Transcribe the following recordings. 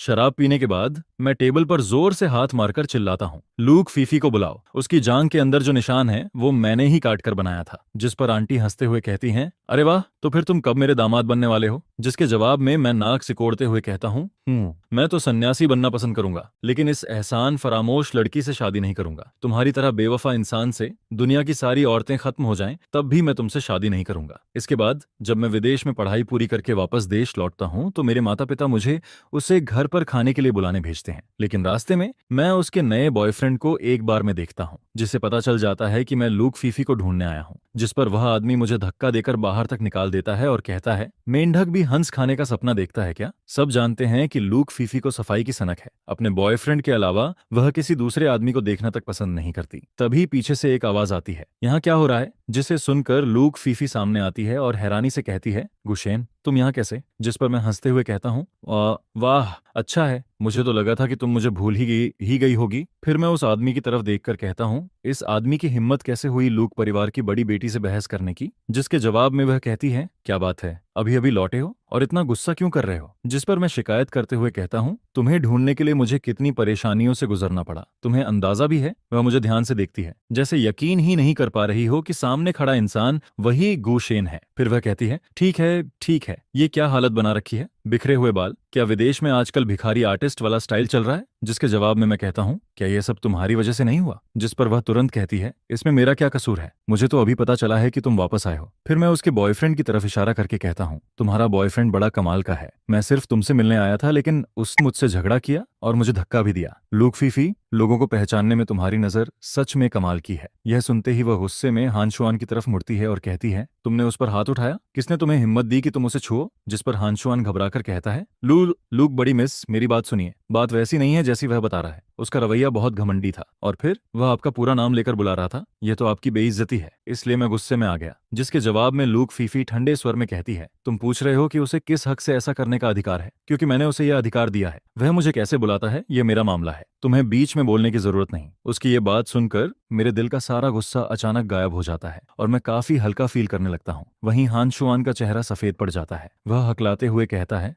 शराब पीने के बाद मैं टेबल पर जोर से हाथ मारकर चिल्लाता हूँ, लूक, फीफी को बुलाओ। उसकी जांघ के अंदर जो निशान है वो मैंने ही काट कर बनाया था। जिस पर आंटी हंसते हुए कहती हैं, अरे वाह, तो फिर तुम कब मेरे दामाद बनने वाले हो? जिसके जवाब में मैं नाक सिकोड़ते हुए कहता हूँ, मैं तो सन्यासी बनना पसंद करूंगा, लेकिन इस एहसान फरामोश लड़की से शादी नहीं करूंगा। तुम्हारी तरह बेवफा इंसान से दुनिया की सारी औरतें खत्म हो जाएं तब भी मैं तुमसे शादी नहीं करूंगा। इसके बाद जब मैं विदेश में पढ़ाई पूरी करके वापस देश लौटता हूं तो मेरे माता पिता मुझे उसे घर पर खाने के लिए बुलाने भेजते हैं, लेकिन रास्ते में मैं उसके नए बॉयफ्रेंड को एक बार में देखता हूं, जिससे पता चल जाता है कि मैं लूक फीफी को ढूंढने आया हूं। जिस पर वह आदमी मुझे धक्का देकर बाहर तक निकाल देता है और कहता है, मेंढक भी हंस खाने का सपना देखता है क्या? सब जानते हैं कि लूक फीफी को सफाई की सनक है। अपने बॉयफ्रेंड के अलावा वह किसी दूसरे आदमी को देखना तक पसंद नहीं करती। तभी पीछे से एक आवाज आती है, यहाँ क्या हो रहा है? जिसे सुनकर लूक फीफी सामने आती है और हैरानी से कहती है, गुशेन, तुम यहाँ कैसे? जिस पर मैं हंसते हुए कहता हूँ, वाह, अच्छा है, मुझे तो लगा था कि तुम मुझे भूल ही गई होगी। फिर मैं उस आदमी की तरफ देखकर कहता हूँ, इस आदमी की हिम्मत कैसे हुई लूक परिवार की बड़ी बेटी से बहस करने की? जिसके जवाब में वह कहती है, क्या बात है, अभी अभी लौटे हो और इतना गुस्सा क्यों कर रहे हो? जिस पर मैं शिकायत करते हुए कहता हूँ, तुम्हें ढूंढने के लिए मुझे कितनी परेशानियों से गुजरना पड़ा, तुम्हें अंदाजा भी है? वह मुझे ध्यान से देखती है, जैसे यकीन ही नहीं कर पा रही हो कि सामने खड़ा इंसान वही गुशेन है। फिर वह कहती है, ठीक है ठीक है, ये क्या हालत बना रखी है, बिखरे हुए बाल, क्या विदेश में आजकल भिखारी आर्टिस्ट वाला स्टाइल चल रहा है? जिसके जवाब में मैं कहता हूँ, क्या ये सब तुम्हारी वजह से नहीं हुआ? जिस पर वह तुरंत कहती है, इसमें मेरा क्या कसूर है, मुझे तो अभी पता चला है कि तुम वापस आए हो। फिर मैं उसके बॉयफ्रेंड की तरफ इशारा करके कहता हूँ, तुम्हारा बॉयफ्रेंड बड़ा कमाल का है, मैं सिर्फ तुमसे मिलने आया था, लेकिन उसने मुझसे झगड़ा किया और मुझे धक्का भी दिया। लूक फीफी, लोगों को पहचानने में तुम्हारी नजर सच में कमाल की है। यह सुनते ही वह गुस्से में हानशुआन की तरफ मुड़ती है और कहती है, तुमने उस पर हाथ उठाया? किसने तुम्हें हिम्मत दी कि तुम उसे छुओ? जिस पर हानशुआन घबराकर कहता है, लूक बड़ी मिस, मेरी बात सुनिए, बात वैसी नहीं है जैसी वह बता रहा है। उसका रवैया बहुत घमंडी था और फिर वह आपका पूरा नाम लेकर बुला रहा था, यह तो आपकी बेइज्जती है, इसलिए मैं गुस्से में आ गया। जिसके जवाब में लूक फीफी ठंडे स्वर में कहती है, तुम पूछ रहे हो कि उसे किस हक से ऐसा करने का अधिकार है? क्योंकि मैंने उसे यह अधिकार दिया है। वह मुझे कैसे बुलाता है यह मेरा मामला है, तुम्हें बीच में बोलने की जरूरत नहीं। उसकी ये बात सुनकर मेरे दिल का सारा गुस्सा अचानक गायब हो जाता है और मैं काफी हल्का फील करने लगता हूँ। वहीं हानशुआन का चेहरा सफेद पड़ जाता है। वह हकलाते हुए कहता है,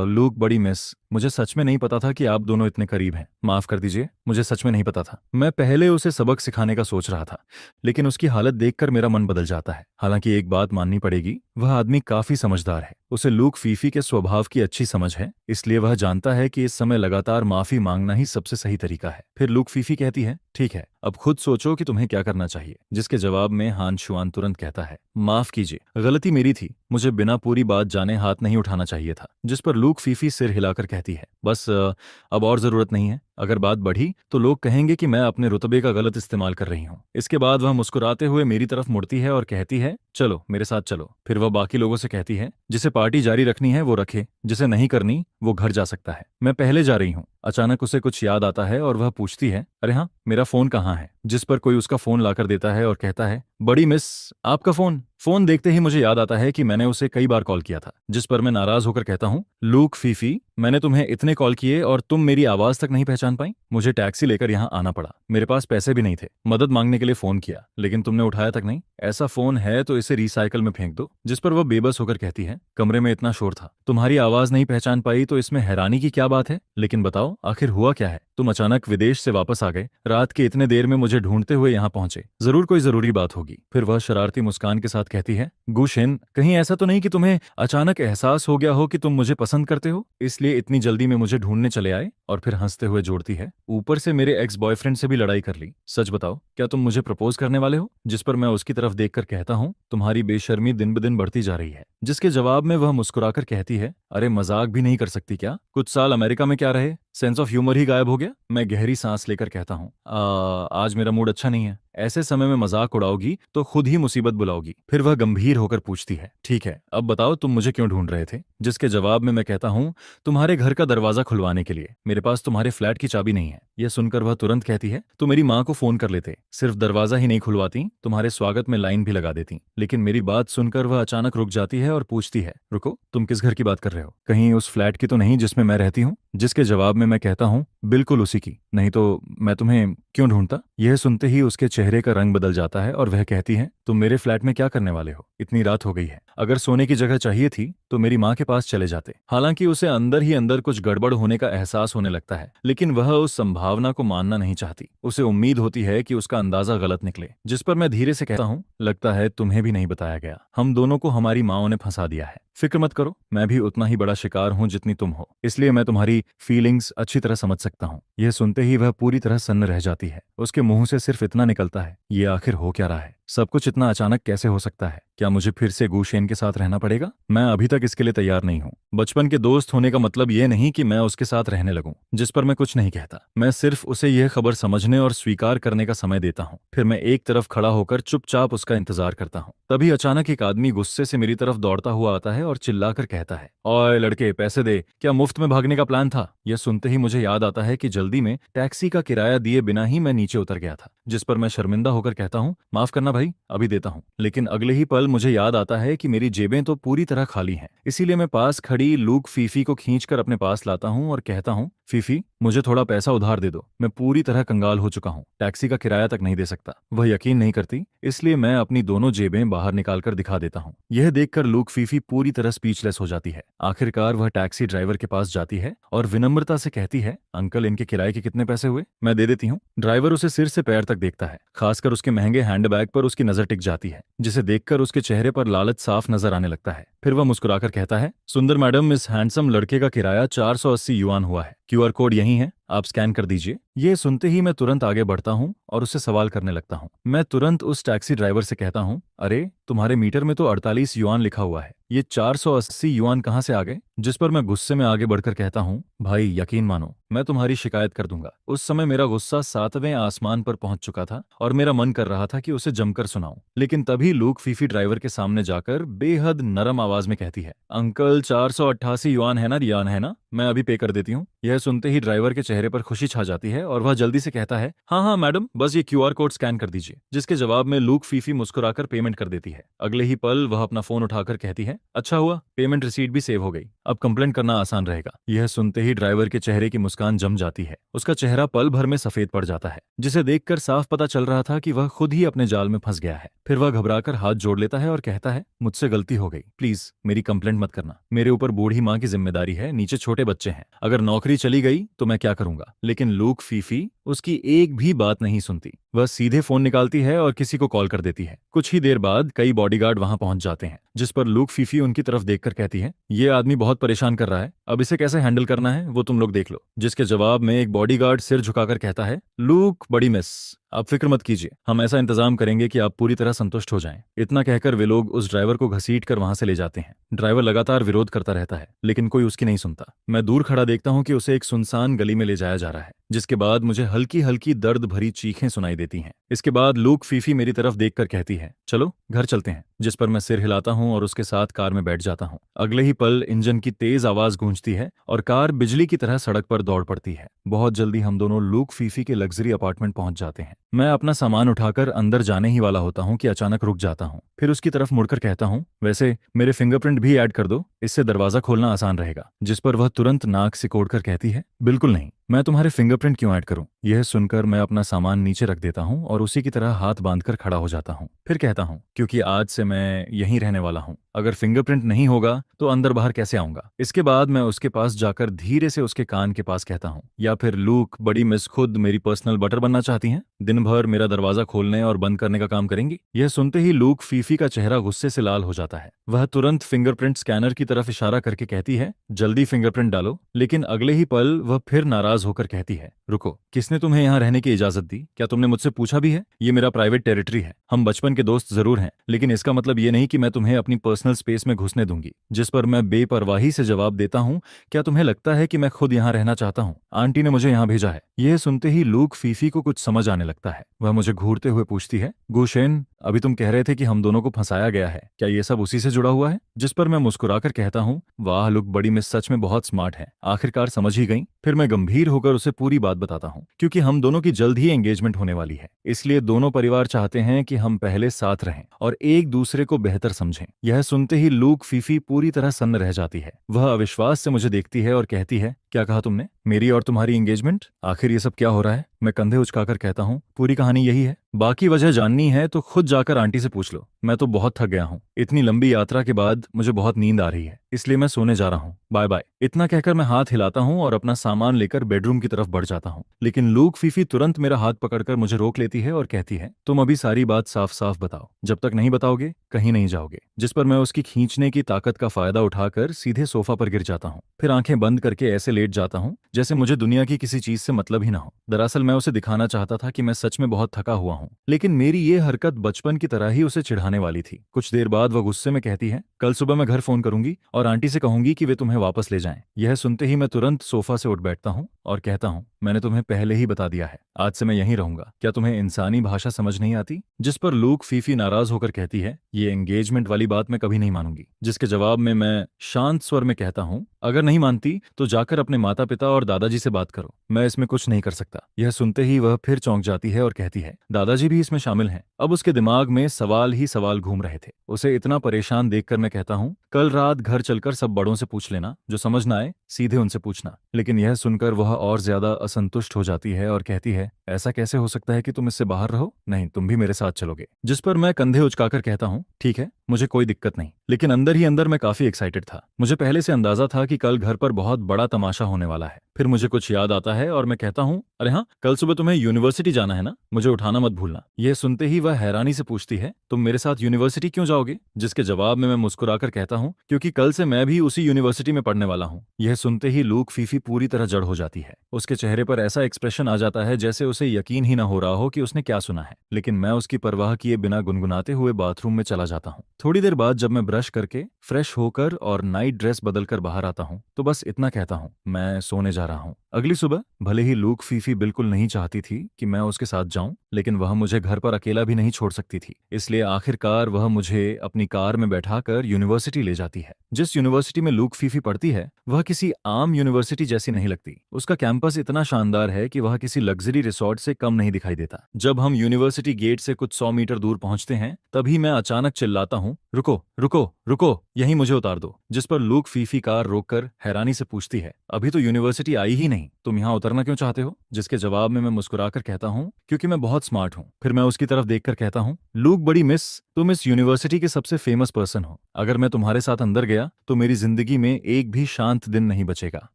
लूक बड़ी मिस, मुझे सच में नहीं पता था कि आप दोनों इतने करीब हैं। माफ कर दीजिए, मुझे सच में नहीं पता था। मैं पहले उसे सबक सिखाने का सोच रहा था, लेकिन उसकी हालत देखकर मेरा मन बदल जाता है। हालांकि एक बात माननी पड़ेगी, वह आदमी काफी समझदार है। उसे लूक फीफी के स्वभाव की अच्छी समझ है, इसलिए वह जानता है कि इस समय लगातार माफी मांगना ही सबसे सही तरीका है। फिर लूक फीफी कहती है, ठीक है, अब खुद सोचो कि तुम्हें क्या करना चाहिए। जिसके जवाब में हानशुआन तुरंत कहता है, माफ कीजिए, गलती मेरी थी, मुझे बिना पूरी बात जाने हाथ नहीं उठाना चाहिए था। जिस पर लूक फीफी सिर हिलाकर कहती है, बस अब और जरूरत नहीं है। अगर बात बढ़ी तो लोग कहेंगे कि मैं अपने रुतबे का गलत इस्तेमाल कर रही हूँ। इसके बाद वह मुस्कुराते हुए मेरी तरफ मुड़ती है और कहती है, चलो मेरे साथ चलो। फिर वह बाकी लोगों से कहती है, जिसे पार्टी जारी रखनी है वो रखे, जिसे नहीं करनी वो घर जा सकता है, मैं पहले जा रही हूँ। अचानक उसे कुछ याद आता है और वह पूछती है, अरे हाँ, मेरा फोन कहाँ है? जिस पर कोई उसका फोन लाकर देता है और कहता है, बड़ी मिस, आपका फोन। फोन देखते ही मुझे याद आता है कि मैंने उसे कई बार कॉल किया था। जिस पर मैं नाराज होकर कहता हूँ, लूक फीफी, मैंने तुम्हें इतने कॉल किए और तुम मेरी आवाज तक नहीं पहचान पाई? मुझे टैक्सी लेकर यहाँ आना पड़ा, मेरे पास पैसे भी नहीं थे, मदद मांगने के लिए फोन किया, लेकिन तुमने उठाया तक नहीं। ऐसा फोन है तो इसे रिसाइकल में फेंक दो। जिस पर वह बेबस होकर कहती है, कमरे में इतना शोर था, तुम्हारी आवाज नहीं पहचान पाई तो इसमें हैरानी की क्या बात है? लेकिन बताओ, आखिर हुआ क्या है? तुम अचानक विदेश से वापस आ गए, रात के इतने देर में मुझे ढूंढते हुए यहाँ पहुंचे, जरूर कोई जरूरी बात होगी। फिर वह शरारती मुस्कान के साथ कहती है, गुशेन, कहीं ऐसा तो नहीं कि तुम्हें अचानक एहसास हो गया हो कि तुम मुझे पसंद करते हो, इसलिए इतनी जल्दी में मुझे ढूंढने चले आए? और फिर हंसते हुए जोड़ती है, ऊपर से मेरे एक्स बॉयफ्रेंड से भी लड़ाई कर ली। सच बताओ, क्या तुम मुझे प्रपोज करने वाले हो? जिस पर मैं उसकी तरफ देखकर कहता हूँ, तुम्हारी बेशर्मी दिन ब दिन बढ़ती जा रही है। जिसके जवाब में वह मुस्कुराकर कहती है, अरे मजाक भी नहीं कर सकती क्या? कुछ साल अमेरिका में क्या रहे, सेंस ऑफ ह्यूमर ही गायब हो गया? मैं गहरी सांस लेकर कहता हूँ, आज मेरा मूड अच्छा नहीं है। ऐसे समय में मजाक उड़ाओगी तो खुद ही मुसीबत बुलाओगी। फिर वह गंभीर होकर पूछती है, ठीक है, अब बताओ तुम मुझे क्यों ढूंढ रहे थे? जिसके जवाब में मैं कहता हूँ, तुम्हारे घर का दरवाजा खुलवाने के लिए, मेरे पास तुम्हारे फ्लैट की चाबी नहीं है। यह सुनकर वह तुरंत कहती है, तो मेरी माँ को फोन कर लेते, सिर्फ दरवाजा ही नहीं खुलवाती, तुम्हारे स्वागत में लाइन भी लगा देती। लेकिन मेरी बात सुनकर वह अचानक रुक जाती है और पूछती है, रुको, तुम किस घर की बात कर रहे हो? कहीं उस फ्लैट की तो नहीं जिसमें मैं रहती हूँ? जिसके जवाब में मैं कहता हूँ, बिल्कुल उसी की, नहीं तो मैं तुम्हें क्यों ढूंढता। यह सुनते ही उसके चेहरे का रंग बदल जाता है और वह कहती है, तुम मेरे फ्लैट में क्या करने वाले हो, इतनी रात हो गई है। अगर सोने की जगह चाहिए थी तो मेरी माँ के पास चले जाते। हालांकि उसे अंदर ही अंदर कुछ गड़बड़ होने का एहसास होने लगता है, लेकिन वह उस संभावना को मानना नहीं चाहती। उसे उम्मीद होती है कि उसका अंदाजा गलत निकले, जिस पर मैं धीरे से कहता हूँ, लगता है तुम्हें भी नहीं बताया गया, हम दोनों को हमारी माँओं ने फंसा दिया है। फिक्र मत करो, मैं भी उतना ही बड़ा शिकार हूं जितनी तुम हो, इसलिए मैं तुम्हारी फीलिंग्स अच्छी तरह समझ सकता हूं। यह सुनते ही वह पूरी तरह सन्न रह जाती है। उसके मुंह से सिर्फ इतना निकलता है, ये आखिर हो क्या रहा है, सब कुछ इतना अचानक कैसे हो सकता है। क्या मुझे फिर से गुशेन के साथ रहना पड़ेगा? मैं अभी तक इसके लिए तैयार नहीं हूं। बचपन के दोस्त होने का मतलब ये नहीं कि मैं उसके साथ रहने लगूं, जिस पर मैं कुछ नहीं कहता। मैं सिर्फ उसे यह खबर समझने और स्वीकार करने का समय देता हूं। फिर मैं एक तरफ खड़ा होकर चुपचाप उसका इंतजार करता हूं। तभी अचानक एक आदमी गुस्से से मेरी तरफ दौड़ता हुआ आता है और चिल्लाकर कहता है, ओए लड़के, पैसे दे, क्या मुफ्त में भागने का प्लान था? यह सुनते ही मुझे याद आता है कि जल्दी में टैक्सी का किराया दिए बिना ही मैं नीचे उतर गया था, जिस पर मैं शर्मिंदा होकर कहता हूँ, माफ करना भाई, अभी देता हूँ। लेकिन अगले ही पल मुझे याद आता है कि मेरी जेबें तो पूरी तरह खाली हैं। इसीलिए मैं पास खड़ी लूक फीफी को खींचकर अपने पास लाता हूँ और कहता हूँ, फीफी, मुझे थोड़ा पैसा उधार दे दो, मैं पूरी तरह कंगाल हो चुका हूँ, टैक्सी का किराया तक नहीं दे सकता। वह यकीन नहीं करती, इसलिए मैं अपनी दोनों जेबें बाहर निकालकर दिखा देता हूँ। यह देखकर लूक फीफी पूरी तरह स्पीचलेस हो जाती है। आखिरकार वह टैक्सी ड्राइवर के पास जाती है और विनम्रता से कहती है, अंकल, इनके किराए के कितने पैसे हुए? मैं दे देती हूँ। ड्राइवर उसे सिर से पैर तक देखता है। खासकर उसके महंगे हैंडबैग पर उसकी नजर टिक जाती है, जिसे देखकर उसके चेहरे पर लालच साफ नजर आने लगता है। फिर वह मुस्कुराकर कहता है, सुंदर मैडम, इस हैंडसम लड़के का किराया 480 युआन हुआ है। क्यूआर कोड यही है, आप स्कैन कर दीजिए। ये सुनते ही मैं तुरंत आगे बढ़ता हूँ और उससे सवाल करने लगता हूँ। मैं तुरंत उस टैक्सी ड्राइवर से कहता हूँ, अरे, तुम्हारे मीटर में तो 48 युआन लिखा हुआ है, ये 480 युआन कहाँ से आ गए? जिस पर मैं गुस्से में आगे बढ़कर कहता हूँ, भाई यकीन मानो, मैं तुम्हारी शिकायत कर दूंगा। उस समय मेरा गुस्सा 7वें आसमान पर पहुंच चुका था और मेरा मन कर रहा था कि उसे जमकर सुनाऊं। लेकिन तभी लूक फीफी ड्राइवर के सामने जाकर बेहद नरम आवाज में कहती है, अंकल, 488 युआन है ना, रियान है ना, मैं अभी पे कर देती हूँ। यह सुनते ही ड्राइवर के चेहरे पर खुशी छा जाती है और वह जल्दी से कहता है, हाँ हाँ मैडम, बस ये क्यूआर कोड स्कैन कर दीजिए। जिसके जवाब में लूक फीफी मुस्कुराकर पेमेंट कर देती है। अगले ही पल वह अपना फोन उठाकर कहती है, अच्छा हुआ, पेमेंट रिसीट भी सेव हो गई, अब कंप्लेंट करना आसान रहेगा। यह सुनते ही ड्राइवर के चेहरे की मुस्कान जम जाती है। उसका चेहरा पल भर में सफेद पड़ जाता है, जिसे देखकर साफ पता चल रहा था कि वह खुद ही अपने जाल में फंस गया है। फिर वह घबराकर हाथ जोड़ लेता है और कहता है, मुझसे गलती हो गई, प्लीज मेरी कंप्लेंट मत करना। मेरे ऊपर बूढ़ी माँ की जिम्मेदारी है, नीचे छोटे बच्चे हैं, अगर नौकरी चली गई तो मैं क्या करूंगा? लेकिन लूक फीफी उसकी एक भी बात नहीं सुनती। वह सीधे फोन निकालती है और किसी को कॉल कर देती है। कुछ ही देर बाद कई बॉडीगार्ड वहां पहुंच जाते हैं, जिस पर लूक फीफी उनकी तरफ देखकर कहती है, ये आदमी बहुत परेशान कर रहा है, अब इसे कैसे हैंडल करना है वो तुम लोग देख लो। जिसके जवाब में एक बॉडीगार्ड सिर झुकाकर कहता है, लूक, बड़ी मिस, आप फिक्र मत कीजिए, हम ऐसा इंतजाम करेंगे कि आप पूरी तरह संतुष्ट हो जाएं। इतना कहकर वे लोग उस ड्राइवर को घसीट कर वहां से ले जाते हैं। ड्राइवर लगातार विरोध करता रहता है, लेकिन कोई उसकी नहीं सुनता। मैं दूर खड़ा देखता हूं कि उसे एक सुनसान गली में ले जाया जा रहा है, जिसके बाद मुझे हल्की हल्की दर्द भरी चीखें सुनाई देती हैं। इसके बाद लूक फीफी मेरी तरफ देखकर कहती है, चलो घर चलते हैं। जिस पर मैं सिर हिलाता हूं और उसके साथ कार में बैठ जाता हूं। अगले ही पल इंजन की तेज आवाज गूंजती है और कार बिजली की तरह सड़क पर दौड़ पड़ती है। बहुत जल्दी हम दोनों लूक फीफी के लग्जरी अपार्टमेंट पहुंच जाते हैं। मैं अपना सामान उठाकर अंदर जाने ही वाला होता हूं कि अचानक रुक जाता हूं। फिर उसकी तरफ मुड़कर कहता हूं, वैसे मेरे फिंगरप्रिंट भी ऐड कर दो, इससे दरवाजा खोलना आसान रहेगा। जिस पर वह तुरंत नाक सिकोड़कर कहती है, बिल्कुल नहीं, मैं तुम्हारे फिंगरप्रिंट क्यों ऐड करूं? यह सुनकर मैं अपना सामान नीचे रख देता हूं और उसी की तरह हाथ बांधकर खड़ा हो जाता हूं। फिर कहता हूं, क्योंकि आज से मैं यहीं रहने वाला हूं, अगर फिंगरप्रिंट नहीं होगा तो अंदर बाहर कैसे आऊंगा? इसके बाद मैं उसके पास जाकर धीरे से उसके कान के पास कहता हूं, या फिर लूक, बड़ी मिस खुद मेरी पर्सनल बटर बनना चाहती हैं? दिन भर मेरा दरवाजा खोलने और बंद करने का काम करेंगी? यह सुनते ही लूक फीफी का चेहरा गुस्से से लाल हो जाता है। वह तुरंत फिंगरप्रिंट स्कैनर की तरफ इशारा करके कहती है, जल्दी फिंगरप्रिंट डालो। लेकिन अगले ही पल वह फिर नाराज होकर कहती है, रुको, किसने तुम्हें यहाँ रहने की इजाजत दी? क्या तुमने मुझसे पूछा भी है? ये मेरा प्राइवेट टेरिटरी है। हम बचपन के दोस्त जरूर हैं, लेकिन इसका मतलब ये नहीं कि मैं तुम्हें अपनी पर्सनल स्पेस में घुसने दूंगी। जिस पर मैं बेपरवाही से जवाब देता हूँ, क्या तुम्हें लगता है कि मैं खुद यहाँ रहना चाहता हूँ? आंटी ने मुझे यहाँ भेजा है। यह सुनते ही लूक फीफी को कुछ समझ आने लगता है। वह मुझे घूरते हुए पूछती है, गुशेन, अभी तुम कह रहे थे कि हम दोनों को फंसाया गया है, क्या ये सब उसी से जुड़ा हुआ है? जिस पर मैं मुस्कुराकर कहता हूँ, वाह लुक, बड़ी मिस सच में बहुत स्मार्ट है, आखिरकार समझ ही गई। फिर मैं गंभीर होकर उसे पूरी बात बताता हूँ, क्योंकि हम दोनों की जल्द ही एंगेजमेंट होने वाली है, इसलिए दोनों परिवार चाहते हैं कि हम पहले साथ रहें और एक दूसरे को बेहतर समझें। यह सुनते ही लूक फीफी पूरी तरह सन्न रह जाती है। वह अविश्वास से मुझे देखती है और कहती है, क्या कहा तुमने? मेरी और तुम्हारी एंगेजमेंट? आखिर ये सब क्या हो रहा है? मैं कंधे उचकाकर कहता हूँ, पूरी कहानी यही है। बाकी वजह जाननी है तो खुद जाकर आंटी से पूछ लो। मैं तो बहुत थक गया हूँ। इतनी लंबी यात्रा के बाद मुझे बहुत नींद आ रही है, इसलिए मैं सोने जा रहा हूँ। Bye bye. इतना कहकर मैं हाथ हिलाता हूँ और अपना सामान लेकर बेडरूम की तरफ बढ़ जाता हूँ, लेकिन लूक फीफी तुरंत मेरा हाथ पकड़कर मुझे रोक लेती है और कहती है, तुम अभी सारी बात साफ साफ बताओ। जब तक नहीं बताओगे कहीं नहीं जाओगे। जिस पर मैं उसकी खींचने की ताकत का फायदा उठाकर सीधे सोफा पर गिर जाता हूँ। फिर आंखें बंद करके ऐसे लेट जाता हूँ जैसे मुझे दुनिया की किसी चीज से मतलब ही ना हो। दरअसल मैं उसे दिखाना चाहता था कि मैं सच में बहुत थका हुआ हूँ, लेकिन मेरी ये हरकत बचपन की तरह ही उसे चिढ़ाने वाली थी। कुछ देर बाद वह गुस्से में कहती है, कल सुबह मैं घर फोन करूंगी और आंटी से कहूंगी कि वे तुम्हें वापस ले जाएं। यह सुनते ही मैं तुरंत सोफा से उठ बैठता हूँ और कहता हूँ, मैंने तुम्हें पहले ही बता दिया है, आज से मैं यहीं रहूंगा। क्या तुम्हें इंसानी भाषा समझ नहीं आती? जिस पर लूक फीफी नाराज होकर कहती है, ये एंगेजमेंट वाली बात मैं कभी नहीं मानूंगी। जिसके जवाब में मैं शांत स्वर में कहता हूँ, अगर नहीं मानती तो जाकर अपने माता पिता और दादाजी से बात करो, मैं इसमें कुछ नहीं कर सकता। यह सुनते ही वह फिर चौंक जाती है और कहती है, दादाजी भी इसमें शामिल हैं? अब उसके दिमाग में सवाल ही सवाल घूम रहे थे। उसे इतना परेशान देखकर मैं कहता हूँ, कल रात घर चलकर सब बड़ों से पूछ लेना, जो समझ ना आए सीधे उनसे पूछना। लेकिन यह सुनकर वह और ज्यादा असंतुष्ट हो जाती है और कहती है, ऐसा कैसे हो सकता है कि तुम इससे बाहर रहो? नहीं, तुम भी मेरे साथ चलोगे। जिस पर मैं कंधे उचकाकर कहता हूँ, ठीक है, मुझे कोई दिक्कत नहीं। लेकिन अंदर ही अंदर मैं काफी एक्साइटेड था। मुझे पहले से अंदाजा था कि कल घर पर बहुत बड़ा तमाशा होने वाला है। फिर मुझे कुछ याद आता है और मैं कहता हूँ, अरे हाँ, कल सुबह तुम्हें यूनिवर्सिटी जाना है ना, मुझे उठाना मत भूलना। यह सुनते ही वह हैरानी से पूछती है, तुम मेरे साथ यूनिवर्सिटी क्यों जाओगे? जिसके जवाब में मैं मुस्कुराकर कहता हूँ, क्योंकि कल से मैं भी उसी यूनिवर्सिटी में पढ़ने वाला हूँ। यह सुनते ही लूक फीफी पूरी तरह जड़ हो जाती है। उसके चेहरे पर ऐसा एक्सप्रेशन आ जाता है जैसे उसे यकीन ही न हो रहा हो कि उसने क्या सुना है। लेकिन मैं उसकी परवाह किए बिना गुनगुनाते हुए बाथरूम में चला जाता हूँ। थोड़ी देर बाद जब मैं ब्रश करके फ्रेश होकर और नाइट ड्रेस बदलकर बाहर आता हूँ तो बस इतना कहता हूँ, मैं सोने जा रहा हूँ। अगली सुबह भले ही लूक फीफी बिल्कुल नहीं चाहती थी कि मैं उसके साथ जाऊं, लेकिन वह मुझे घर पर अकेला भी नहीं छोड़ सकती थी। इसलिए आखिरकार वह मुझे अपनी कार में बैठाकर यूनिवर्सिटी ले जाती है। जिस यूनिवर्सिटी में लूक फीफी पढ़ती है वह किसी आम यूनिवर्सिटी जैसी नहीं लगती। उसका कैंपस इतना शानदार है कि वह किसी लग्जरी रिसोर्ट से कम नहीं दिखाई देता। जब हम यूनिवर्सिटी गेट से कुछ 100 मीटर दूर पहुंचते हैं तभी मैं अचानक चिल्लाता हूँ, रुको रुको रुको, यहीं मुझे उतार दो। जिस पर लूक फीफी कार रोककर हैरानी से पूछती है, अभी तो यूनिवर्सिटी आई ही नहीं, तुम यहाँ उतरना क्यों चाहते हो? जिसके जवाब में मैं मुस्कुराकर कहता हूँ, क्योंकि मैं बहुत स्मार्ट हूँ। फिर मैं उसकी तरफ देखकर कहता हूँ, लूक बड़ी मिस, तुम इस यूनिवर्सिटी के सबसे फेमस पर्सन हो। अगर मैं तुम्हारे साथ अंदर गया तो मेरी जिंदगी में एक भी शांत दिन नहीं बचेगा।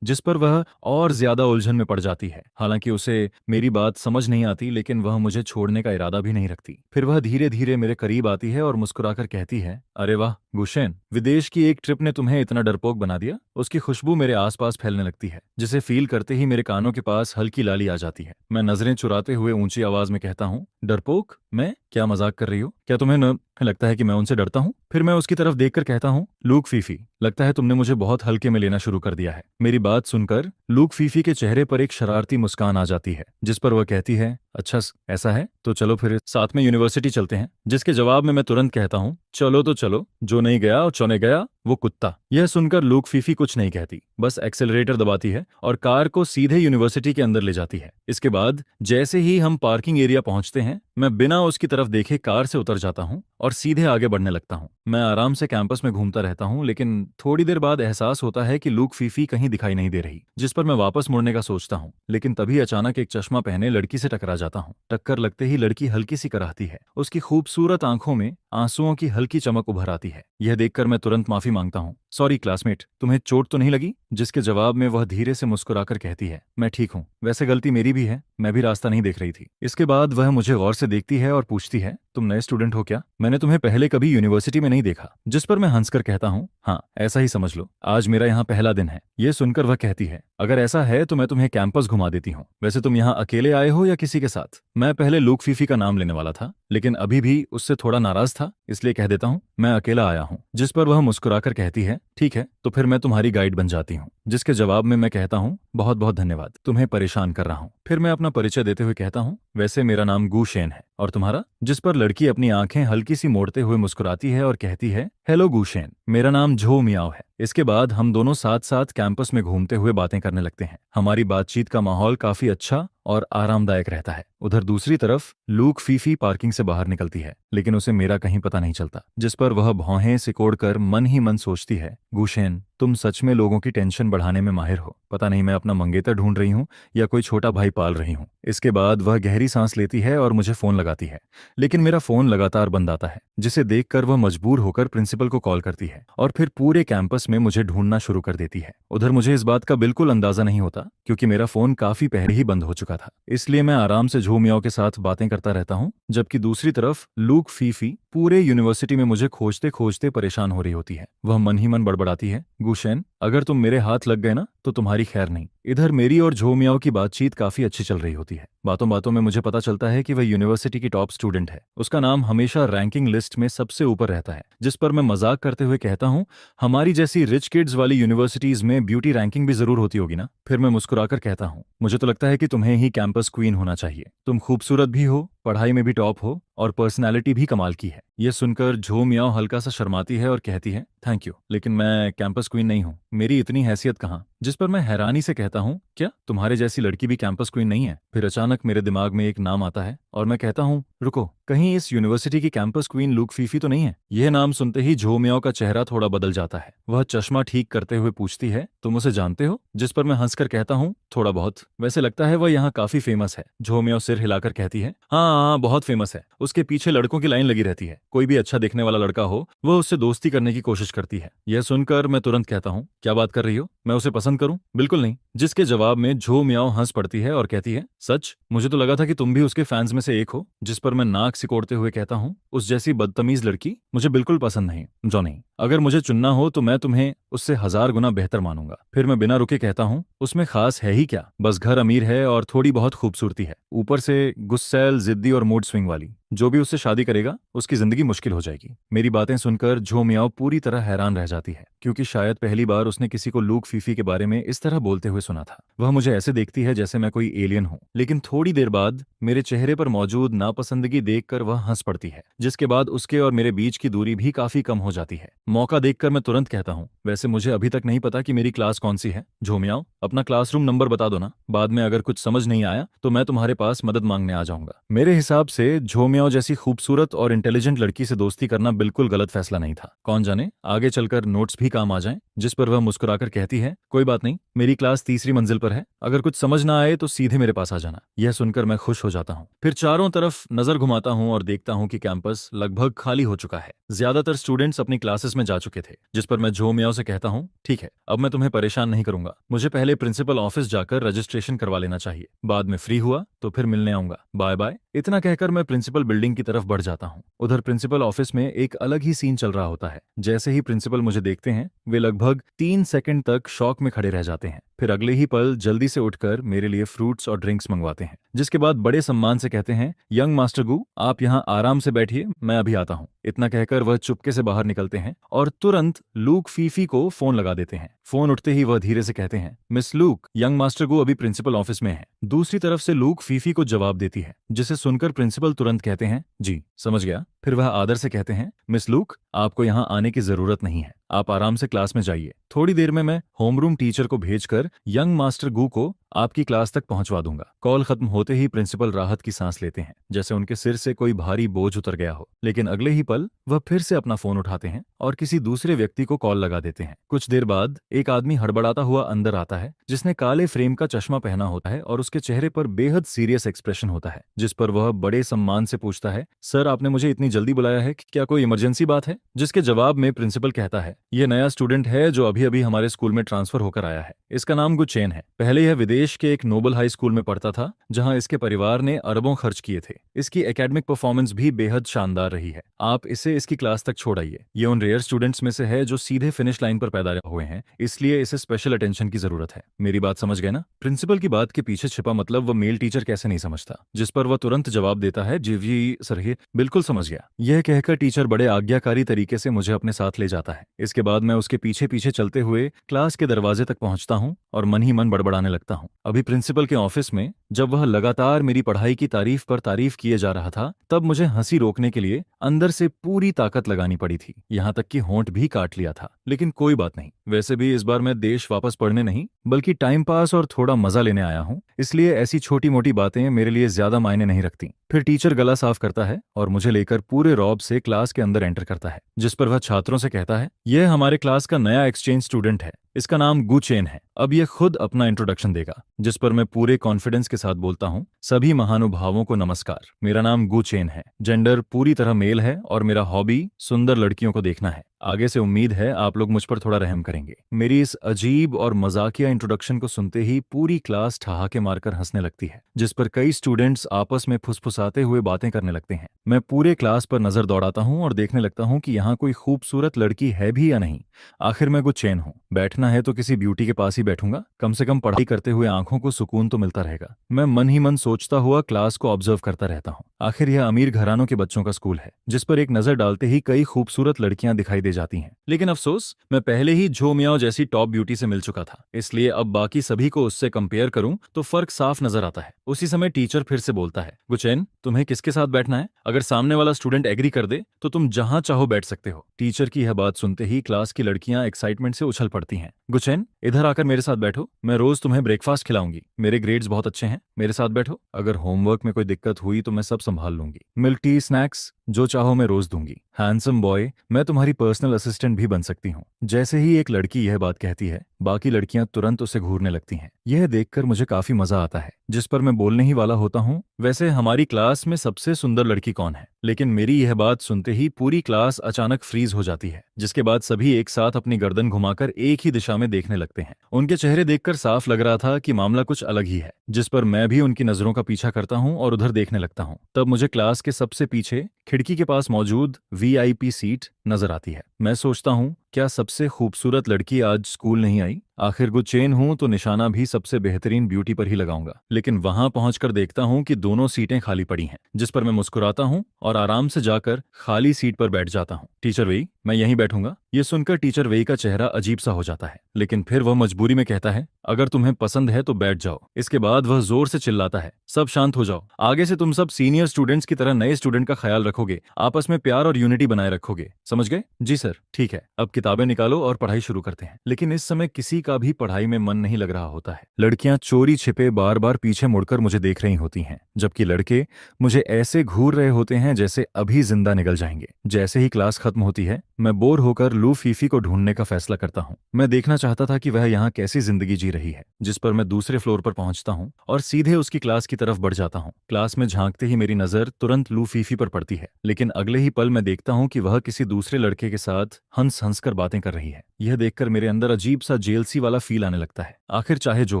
जिस पर वह और ज्यादा उलझन में पड़ जाती है। हालांकि उसे मेरी बात समझ नहीं आती, लेकिन वह मुझे छोड़ने का इरादा भी नहीं रखती। फिर वह धीरे धीरे मेरे करीब आती है और मुस्कुराकर कहती है, अरे वाह गुशेन, विदेश की एक ट्रिप ने तुम्हें इतना डरपोक बना दिया। उसकी खुशबू मेरे आसपास फैलने लगती है, जिसे फील करते ही मेरे कानों के पास हल्की लाली आ जाती है। मैं नजरें चुराते हुए ऊंची आवाज में कहता हूँ, डरपोक? मैं? क्या मजाक कर रही हो? क्या तुम्हें न लगता है कि मैं उनसे डरता हूँ? फिर मैं उसकी तरफ देखकर कहता हूँ, लूक फीफी, लगता है तुमने मुझे बहुत हल्के में लेना शुरू कर दिया है। मेरी बात सुनकर लूक फीफी के चेहरे पर एक शरारती मुस्कान आ जाती है, जिस पर वह कहती है, अच्छा ऐसा है तो चलो फिर साथ में यूनिवर्सिटी चलते हैं। जिसके जवाब में मैं तुरंत कहता हूँ, चलो तो चलो, जो नहीं गया और चौने गया वो कुत्ता। यह सुनकर लूक फीफी कुछ नहीं कहती, बस एक्सेलरेटर दबाती है और कार को सीधे यूनिवर्सिटी के अंदर ले जाती है। इसके बाद जैसे ही हम पार्किंग एरिया पहुंचते हैं मैं बिना उसकी तरफ देखे कार से उतर जाता हूं और सीधे आगे बढ़ने लगता हूं। मैं आराम से कैंपस में घूमता रहता हूं, लेकिन थोड़ी देर बाद एहसास होता है कि लूक फीफी कहीं दिखाई नहीं दे रही। जिस पर मैं वापस मुड़ने का सोचता हूं, लेकिन तभी अचानक एक चश्मा पहने लड़की से टकरा जाता हूं। टक्कर लगते ही लड़की हल्की सी कराहती है। उसकी खूबसूरत आंखों में आंसुओं की हल्की चमक उभर आती है। यह देखकर मैं तुरंत माफी मांगता हूँ, सॉरी क्लासमेट, तुम्हें चोट तो नहीं लगी? जिसके जवाब में वह धीरे से मुस्कुराकर कहती है, मैं ठीक हूँ, वैसे गलती मेरी भी है, मैं भी रास्ता नहीं देख रही थी। इसके बाद वह मुझे गौर से देखती है और पूछती है, तुम नए स्टूडेंट हो क्या? मैंने तुम्हें पहले कभी यूनिवर्सिटी में नहीं देखा। जिस पर मैं हंसकर कहता हूँ, हाँ ऐसा ही समझ लो, आज मेरा यहाँ पहला दिन है। ये सुनकर वह कहती है, अगर ऐसा है तो मैं तुम्हें कैंपस घुमा देती हूँ। वैसे तुम यहाँ अकेले आए हो या किसी के साथ? मैं पहले लूक फीफी का नाम लेने वाला था, लेकिन अभी भी उससे थोड़ा नाराज था, इसलिए कह देता हूँ मैं अकेला आया हूँ। जिस पर वह मुस्कुराकर कहती है, ठीक है तो फिर मैं तुम्हारी गाइड बन जाती हूँ। जिसके जवाब में मैं कहता हूँ, बहुत बहुत धन्यवाद, तुम्हें परेशान कर रहा हूँ। फिर मैं अपना परिचय देते हुए कहता हूँ, वैसे मेरा नाम गू शेन है, और तुम्हारा? जिस पर लड़की अपनी आंखें हल्की सी मोड़ते हुए मुस्कुराती है और कहती है, हेलो गूशेन, मेरा नाम झो मियाओ है। इसके बाद हम दोनों साथ साथ कैंपस में घूमते हुए बातें करने लगते हैं। हमारी बातचीत का माहौल काफी अच्छा और आरामदायक रहता है। उधर दूसरी तरफ लूक फीफी पार्किंग से बाहर निकलती है, लेकिन उसे मेरा कहीं पता नहीं चलता। जिस पर वह भौहें सिकोड़कर मन ही मन सोचती है, गूशेन तुम सच में लोगों की टेंशन बढ़ाने में माहिर हो। पता नहीं मैं अपना मंगेतर ढूंढ रही हूँ या कोई छोटा भाई पाल रही हूँ। इसके बाद वह गहरी सांस लेती है और मुझे फोन लगाती है, लेकिन मेरा फोन लगातार बंद आता है, जिसे देखकर वह मजबूर होकर प्रिंसिपल को कॉल करती है और फिर पूरे कैंपस में मुझे ढूंढना शुरू कर देती है। उधर मुझे इस बात का बिल्कुल अंदाजा नहीं होता, क्योंकि मेरा फोन काफी पहले ही बंद हो चुका था। इसलिए मैं आराम से झू मियाओ के साथ बातें करता रहता हूँ, जबकि दूसरी तरफ लूक फीफी पूरे यूनिवर्सिटी में मुझे खोजते खोजते परेशान हो रही होती है। वह मन ही मन बड़बड़ाती है, गुशेन, अगर तुम मेरे हाथ लग गए ना तो तुम्हारी खैर नहीं। इधर मेरी और झो मियाओ की बातचीत काफी अच्छी चल रही होती है। बातों बातों में मुझे पता चलता है कि वह यूनिवर्सिटी की टॉप स्टूडेंट है। उसका नाम हमेशा रैंकिंग लिस्ट में सबसे ऊपर रहता है, जिस पर मैं मजाक करते हुए कहता हूँ, हमारी जैसी रिच किड्स वाली यूनिवर्सिटीज में ब्यूटी रैंकिंग भी जरूर होती होगी ना। फिर मैं मुस्कुराकर कहता हूँ, मुझे तो लगता है कि तुम्हें ही कैंपस क्वीन होना चाहिए। तुम खूबसूरत भी हो, पढ़ाई में भी टॉप हो और पर्सनैलिटी भी कमाल की है। यह सुनकर झो मियाओ हल्का सा शर्माती है और कहती है, थैंक यू, लेकिन मैं कैंपस क्वीन नहीं हूँ, मेरी इतनी हैसियत कहाँ। जिस पर मैं हैरानी से कहता हूँ, क्या तुम्हारे जैसी लड़की भी कैंपस क्वीन नहीं है? फिर अचानक मेरे दिमाग में एक नाम आता है और मैं कहता हूँ, रुको, कहीं इस यूनिवर्सिटी की कैंपस क्वीन लूक फीफी तो नहीं है? यह नाम सुनते ही झो मियाओ का चेहरा थोड़ा बदल जाता है। वह चश्मा ठीक करते हुए पूछती है, तुम उसे जानते हो? जिस पर मैं हंसकर कहता हूँ, थोड़ा बहुत, वैसे लगता है वह यहाँ काफी फेमस है। झो मियाओ सिर हिलाकर कहती है, हाँ, बहुत फेमस है, उसके पीछे लड़कों की लाइन लगी रहती है। कोई भी अच्छा दिखने वाला लड़का हो, वह उससे दोस्ती करने की कोशिश करती है। यह सुनकर मैं तुरंत कहता हूँ, क्या बात कर रही हो, मैं उसे पसंद करूं? बिल्कुल नहीं। जिसके जवाब में झो मियाओ हंस पड़ती है और कहती है, सच? मुझे तो लगा था कि तुम भी उसके फैंस में से एक हो। जिस पर मैं नाक सिकोड़ते हुए कहता हूँ, उस जैसी बदतमीज लड़की मुझे बिल्कुल पसंद नहीं। जो नहीं, अगर मुझे चुनना हो तो मैं तुम्हें उससे 1000 गुना बेहतर मानूंगा। फिर मैं बिना रुके कहता हूँ, उसमें खास है ही क्या, बस घर अमीर है और थोड़ी बहुत खूबसूरती है, ऊपर से गुस्सैल, जिद्दी और मूड स्विंग वाली। जो भी उससे शादी करेगा उसकी जिंदगी मुश्किल हो जाएगी। मेरी बातें सुनकर झो मियाओ पूरी तरह हैरान रह जाती है, क्योंकि शायद पहली बार उसने किसी को लूक फीफी के बारे में इस तरह बोलते हुए सुना था। वह मुझे ऐसे देखती है जैसे मैं कोई एलियन हूं, लेकिन थोड़ी देर बाद मेरे चेहरे पर मौजूद नापसंदगी देखकर वह हंस पड़ती है, जिसके बाद उसके और मेरे बीच की दूरी भी काफी कम हो जाती है। मौका देखकर मैं तुरंत कहता हूँ, वैसे मुझे अभी तक नहीं पता कि मेरी क्लास कौन सी है। झो मियाओ, अपना क्लासरूम नंबर बता दो ना, बाद में अगर कुछ समझ नहीं आया तो मैं तुम्हारे पास मदद मांगने आ जाऊंगा। मेरे हिसाब से झो मियाओ जैसी खूबसूरत और इंटेलिजेंट लड़की से दोस्ती करना बिल्कुल गलत फैसला नहीं था। कौन जाने आगे चलकर नोट्स भी काम आ जाएं। जिस पर वह मुस्कुराकर कहती है, कोई बात नहीं, मेरी क्लास तीसरी मंजिल पर है, अगर कुछ समझ ना आए तो सीधे मेरे पास आ जाना। यह सुनकर मैं खुश हो जाता हूँ। फिर चारों तरफ नजर घुमाता हूँ और देखता हूँ कि कैंपस लगभग खाली हो चुका है। ज्यादातर स्टूडेंट्स अपनी क्लासेस में जा चुके थे। जिस पर मैं झो मियाओ से कहता हूँ, ठीक है, अब मैं तुम्हें परेशान नहीं करूंगा, मुझे पहले प्रिंसिपल ऑफिस जाकर रजिस्ट्रेशन करवा लेना चाहिए, बाद में फ्री हुआ तो फिर मिलने आऊंगा, बाय बाय। इतना कहकर मैं प्रिंसिपल बिल्डिंग की तरफ बढ़ जाता हूँ। उधर प्रिंसिपल ऑफिस में एक अलग ही सीन चल रहा होता है। जैसे ही प्रिंसिपल मुझे देखते हैं, वे लगभग 3 सेकंड तक शॉक में खड़े रह जाते हैं, फिर अगले ही पल जल्दी से उठकर मेरे लिए फ्रूट्स और ड्रिंक्स मंगवाते हैं, जिसके बाद बड़े सम्मान से कहते हैं, यंग मास्टर गू, आप यहाँ आराम से बैठिए, मैं अभी आता हूँ। इतना कहकर वह चुपके से बाहर निकलते हैं और तुरंत लूक फीफी को फोन लगा देते हैं। फोन उठते ही वह धीरे से कहते हैं, मिस लूक, यंग मास्टर गू अभी प्रिंसिपल ऑफिस में है। दूसरी तरफ से लूक फीफी को जवाब देती है, जिसे सुनकर प्रिंसिपल तुरंत कहते हैं, जी समझ गया। फिर वह आदर से कहते हैं, मिस लूक, आपको यहाँ आने की जरूरत नहीं है, आप आराम से क्लास में जाइए। थोड़ी देर में मैं होमरूम टीचर को भेजकर यंग मास्टर गू को आपकी क्लास तक पहुंचवा दूंगा। कॉल खत्म होते ही प्रिंसिपल राहत की सांस लेते हैं, जैसे उनके सिर से कोई भारी बोझ उतर गया हो, लेकिन अगले ही पल वह फिर से अपना फोन उठाते हैं और किसी दूसरे व्यक्ति को कॉल लगा देते हैं। कुछ देर बाद एक आदमी हड़बड़ाता हुआ अंदर आता है, जिसने काले फ्रेम का चश्मा पहना होता है और उसके चेहरे पर बेहद सीरियस एक्सप्रेशन होता है। जिस पर वह बड़े सम्मान से पूछता है, सर आपने मुझे इतनी जल्दी बुलाया है, क्या कोई इमरजेंसी बात है? जिसके जवाब में प्रिंसिपल कहता है, यह नया स्टूडेंट है जो अभी अभी हमारे स्कूल में ट्रांसफर होकर आया है। इसका नाम गुचेन है। पहले यह विदेश के एक नोबल हाई स्कूल में पढ़ता था, जहां इसके परिवार ने अरबों खर्च किए थे। इसकी एकेडमिक परफॉर्मेंस भी बेहद शानदार रही है। आप इसे इसकी क्लास तक छोड़ आइए। ये उन रेयर स्टूडेंट्स में से है जो सीधे फिनिश लाइन पर पैदा हुए हैं, इसलिए इसे स्पेशल अटेंशन की जरूरत है। मेरी बात समझ गए ना? प्रिंसिपल की बात के पीछे छिपा मतलब वह मेल टीचर कैसे नहीं समझता। जिस पर वह तुरंत जवाब देता है, जी सर, ये बिल्कुल समझ गया। यह कहकर टीचर बड़े आज्ञाकारी तरीके से मुझे अपने साथ ले जाता है। इसके बाद मैं उसके पीछे पीछे चलते हुए क्लास के दरवाजे तक पहुंचता हूं और मन ही मन बड़बड़ाने लगता हूं। अभी प्रिंसिपल के ऑफिस में जब वह लगातार मेरी पढ़ाई की तारीफ पर तारीफ किए जा रहा था, तब मुझे हंसी रोकने के लिए अंदर से पूरी ताकत लगानी पड़ी थी, यहाँ तक कि होंठ भी काट लिया था। लेकिन कोई बात नहीं, वैसे भी इस बार मैं देश वापस पढ़ने नहीं बल्कि टाइम पास और थोड़ा मजा लेने आया हूँ, इसलिए ऐसी छोटी मोटी बातें मेरे लिए ज्यादा मायने नहीं रखती। फिर टीचर गला साफ करता है और मुझे लेकर पूरे रौब से क्लास के अंदर एंटर करता है, जिस पर वह छात्रों से कहता है, यह हमारे क्लास का नया एक्सचेंज स्टूडेंट है, इसका नाम गुचेन है। अब यह खुद अपना इंट्रोडक्शन देगा, जिस पर मैं पूरे कॉन्फिडेंस के साथ बोलता हूँ, सभी महानुभावों को नमस्कार, मेरा नाम गुचेन है, जेंडर पूरी तरह मेल है और मेरा हॉबी सुंदर लड़कियों को देखना है। आगे से उम्मीद है आप लोग मुझ पर थोड़ा रहम करेंगे। मेरी इस अजीब और मजाकिया इंट्रोडक्शन को सुनते ही पूरी क्लास ठहाके मारकर हंसने लगती है, जिस पर कई स्टूडेंट्स आपस में फुसफुसाते हुए बातें करने लगते हैं। मैं पूरे क्लास पर नजर दौड़ाता हूँ और देखने लगता हूँ कि यहाँ कोई खूबसूरत लड़की है भी या नहीं। आखिर मैं गुचेन हूँ, बैठना है तो किसी ब्यूटी के पास ही बैठूंगा, कम से कम पढ़ाई करते हुए आंखों को सुकून तो मिलता रहेगा। मैं मन ही मन सोचता हुआ क्लास को ऑब्जर्व करता रहता हूँ। आखिर यह अमीर घरानों के बच्चों का स्कूल है, जिस पर एक नजर डालते ही कई खूबसूरत लड़कियां दिखाई दे जाती हैं। लेकिन अफसोस, मैं पहले ही झो मियाओ जैसी टॉप ब्यूटी से मिल चुका था, इसलिए अब बाकी सभी को उससे कंपेयर करूं तो फर्क साफ नजर आता है। उसी समय टीचर फिर से बोलता है, गुचैन तुम्हें किसके साथ बैठना है? अगर सामने वाला स्टूडेंट एग्री कर दे तो तुम जहां चाहो बैठ सकते हो। टीचर की यह बात सुनते ही क्लास की लड़कियां एक्साइटमेंट से उछल पड़ती हैं। गुचैन इधर आकर मेरे साथ बैठो, मैं रोज तुम्हें ब्रेकफास्ट खिलाऊंगी, मेरे ग्रेड्स बहुत अच्छे हैं, मेरे साथ बैठो। अगर होमवर्क में कोई दिक्कत हुई तो मैं सब संभाल लूंगी। मिल्क टी स्नैक्स जो चाहो मैं रोज दूंगी। हैंडसम बॉय, मैं तुम्हारी पर्सनल असिस्टेंट भी बन सकती हूँ। जैसे ही एक लड़की यह बात कहती है, बाकी लड़कियां तुरंत उसे घूरने लगती हैं। यह देखकर मुझे काफी मजा आता है, जिस पर मैं बोलने ही वाला होता हूँ, वैसे हमारी क्लास में सबसे सुंदर लड़की कौन है? लेकिन मेरी यह बात सुनते ही पूरी क्लास अचानक फ्रीज हो जाती है, जिसके बाद सभी एक साथ अपनी गर्दन घुमाकर एक ही दिशा में देखने लगते हैं। उनके चेहरे देखकर साफ लग रहा था कि मामला कुछ अलग ही है, जिस पर मैं भी उनकी नजरों का पीछा करता हूँ और उधर देखने लगता हूँ। तब मुझे क्लास के सबसे पीछे खिड़की के पास मौजूद वीआईपी सीट नजर आती है। मैं सोचता हूँ, क्या सबसे खूबसूरत लड़की आज स्कूल नहीं आई? आखिर गुचेन हूं तो निशाना भी सबसे बेहतरीन ब्यूटी पर ही लगाऊंगा। लेकिन वहां पहुंचकर देखता हूं कि दोनों सीटें खाली पड़ी हैं, जिस पर मैं मुस्कुराता हूं और आराम से जाकर खाली सीट पर बैठ जाता हूं। टीचर वेई, मैं यहीं बैठूंगा। ये सुनकर टीचर वेई का चेहरा अजीब सा हो जाता है, लेकिन फिर वह मजबूरी में कहता है, अगर तुम्हें पसंद है तो बैठ जाओ। इसके बाद वह जोर से चिल्लाता है, सब शांत हो जाओ, आगे से तुम सब सीनियर स्टूडेंट्स की तरह नए स्टूडेंट का ख्याल रखोगे, आपस में प्यार और यूनिटी बनाए रखोगे, समझ गए? जी सर, ठीक है, अब किताबें निकालो और पढ़ाई शुरू करते हैं। लेकिन इस समय किसी का भी पढ़ाई में मन नहीं लग रहा होता है। लड़कियां चोरी छिपे बार बार पीछे मुड़कर मुझे देख रही होती हैं, जबकि लड़के मुझे ऐसे घूर रहे होते हैं जैसे अभी जिंदा निकल जाएंगे। जैसे ही क्लास खत्म होती है, मैं बोर होकर लू फीफी को ढूंढने का फैसला करता हूँ। मैं देखना चाहता था कि वह यहाँ कैसी जिंदगी जी रही है, जिस पर मैं दूसरे फ्लोर पर पहुंचता हूँ और सीधे उसकी क्लास की तरफ बढ़ जाता हूँ। क्लास में झांकते ही मेरी नजर तुरंत लू फीफी पर पड़ती है, लेकिन अगले ही पल मैं देखता हूँ कि वह किसी दूसरे लड़के के साथ हंस हंस कर बातें कर रही है। यह देखकर मेरे अंदर अजीब सा जेलसी वाला फील आने लगता है। आखिर चाहे जो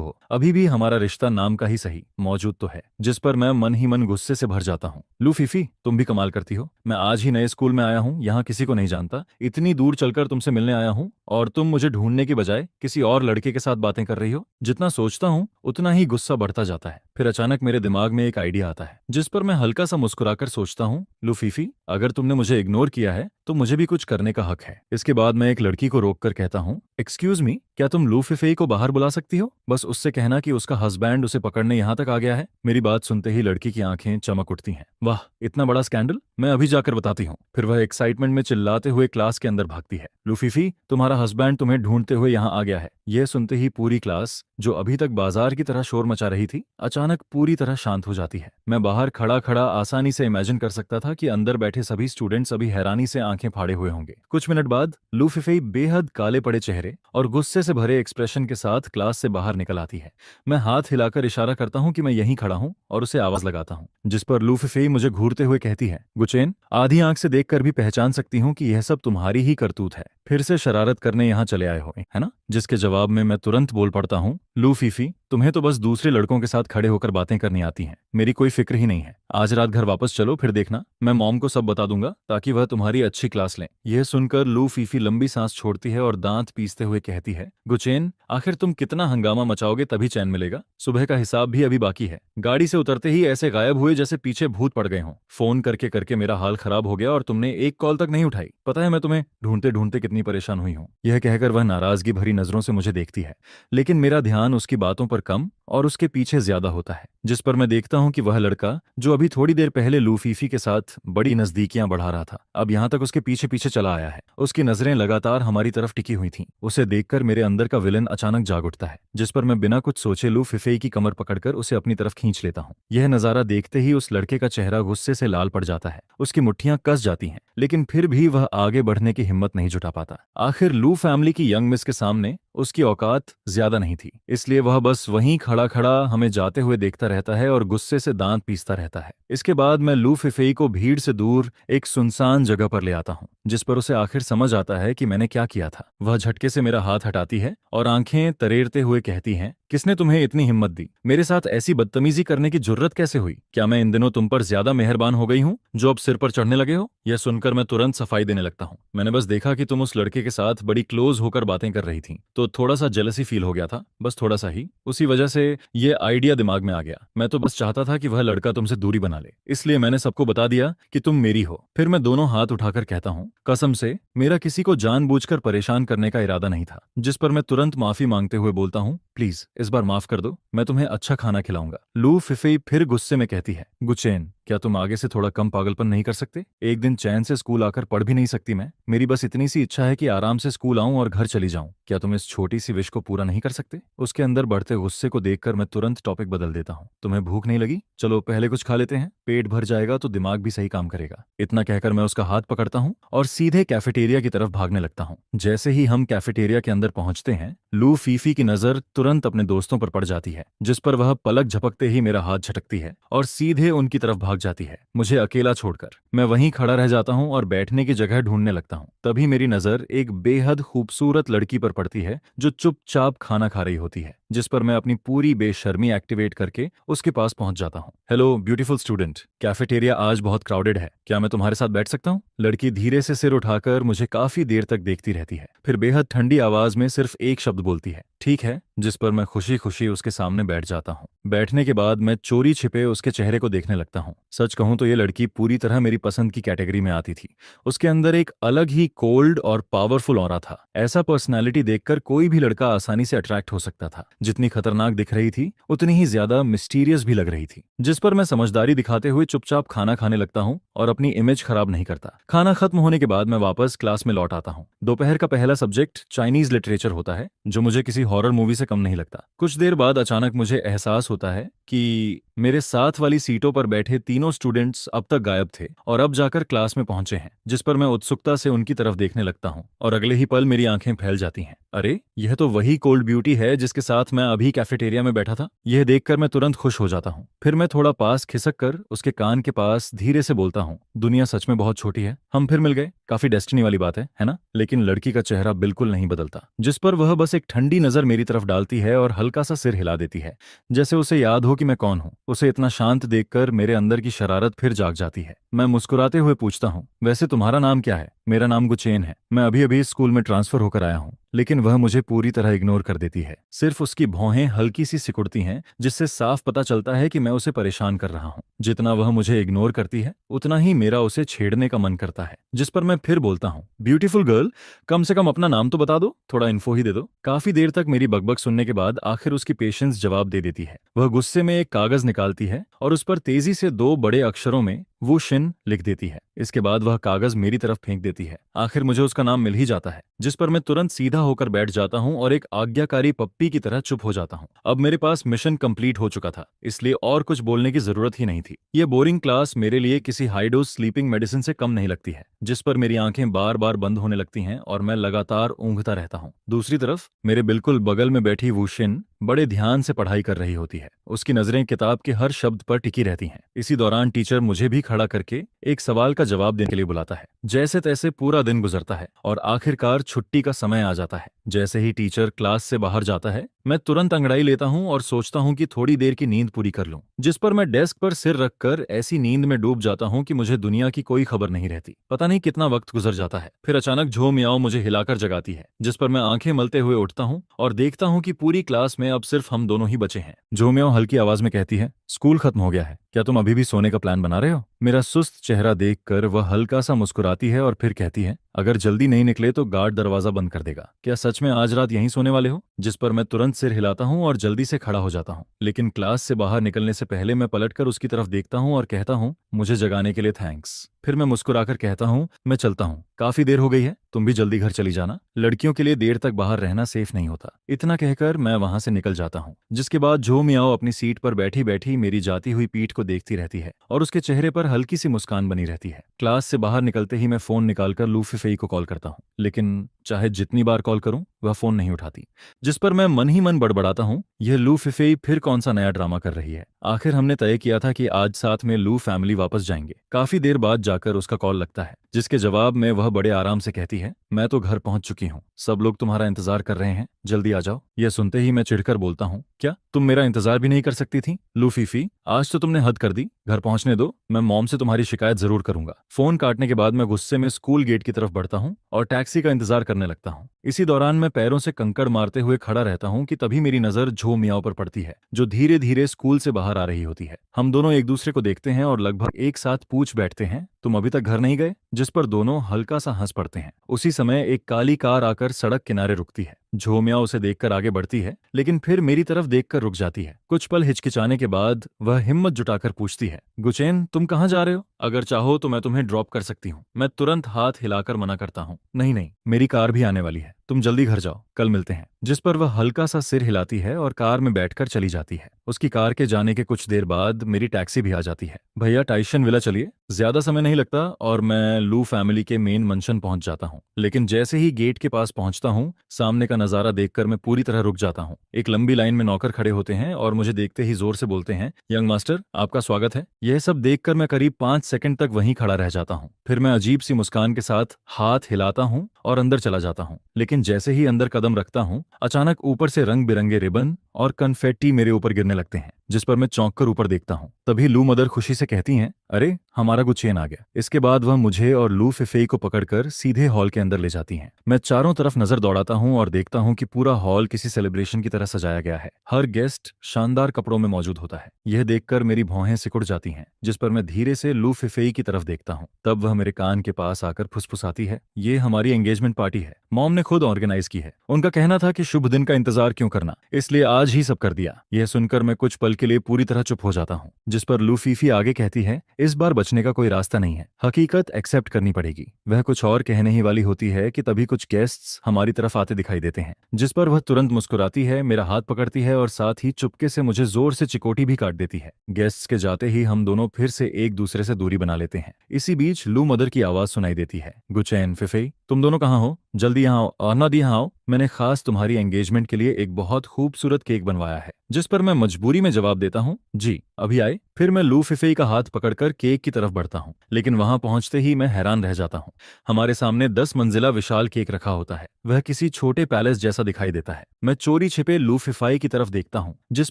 हो, अभी भी हमारा रिश्ता नाम का ही सही मौजूद तो है, जिस पर मैं मन ही मन गुस्से से भर जाता हूँ। लू फीफी, तुम भी कमाल करती हो। मैं आज ही नए स्कूल में आया हूँ, यहाँ किसी को नहीं जानता, इतनी दूर चलकर तुमसे मिलने आया हूँ और तुम मुझे ढूंढने की बजाय किसी और लड़के के साथ बातें कर रही हो। जितना सोचता हूँ उतना ही गुस्सा बढ़ता जाता है। फिर अचानक मेरे दिमाग में एक आइडिया आता है, जिस पर मैं हल्का सा मुस्कुराकर सोचता हूँ, लू फीफी, अगर तुमने मुझे इग्नोर किया है तो मुझे भी कुछ करने का हक है। इसके बाद मैं एक लड़की को रोककर कहता हूँ, एक्सक्यूज मी, क्या तुम लू फीफी को बाहर बुला सकती हो? बस उससे कहना कि उसका हस्बैंड उसे पकड़ने यहाँ तक आ गया है। मेरी बात सुनते ही लड़की की आंखें चमक उठती हैं। वाह, इतना बड़ा स्कैंडल, मैं अभी जाकर बताती हूँ। फिर वह एक्साइटमेंट में चिल्लाते हुए क्लास के अंदर भागती है। लू फीफी, तुम्हारा हस्बैंड तुम्हें ढूंढते हुए यहाँ आ गया है। यह सुनते ही पूरी क्लास, जो अभी तक बाजार की तरह शोर मचा रही थी, अचानक पूरी तरह शांत हो जाती है। मैं बाहर खड़ा खड़ा आसानी से इमेजिन कर सकता था कि अंदर बैठे सभी स्टूडेंट्स अभी हैरानी से आंखें फाड़े हुए होंगे। कुछ मिनट बाद लू फीफी बेहद काले पड़े चेहरे और गुस्से से भरे एक्सप्रेशन के साथ क्लास से बाहर निकल आती है। मैं हाथ हिलाकर इशारा करता हूँ कि मैं यहीं खड़ा हूँ और उसे आवाज लगाता हूँ, जिस पर लू फीफी मुझे घूरते हुए कहती है, गुचेन, आधी आंख से देखकर भी पहचान सकती हूँ कि यह सब तुम्हारी ही करतूत है, फिर से शरारत करने यहाँ चले आए हो, है ना? जिसके जवाब में मैं तुरंत बोल पड़ता हूँ, लू फीफी, तुम्हें तो बस दूसरे लड़कों के साथ खड़े होकर बातें करनी आती हैं, मेरी कोई फिक्र ही नहीं है। आज रात घर वापस चलो, फिर देखना मैं मॉम को सब बता दूंगा ताकि वह तुम्हारी अच्छी क्लास लें। यह सुनकर लू फीफी लंबी सांस छोड़ती है और दांत पीसते हुए कहती है, गुचेन, आखिर तुम कितना हंगामा मचाओगे तभी चैन मिलेगा? सुबह का हिसाब भी अभी बाकी है। गाड़ी से उतरते ही ऐसे गायब हुए जैसे पीछे भूत पड़ गए हों। फोन करके करके मेरा हाल खराब हो गया और तुमने एक कॉल तक नहीं उठाई। पता है मैं तुम्हें ढूंढते ढूंढते कितनी परेशान हुई हूँ। यह कहकर वह नाराजगी भरी नजरों से मुझे देखती है, लेकिन मेरा ध्यान उसकी बातों पर कम और उसके पीछे ज्यादा होता है, जिस पर मैं देखता हूँ कि वह लड़का जो अभी थोड़ी देर पहले लूफीफी के साथ बड़ी नजदीकियां बढ़ा रहा था, अब यहाँ तक उसके पीछे पीछे चला आया है। उसकी नजरें लगातार हमारी तरफ टिकी हुई थीं। उसे देखकर मेरे अंदर का विलन अचानक जाग उठता है, जिस पर मैं बिना कुछ सोचे लू फिफेई की कमर पकड़कर उसे अपनी तरफ खींच लेता हूँ। यह नजारा देखते ही उस लड़के का चेहरा गुस्से से लाल पड़ जाता है, उसकी मुट्ठियां कस जाती हैं, लेकिन फिर भी वह आगे बढ़ने की हिम्मत नहीं जुटा पाता। आखिर लू फैमिली की यंग मिस के सामने उसकी औकात ज्यादा नहीं थी, इसलिए वह बस वहीं खड़ा खड़ा हमें जाते हुए देखता रहता है और गुस्से से दांत पीसता रहता है। इसके बाद मैं लू फिफेई को भीड़ से दूर एक सुनसान जगह पर ले आता हूँ, जिस पर उसे आखिर समझ आता है कि मैंने क्या किया था। वह झटके से मेरा हाथ हटाती है और आंखें तरेरते हुए कहती हैं, किसने तुम्हें इतनी हिम्मत दी? मेरे साथ ऐसी बदतमीजी करने की जुर्रत कैसे हुई? क्या मैं इन दिनों तुम पर ज्यादा मेहरबान हो गई हूँ जो अब सिर पर चढ़ने लगे हो? यह सुनकर मैं तुरंत सफाई देने लगता हूँ। मैंने बस देखा कि तुम उस लड़के के साथ बड़ी क्लोज होकर बातें कर रही थी, तो थोड़ा सा जेलसी फील हो गया था, बस थोड़ा सा ही। उसी वजह से ये आइडिया दिमाग में आ गया। मैं तो बस चाहता था कि वह लड़का तुमसे दूरी बना ले, इसलिए मैंने सबको बता दिया कि तुम मेरी हो। फिर मैं दोनों हाथ उठाकर कहता हूँ, कसम से मेरा किसी को जानबूझकर परेशान करने का इरादा नहीं था। जिस पर मैं तुरंत माफी मांगते हुए बोलता हूँ, प्लीज इस बार माफ कर दो, मैं तुम्हें अच्छा खाना खिलाऊंगा। लू फिफेई फिर गुस्से में कहती है, गुचेन, क्या तुम आगे से थोड़ा कम पागलपन नहीं कर सकते? एक दिन चैन से स्कूल आकर पढ़ भी नहीं सकती मैं? मेरी बस इतनी सी इच्छा है कि आराम से स्कूल आऊं और घर चली जाऊं। क्या तुम इस छोटी सी विश को पूरा नहीं कर सकते? उसके अंदर बढ़ते गुस्से को देखकर मैं तुरंत टॉपिक बदल देता हूँ, तुम्हें भूख नहीं लगी? चलो पहले कुछ खा लेते हैं, पेट भर जाएगा तो दिमाग भी सही काम करेगा। इतना कहकर मैं उसका हाथ पकड़ता हूँ और सीधे कैफेटेरिया की तरफ भागने लगता हूँ। जैसे ही हम कैफेटेरिया के अंदर पहुंचते हैं, लू फीफी की नजर तुरंत अपने दोस्तों पर पड़ जाती है, जिस पर वह पलक झपकते ही मेरा हाथ झटकती है और सीधे उनकी तरफ भाग जाती है, मुझे अकेला छोड़कर। मैं वहीं खड़ा रह जाता हूँ और बैठने की जगह ढूंढने लगता हूँ। तभी मेरी नजर एक बेहद खूबसूरत लड़की पर पड़ती है जो चुपचाप खाना खा रही होती है, जिस पर मैं अपनी पूरी बेशर्मी एक्टिवेट करके उसके पास पहुंच जाता हूँ। हेलो ब्यूटीफुल स्टूडेंट, कैफेटेरिया आज बहुत क्राउडेड है, क्या मैं तुम्हारे साथ बैठ सकता हूँ? लड़की धीरे से सिर उठाकर मुझे काफी देर तक देखती रहती है, फिर बेहद ठंडी आवाज में सिर्फ एक शब्द बोलती है, ठीक है। जिस पर मैं खुशी खुशी उसके सामने बैठ जाता हूँ। बैठने के बाद मैं चोरी छिपे उसके चेहरे को देखने लगता हूँ। सच कहूँ तो ये लड़की पूरी तरह मेरी पसंद की कैटेगरी में आती थी। उसके अंदर एक अलग ही कोल्ड और पावरफुल ऑरा था। ऐसा पर्सनालिटी देखकर कोई भी लड़का आसानी से अट्रैक्ट हो सकता था। जितनी खतरनाक दिख रही थी उतनी ही ज्यादा मिस्टीरियस भी लग रही थी। जिस पर मैं समझदारी दिखाते हुए चुपचाप खाना खाने लगता हूँ और अपनी इमेज खराब नहीं करता। खाना खत्म होने के बाद मैं वापस क्लास में लौट आता हूँ। दोपहर का पहला सब्जेक्ट चाइनीज लिटरेचर होता है, जो मुझे किसी हॉरर मूवी से कम नहीं लगता। कुछ देर बाद अचानक मुझे एहसास होता है कि मेरे साथ वाली सीटों पर बैठे तीनों स्टूडेंट्स अब तक गायब थे और अब जाकर क्लास में पहुंचे हैं। जिस पर मैं उत्सुकता से उनकी तरफ देखने लगता हूं और अगले ही पल मेरी आंखें फैल जाती हैं। अरे, यह तो वही कोल्ड ब्यूटी है जिसके साथ मैं अभी कैफेटेरिया में बैठा था। यह देखकर मैं तुरंत खुश हो जाता हूँ। फिर मैं थोड़ा पास खिसक कर उसके कान के पास धीरे से बोलता हूँ, दुनिया सच में बहुत छोटी है, हम फिर मिल गए, काफी डेस्टिनी वाली बात है ना? लेकिन लड़की का चेहरा बिल्कुल नहीं बदलता, जिस पर वह बस एक ठंडी नजर मेरी तरफ डालती है और हल्का सा सिर हिला देती है, जैसे उसे याद हो कि मैं कौन हूँ। उसे इतना शांत देखकर मेरे अंदर की शरारत फिर जाग जाती है। मैं मुस्कुराते हुए पूछता हूँ, वैसे तुम्हारा नाम क्या है? मेरा नाम गुचेन है, मैं अभी अभी स्कूल में ट्रांसफर होकर आया हूँ। लेकिन वह मुझे पूरी तरह इग्नोर कर देती है। सिर्फ उसकी भौहें हल्की सी सिकुड़ती हैं, जिससे साफ पता चलता है कि मैं उसे परेशान कर रहा हूँ। जितना वह मुझे इग्नोर करती है उतना ही मेरा उसे छेड़ने का मन करता है। जिस पर मैं फिर बोलता हूँ, ब्यूटीफुल गर्ल, कम से कम अपना नाम तो बता दो, थोड़ा इन्फो ही दे दो। काफी देर तक मेरी बकबक सुनने के बाद आखिर उसकी पेशेंस जवाब दे देती है। वह गुस्से में एक कागज निकालती है और उस पर तेजी से 2 बड़े अक्षरों में वो शिन लिख देती है। इसके बाद वह कागज मेरी तरफ फेंक देती है। आखिर मुझे उसका नाम मिल ही जाता है, जिस पर मैं तुरंत सीधा होकर बैठ जाता हूं और एक आज्ञाकारी पप्पी की तरह चुप हो जाता हूं। अब मेरे पास मिशन कंप्लीट हो चुका था, इसलिए और कुछ बोलने की जरूरत ही नहीं थी। यह बोरिंग क्लास मेरे लिए किसी हाई डोज स्लीपिंग मेडिसिन से कम नहीं लगती है, जिस पर मेरी आंखें बार बार बंद होने लगती हैं और मैं लगातार ऊँघता रहता हूँ। दूसरी तरफ मेरे बिल्कुल बगल में बैठी वो शिन बड़े ध्यान से पढ़ाई कर रही होती है। उसकी नजरें किताब के हर शब्द पर टिकी रहती हैं। इसी दौरान टीचर मुझे भी खड़ा करके एक सवाल का जवाब देने के लिए बुलाता है। जैसे तैसे पूरा दिन गुजरता है और आखिरकार छुट्टी का समय आ जाता है। जैसे ही टीचर क्लास से बाहर जाता है, मैं तुरंत अंगड़ाई लेता हूँ और सोचता हूँ कि थोड़ी देर की नींद पूरी कर लूं। जिस पर मैं डेस्क पर सिर रखकर ऐसी नींद में डूब जाता हूँ कि मुझे दुनिया की कोई खबर नहीं रहती। पता नहीं कितना वक्त गुजर जाता है। फिर अचानक झो मियाओ मुझे हिलाकर जगाती है, जिस पर मैं आंखें मलते हुए उठता हूँ और देखता हूँ कि पूरी क्लास में अब सिर्फ हम दोनों ही बचे हैं। झो मियाओ हल्की आवाज में कहती है, स्कूल खत्म हो गया है, क्या तुम अभी भी सोने का प्लान बना रहे हो? मेरा सुस्त चेहरा देखकर वह हल्का सा मुस्कुराती है और फिर कहती है, अगर जल्दी नहीं निकले तो गार्ड दरवाजा बंद कर देगा। क्या सच सच में आज रात यहीं सोने वाले हो? जिस पर मैं तुरंत सिर हिलाता हूँ और जल्दी से खड़ा हो जाता हूँ। लेकिन क्लास से बाहर निकलने से पहले मैं पलटकर उसकी तरफ देखता हूँ और कहता हूँ, मुझे जगाने के लिए थैंक्स। फिर मैं मुस्कुराकर कहता हूँ, मैं चलता हूँ, काफी देर हो गई है, तुम भी जल्दी घर चली जाना। लड़कियों के लिए देर तक बाहर रहना सेफ नहीं होता। इतना कहकर मैं वहां से निकल जाता हूँ। जिसके बाद झो मियाओ अपनी सीट पर बैठी बैठी मेरी जाती हुई पीठ को देखती रहती है और उसके चेहरे पर हल्की सी मुस्कान बनी रहती है। क्लास से बाहर निकलते ही मैं फोन निकालकर लू फिफेई को कॉल करता हूँ, लेकिन चाहे जितनी बार कॉल करूं वह फोन नहीं उठाती। जिस पर मैं मन ही मन बड़बड़ाता हूँ, यह लू फिफेई फिर कौन सा नया ड्रामा कर रही है। आखिर हमने तय किया था कि आज साथ में लू फैमिली वापस जाएंगे। काफी देर बाद जाकर उसका कॉल लगता है, जिसके जवाब में वह बड़े आराम से कहती है, मैं तो घर पहुंच चुकी हूँ, सब लोग तुम्हारा इंतजार कर रहे हैं, जल्दी आ जाओ। यह सुनते ही मैं चिढ़कर बोलता हूँ, क्या तुम मेरा इंतजार भी नहीं कर सकती थी? लू फीफी, आज तो तुमने हद कर दी, घर पहुंचने दो, मैं मॉम से तुम्हारी शिकायत जरूर करूंगा। फोन काटने के बाद मैं गुस्से में स्कूल गेट की तरफ बढ़ता हूँ और टैक्सी का इंतजार करने लगता हूँ। इसी दौरान मैं पैरों से कंकड़ मारते हुए खड़ा रहता हूँ कि तभी मेरी नजर झो मियाओ पर पड़ती है, जो धीरे धीरे स्कूल से बाहर आ रही होती है। हम दोनों एक दूसरे को देखते हैं और लगभग एक साथ पूछ बैठते हैं, तुम अभी तक घर नहीं गए? जिस पर दोनों हल्का सा हंस पड़ते हैं। उसी समय एक काली कार आकर सड़क किनारे रुकती है। झो मियाओ उसे देखकर आगे बढ़ती है, लेकिन फिर मेरी तरफ देखकर रुक जाती है। कुछ पल हिचकिचाने के बाद वह हिम्मत जुटाकर पूछती है, गुचेन, तुम कहाँ जा रहे हो? अगर चाहो तो मैं तुम्हें ड्रॉप कर सकती हूँ। मैं तुरंत हाथ हिलाकर मना करता हूँ, नहीं नहीं, मेरी कार भी आने वाली है, तुम जल्दी घर जाओ, कल मिलते हैं। जिस पर वह हल्का सा सिर हिलाती है और कार में बैठकर चली जाती है। उसकी कार के जाने के कुछ देर बाद मेरी टैक्सी भी आ जाती है। भैया टाइशन विला चलिए, ज्यादा समय नहीं लगता और मैं लू फैमिली के मेन मंशन पहुंच जाता हूँ। लेकिन जैसे ही गेट के पास पहुंचता हूँ, सामने का नजारा देखकर मैं पूरी तरह रुक जाता हूँ। एक लंबी लाइन में नौकर खड़े होते हैं और मुझे देखते ही जोर से बोलते हैं, यंग मास्टर, आपका स्वागत है। यह सब देखकर मैं करीब 5 सेकंड तक वहीं खड़ा रह जाता हूँ। फिर मैं अजीब सी मुस्कान के साथ हाथ हिलाता हूँ और अंदर चला जाता हूँ। लेकिन जैसे ही अंदर कदम रखता हूँ, अचानक ऊपर से रंग बिरंगे रिबन और कन्फेट्टी मेरे ऊपर गिरने लगते हैं। जिस पर मैं चौंक कर ऊपर देखता हूँ। तभी लू मदर खुशी से कहती हैं, अरे हमारा गुचेन आ गया। इसके बाद वह मुझे और लू फिफेई को पकड़कर सीधे हॉल के अंदर ले जाती हैं। मैं चारों तरफ नजर दौड़ाता हूँ और देखता हूँ कि पूरा हॉल किसी सेलिब्रेशन की तरह सजाया गया है। हर गेस्ट शानदार कपड़ों में मौजूद होता है। यह देखकर मेरी भौहें सिकुड़ जाती हैं। जिस पर मैं धीरे से लू फिफेई की तरफ देखता हूँ। तब वह मेरे कान के पास आकर फुसफुसाती है, ये हमारी एंगेजमेंट पार्टी है, मॉम ने खुद ऑर्गेनाइज की है। उनका कहना था कि शुभ दिन का इंतजार क्यों करना, इसलिए आज ही सब कर दिया। यह सुनकर मैं कुछ पल के लिए पूरी तरह चुप हो जाता हूँ। जिस पर लू फीफी आगे कहती है, इस बार बचने का कोई रास्ता नहीं है, हकीकत एक्सेप्ट करनी पड़ेगी। वह कुछ और कहने ही वाली होती है कि तभी कुछ गेस्ट्स हमारी तरफ आते दिखाई देते हैं। जिस पर वह तुरंत मुस्कुराती है, मेरा हाथ पकड़ती है और साथ ही चुपके से मुझे जोर से चिकोटी भी काट देती है। गेस्ट्स के जाते ही हम दोनों फिर से एक दूसरे से दूरी बना लेते हैं। इसी बीच लू मदर की आवाज सुनाई देती है, गुचैन, फिफेई, तुम दोनों कहाँ हो? जल्दी यहाँ आओ, और ना दी यहाँ आओ, मैंने खास तुम्हारी एंगेजमेंट के लिए एक बहुत खूबसूरत केक बनवाया है। जिस पर मैं मजबूरी में जवाब देता हूँ, जी अभी आए। फिर मैं लू फिफेई का हाथ पकड़कर केक की तरफ बढ़ता हूँ, लेकिन वहां पहुंचते ही मैं हैरान रह जाता हूँ। हमारे सामने 10 मंजिला विशाल केक रखा होता है। वह किसी छोटे पैलेस जैसा दिखाई देता है। मैं चोरी छिपे लू फिफाई की तरफ देखता हूँ, जिस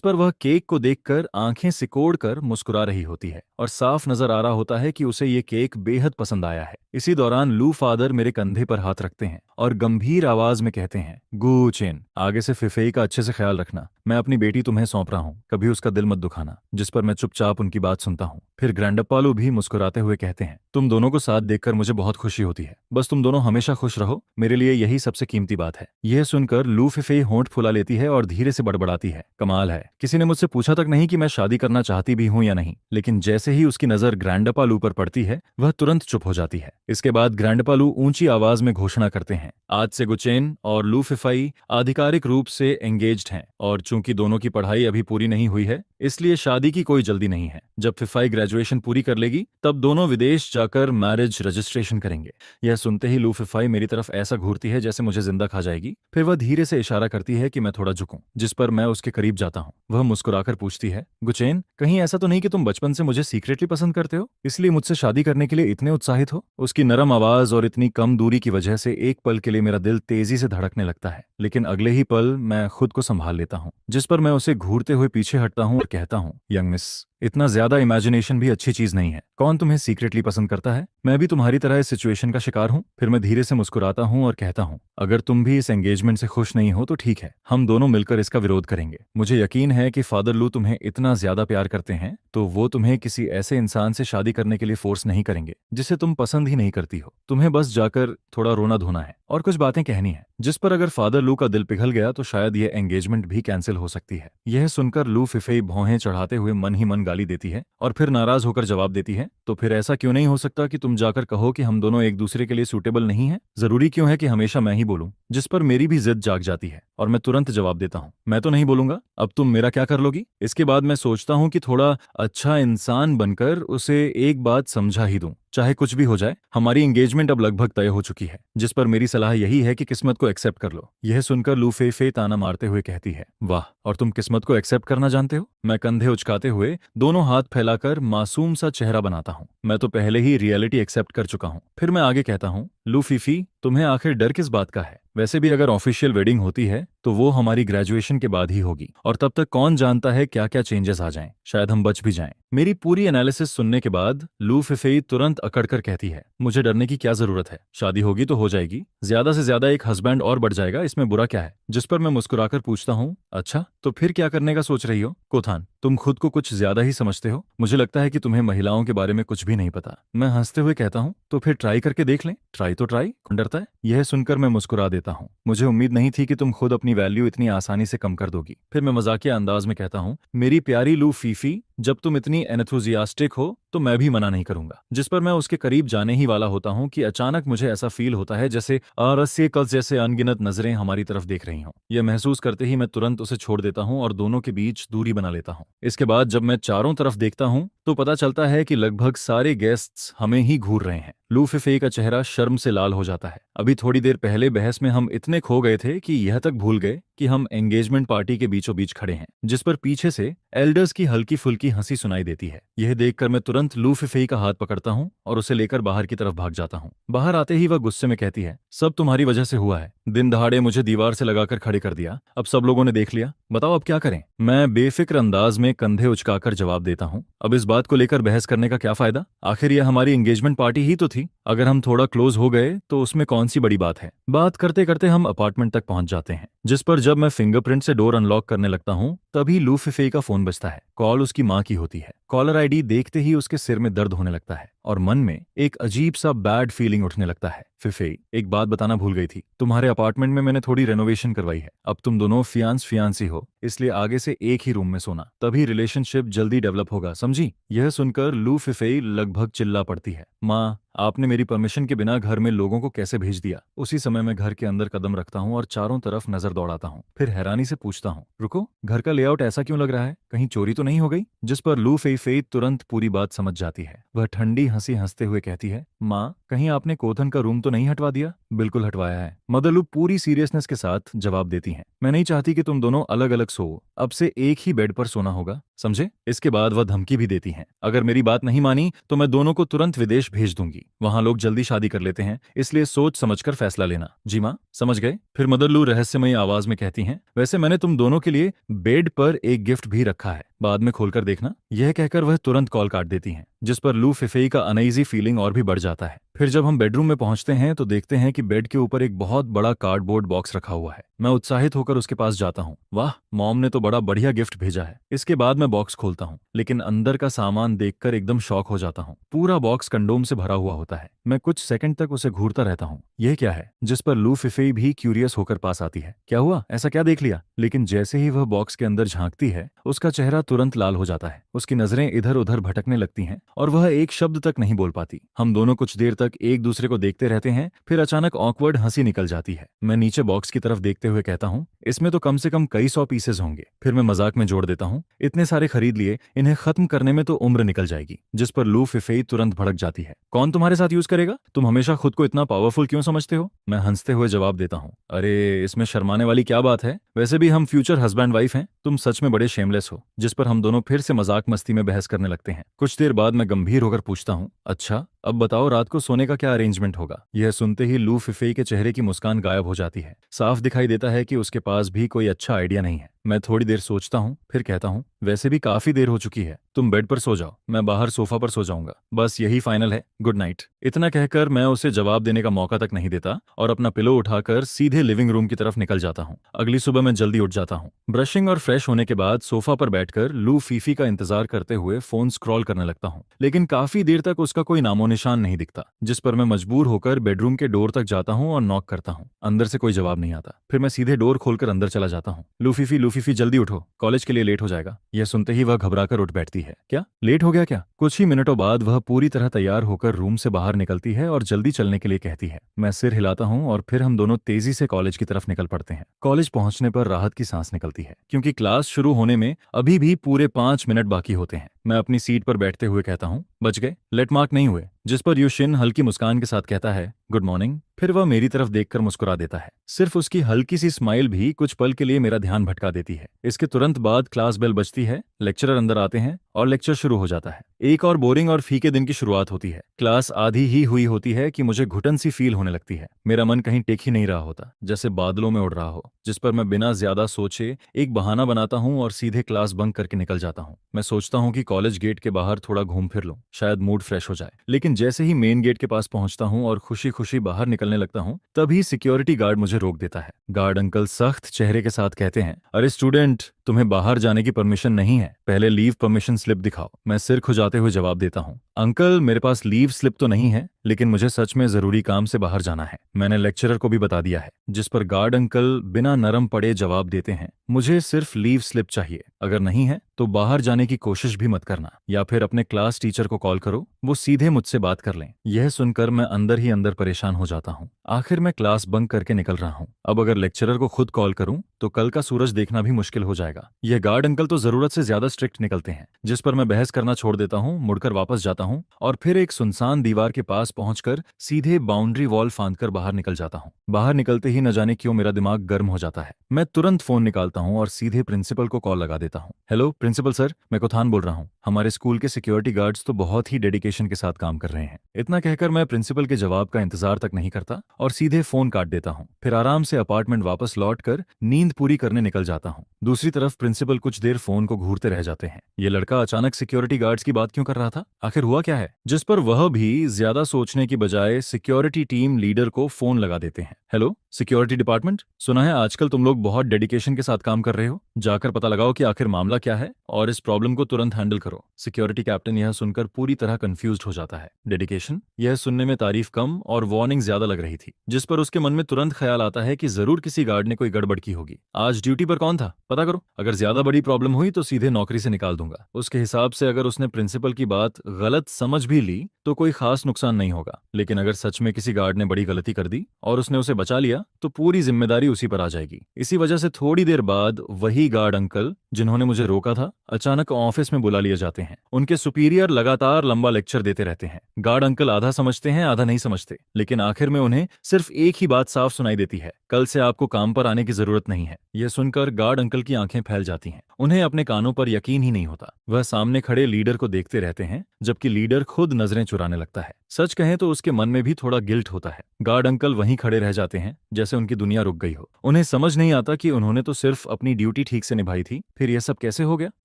पर वह केक को देखकर आंखें सिकोड़ कर मुस्कुरा रही होती है और साफ नजर आ रहा होता है कि उसे ये केक बेहद पसंद आया है। इसी दौरान लू फादर मेरे कंधे पर हाथ रखते हैं और गंभीर आवाज में कहते हैं, गुचेन, आगे से फिफेई का अच्छे से ख्याल रखना, मैं अपनी बेटी तुम्हें सौंप रहा हूँ, कभी उसका दिल मत दुखाना। जिस पर मैं चुपचाप उनकी बात सुनता हूँ। फिर ग्रैंडप्पालू भी मुस्कुराते हुए कहते हैं, तुम दोनों को साथ देखकर मुझे बहुत खुशी होती है, बस तुम दोनों हमेशा खुश रहो, मेरे लिए यही सबसे कीमती बात है। यह सुनकर लू फिफेई होंठ फुला लेती है और धीरे से बड़बड़ाती है, कमाल है, किसी ने मुझसे पूछा तक नहीं कि मैं शादी करना चाहती भी हूँ या नहीं। लेकिन जैसे ही उसकी नजर ग्रैंडप्पालू पर पड़ती है, वह तुरंत चुप हो जाती है। इसके बाद ग्रैंडप्पालू ऊंची आवाज में घोषणा करते हैं, आज से गुचेन और लू फिफाई आधिकारिक रूप से एंगेज्ड हैं और चूंकि दोनों की पढ़ाई अभी पूरी नहीं हुई है, इसलिए शादी की कोई जल्दी नहीं है। जब फिफाई ग्रेजुएशन पूरी कर लेगी, तब दोनों विदेश जाकर मैरिज रजिस्ट्रेशन करेंगे। यह सुनते ही लू फिफाई मेरी तरफ ऐसा घूरती है जैसे मुझे जिंदा खा जाएगी। फिर वह धीरे से इशारा करती है कि मैं थोड़ा झुकूं, जिस पर मैं उसके करीब जाता हूं। वह मुस्कुराकर पूछती है, गुचेन, कहीं ऐसा तो नहीं कि तुम बचपन से मुझे सीक्रेटली पसंद करते हो, इसलिए मुझसे शादी करने के लिए इतने उत्साहित हो? उसकी नरम आवाज और इतनी कम दूरी की वजह से एक पल के लिए मेरा दिल तेजी से धड़कने लगता है, लेकिन अगले ही पल मैं खुद को संभाल लेता हूँ। जिस पर मैं उसे घूरते हुए पीछे हटता हूँ और कहता हूँ, यंग मिस, इतना ज्यादा इमेजिनेशन भी अच्छी चीज नहीं है। कौन तुम्हें सीक्रेटली पसंद करता है? मैं भी तुम्हारी तरह इस सिचुएशन का शिकार हूँ। फिर मैं धीरे से मुस्कुराता हूँ और कहता हूँ, अगर तुम भी इस एंगेजमेंट से खुश नहीं हो तो ठीक है, हम दोनों मिलकर इसका विरोध करेंगे। मुझे यकीन है कि फादर लू तुम्हें इतना ज्यादा प्यार करते हैं तो वो तुम्हें किसी ऐसे इंसान से शादी करने के लिए फोर्स नहीं करेंगे जिसे तुम पसंद ही नहीं करती हो। तुम्हें बस जाकर थोड़ा रोना धोना है और कुछ बातें कहनी है। जिस पर अगर फादर लू का दिल पिघल गया तो शायद यह एंगेजमेंट भी कैंसिल हो सकती है। यह सुनकर लू फिफेई भौहें चढ़ाते हुए मन ही मन गाली देती है और फिर नाराज होकर जवाब देती है, तो फिर ऐसा क्यों नहीं हो सकता कि तुम जाकर कहो कि हम दोनों एक दूसरे के लिए सूटेबल नहीं हैं? जरूरी क्यों है कि हमेशा मैं ही बोलूं? जिस पर मेरी भी जिद जाग जाती है और मैं तुरंत जवाब देता हूं, मैं तो नहीं बोलूंगा, अब तुम मेरा क्या कर लोगी? इसके बाद मैं सोचता हूं कि थोड़ा अच्छा इंसान बनकर उसे एक बात समझा ही दूं। चाहे कुछ भी हो जाए, हमारी एंगेजमेंट अब लगभग तय हो चुकी है। जिस पर मेरी सलाह यही है कि किस्मत को एक्सेप्ट कर लो। यह सुनकर लू फे ताना मारते हुए कहती है, वाह, और तुम किस्मत को एक्सेप्ट करना जानते हो? मैं कंधे उचकाते हुए दोनों हाथ फैलाकर मासूम सा चेहरा बनाता हूँ। मैं तो पहले ही रियलिटी एक्सेप्ट कर चुका हूँ। फिर मैं आगे कहता हूँ, लू फीफी, तुम्हें आखिर डर किस बात का है? वैसे भी अगर ऑफिशियल वेडिंग होती है तो वो हमारी ग्रेजुएशन के बाद ही होगी और तब तक कौन जानता है क्या क्या चेंजेस आ जाएं, शायद हम बच भी जाएं। मेरी पूरी एनालिसिस सुनने के बाद लू फिफेई तुरंत अकड़कर कहती है, मुझे डरने की क्या जरूरत है? शादी होगी तो हो जाएगी, ज्यादा से ज्यादा एक हस्बैंड और बढ़ जाएगा, इसमें बुरा क्या है? जिस पर मैं मुस्कुराकर पूछता हूँ, अच्छा तो फिर क्या करने का सोच रही हो? कोथान, तुम खुद को कुछ ज्यादा ही समझते हो। मुझे लगता है कि तुम्हें महिलाओं के बारे में कुछ भी नहीं पता। मैं हंसते हुए कहता हूँ, तो फिर ट्राई करके देख लें। ट्राई तो ट्राई, कौन डरता है? यह सुनकर मैं मुस्कुरा देता हूँ। मुझे उम्मीद नहीं थी कि तुम खुद अपनी वैल्यू इतनी आसानी से कम कर दोगी। फिर मैं मजाकिया अंदाज में कहता हूँ, मेरी प्यारी लू फीफी, जब तुम इतनी एंथुजियास्टिक हो तो मैं भी मना नहीं करूंगा। जिस पर मैं उसके करीब जाने ही वाला होता हूँ कि अचानक मुझे ऐसा फील होता है जैसे अरस्य कल्स जैसे अनगिनत नजरें हमारी तरफ देख रही हों। यह महसूस करते ही मैं तुरंत उसे छोड़ देता हूँ और दोनों के बीच दूरी बना लेता हूँ। इसके बाद जब मैं चारों तरफ देखता हूँ तो पता चलता है कि लगभग सारे गेस्ट्स हमें ही घूर रहे हैं। लू फिफे का चेहरा शर्म से लाल हो जाता है। अभी थोड़ी देर पहले बहस में हम इतने खो गए थे कि यह तक भूल गए कि हम एंगेजमेंट पार्टी के बीचों बीच खड़े हैं। जिस पर पीछे से एल्डर्स की हल्की फुल्की हंसी सुनाई देती है। यह देखकर मैं तुरंत लू फिफे का हाथ पकड़ता हूँ और उसे लेकर बाहर की तरफ भाग जाता हूँ। बाहर आते ही वह गुस्से में कहती है, सब तुम्हारी वजह से हुआ है। दिन दहाड़े मुझे दीवार से लगाकर खड़े कर दिया, अब सब लोगों ने देख लिया, बताओ अब क्या करें? मैं बेफिक्र अंदाज में कंधे उचकाकर जवाब देता हूँ, अब इस बात को लेकर बहस करने का क्या फायदा? आखिर यह हमारी एंगेजमेंट पार्टी ही तो थी। अगर हम थोड़ा क्लोज हो गए तो उसमें कौन सी बड़ी बात है? बात करते करते हम अपार्टमेंट तक पहुंच जाते हैं। जिस पर जब मैं फिंगरप्रिंट से डोर अनलॉक करने लगता हूं तभी लू फिफे का फोन बजता है। कॉल उसकी मां की होती है। कॉलर आईडी देखते ही उसके सिर में दर्द होने लगता है और मन में एक अजीब सा बैड फीलिंग उठने लगता है। फिफे, एक बात बताना भूल गई थी, तुम्हारे अपार्टमेंट में मैंने थोड़ी रेनोवेशन करवाई है। अब तुम दोनों फियांसी हो, इसलिए आगे से एक ही रूम में सोना, तभी रिलेशनशिप जल्दी डेवलप होगा, समझी? यह सुनकर लू फिफे लगभग चिल्ला पड़ती है, माँ, आपने मेरी परमिशन के बिना घर में लोगों को कैसे भेज दिया? उसी समय मैं घर के अंदर कदम रखता हूँ और चारों तरफ नजर दौड़ाता हूँ। फिर हैरानी से पूछता हूँ, रुको, घर का लेआउट ऐसा क्यों लग रहा है? कहीं चोरी तो नहीं हो गई? जिस पर लू फेई तुरंत पूरी बात समझ जाती है। वह ठंडी हंसी हंसते हुए कहती है, माँ, कहीं आपने कोथन का रूम तो नहीं हटवा दिया? बिल्कुल हटवाया है। मदर लू पूरी सीरियसनेस के साथ जवाब देती हैं, मैं नहीं चाहती कि तुम दोनों अलग अलग सो, अब से एक ही बेड पर सोना होगा, समझे? इसके बाद वह धमकी भी देती हैं, अगर मेरी बात नहीं मानी तो मैं दोनों को तुरंत विदेश भेज दूंगी। वहां लोग जल्दी शादी कर लेते हैं, इसलिए सोच समझकर फैसला लेना। जी माँ, समझ गए? फिर मदर लू रहस्यमयी आवाज में कहती हैं, वैसे मैंने तुम दोनों के लिए बेड पर एक गिफ्ट भी रखा है, बाद में खोलकर देखना। यह कहकर वह तुरंत कॉल काट देती हैं, जिस पर लू फिफेई का अनईजी फीलिंग और भी बढ़ जाता है। फिर जब हम बेडरूम में पहुंचते हैं तो देखते हैं कि बेड के ऊपर एक बहुत बड़ा कार्डबोर्ड बॉक्स रखा हुआ है। मैं उत्साहित होकर उसके पास जाता हूँ, वाह, मॉम ने तो बड़ा बढ़िया गिफ्ट भेजा है। इसके बाद मैं बॉक्स खोलता हूँ, लेकिन अंदर का सामान देखकर एकदम शॉक हो जाता हूँ। पूरा बॉक्स कंडोम से भरा हुआ होता है। मैं कुछ सेकंड तक उसे घूरता रहता हूँ, यह क्या है? जिस पर लू फिफेई भी क्यूरियस होकर पास आती है, क्या हुआ, ऐसा क्या देख लिया? लेकिन जैसे ही वह बॉक्स के अंदर झांकती है उसका चेहरा तुरंत लाल हो जाता है, उसकी नजरें इधर उधर भटकने लगती हैं और वह एक शब्द तक नहीं बोल पाती। हम दोनों कुछ देर तक एक दूसरे को देखते रहते हैं, फिर अचानक ऑकवर्ड हंसी निकल जाती है। मैं नीचे बॉक्स की तरफ देखते हुए कहता हूँ, इसमें तो कम से कम कई 100 पीसेज होंगे। फिर मैं मजाक में जोड़ देता हूँ, इतने सारे खरीद लिए, इन्हें खत्म करने में तो उम्र निकल जाएगी। जिस पर लू फिफेई तुरंत भड़क जाती है, कौन तुम्हारे साथ यूज करेगा? तुम हमेशा खुद को इतना पावरफुल क्यों समझते हो? मैं हंसते हुए जवाब देता हूँ, अरे इसमें शर्माने वाली क्या बात है, वैसे भी हम फ्यूचर हस्बैंड वाइफ हैं, तुम सच में बड़े शेमलेस हो। जिस पर हम दोनों फिर से मजाक मस्ती में बहस करने लगते हैं। कुछ देर बाद मैं गंभीर होकर पूछता हूँ, अच्छा अब बताओ रात को सोने का क्या अरेंजमेंट होगा? यह सुनते ही लू फिफेई के चेहरे की मुस्कान गायब हो जाती है। साफ दिखाई देता है कि उसके पास भी कोई अच्छा आइडिया नहीं है। मैं थोड़ी देर सोचता हूँ, फिर कहता हूँ, वैसे भी काफी देर हो चुकी है, तुम बेड पर सो जाओ, मैं बाहर सोफा पर सो जाऊंगा, बस यही फाइनल है, गुड नाइट। इतना कहकर मैं उसे जवाब देने का मौका तक नहीं देता और अपना पिलो उठाकर सीधे लिविंग रूम की तरफ निकल जाता हूँ। अगली सुबह मैं जल्दी उठ जाता हूँ। ब्रशिंग और फ्रेश होने के बाद सोफा पर बैठकर लू फीफी का इंतजार करते हुए फोन स्क्रॉल करने लगता हूँ, लेकिन काफी देर तक उसका कोई नामो निशान नहीं दिखता, जिस पर मैं मजबूर होकर बेडरूम के डोर तक जाता हूँ और नॉक करता हूँ। अंदर से कोई जवाब नहीं आता। फिर मैं सीधे डोर खोलकर अंदर चला जाता हूँ। लूफीफी जल्दी उठो, कॉलेज के लिए लेट हो जाएगा। यह सुनते ही वह घबराकर उठ बैठती है। क्या लेट हो गया क्या? कुछ ही मिनटों बाद वह पूरी तरह तैयार होकर रूम से बाहर निकलती है और जल्दी चलने के लिए कहती है। मैं सिर हिलाता हूँ और फिर हम दोनों तेजी से कॉलेज की तरफ निकल पड़ते हैं। कॉलेज पहुंचने पर राहत की सांस निकलती है, क्योंकि क्लास शुरू होने में अभी भी पूरे 5 मिनट बाकी होते हैं। मैं अपनी सीट पर बैठते हुए कहता हूँ, बच गए, लेट मार्क नहीं हुए। जिस पर युशिन हल्की मुस्कान के साथ कहता है, गुड मॉर्निंग। फिर वह मेरी तरफ देखकर मुस्कुरा देता है। सिर्फ उसकी हल्की सी स्माइल भी कुछ पल के लिए मेरा ध्यान भटका देती है। इसके तुरंत बाद क्लास बेल बजती है, लेक्चरर अंदर आते हैं और लेक्चर शुरू हो जाता है। एक और बोरिंग और फीके दिन की शुरुआत होती है। क्लास आधी ही हुई होती है कि मुझे घुटन सी फील होने लगती है। मेरा मन कहीं टेक ही नहीं रहा होता, जैसे बादलों में उड़ रहा हो, जिस पर मैं बिना ज्यादा सोचे एक बहाना बनाता हूँ और सीधे क्लास बंक करके निकल जाता हूँ। मैं सोचता हूँ कि कॉलेज गेट के बाहर थोड़ा घूम फिर लूं, शायद मूड फ्रेश हो जाए। लेकिन जैसे ही मेन गेट के पास पहुंचता हूँ और खुशी खुशी बाहर निकलने लगता हूँ, तभी सिक्योरिटी गार्ड मुझे रोक देता है। गार्ड अंकल सख्त चेहरे के साथ कहते हैं, अरे स्टूडेंट, तुम्हें बाहर जाने की परमिशन नहीं है, पहले लीव परमिशन स्लिप दिखाओ। मैं सिर खुजाते हुए जवाब देता हूँ, अंकल मेरे पास लीव स्लिप तो नहीं है, लेकिन मुझे सच में जरूरी काम से बाहर जाना है। मैंने लेक्चरर को भी बता दिया है। जिस पर गार्ड अंकल बिना नरम पड़े जवाब देते हैं, मुझे सिर्फ लीव स्लिप चाहिए, अगर नहीं है तो बाहर जाने की कोशिश भी मत करना, या फिर अपने क्लास टीचर को कॉल करो, वो सीधे मुझसे बात कर लें। यह सुनकर मैं अंदर ही अंदर परेशान हो जाता हूँ। आखिर मैं क्लास बंक करके निकल रहा हूँ। अब अगर लेक्चरर को खुद कॉल करूँ तो कल का सूरज देखना भी मुश्किल हो जाएगा। यह गार्ड अंकल तो जरूरत से ज्यादा स्ट्रिक्ट निकलते हैं, जिस पर मैं बहस करना छोड़ देता हूँ, मुड़कर वापस जाता हूँ और फिर एक सुनसान दीवार के पास पहुंचकर सीधे बाउंड्री वॉल फांदकर बाहर निकल जाता हूँ। बाहर निकलते ही न जाने क्यों मेरा दिमाग गर्म हो जाता है। मैं तुरंत फोन निकालता हूँ और सीधे प्रिंसिपल को कॉल लगा देता हूँ। हेलो प्रिंसिपल सर, मैं कोथान बोल रहा हूँ। हमारे स्कूल के सिक्योरिटी गार्ड्स तो बहुत ही डेडिकेशन के साथ काम कर रहे हैं। इतना कहकर मैं प्रिंसिपल के जवाब का इंतजार तक नहीं करता और सीधे फोन काट देता हूँ। फिर आराम से अपार्टमेंट वापस लौटकर नींद पूरी करने निकल जाता हूँ। दूसरी तरफ प्रिंसिपल कुछ देर फोन को घूरते रह जाते हैं। ये लड़का अचानक सिक्योरिटी गार्ड्स की बात क्यों कर रहा था? आखिर हुआ क्या है? जिस पर वह भी ज्यादा सोचने की बजाय सिक्योरिटी टीम लीडर को फोन लगा देते हैं। हेलो सिक्योरिटी डिपार्टमेंट, सुना है आजकल तुम लोग बहुत डेडिकेशन के साथ काम कर रहे हो, जाकर पता लगाओ कि आखिर मामला क्या है और इस प्रॉब्लम को तुरंत हैंडल करो। सिक्योरिटी कैप्टन यह सुनकर पूरी तरह कंफ्यूज्ड हो जाता है। डेडिकेशन? यह सुनने में तारीफ कम और वार्निंग ज्यादा लग रही थी, जिस पर उसके मन में तुरंत ख्याल आता है कि जरूर किसी गार्ड ने कोई गड़बड़ की होगी। आज ड्यूटी पर कौन था, पता करो, अगर ज्यादा बड़ी प्रॉब्लम हुई तो सीधे नौकरी से निकाल दूंगा। उसके हिसाब से अगर उसने प्रिंसिपल की बात गलत समझ भी ली तो कोई खास नुकसान नहीं होगा, लेकिन अगर सच में किसी गार्ड ने बड़ी गलती कर दी और उसने उसे बचा लिया तो पूरी जिम्मेदारी उसी पर आ जाएगी। इसी वजह से थोड़ी देर बाद वही गार्ड अंकल जिन्होंने मुझे रोका था अचानक ऑफिस में बुला लिए जाते हैं। उनके सुपीरियर लगातार लंबा लेक्चर देते रहते हैं। गार्ड अंकल आधा समझते हैं आधा नहीं समझते, लेकिन आखिर में उन्हें सिर्फ एक ही बात साफ सुनाई देती है, कल से आपको काम पर आने की जरूरत नहीं है। यह सुनकर गार्ड अंकल की आंखें फैल जाती हैं। उन्हें अपने कानों पर यकीन ही नहीं होता। वह सामने खड़े लीडर को देखते रहते हैं, जबकि लीडर खुद नजरें चुराने लगता है। सच कहें तो उसके मन में भी थोड़ा गिल्ट होता है। गार्ड अंकल वहीं खड़े रह जाते हैं, जैसे उनकी दुनिया रुक गई हो। उन्हें समझ नहीं आता कि उन्होंने तो सिर्फ अपनी ड्यूटी ठीक से निभाई थी, फिर यह सब कैसे हो गया।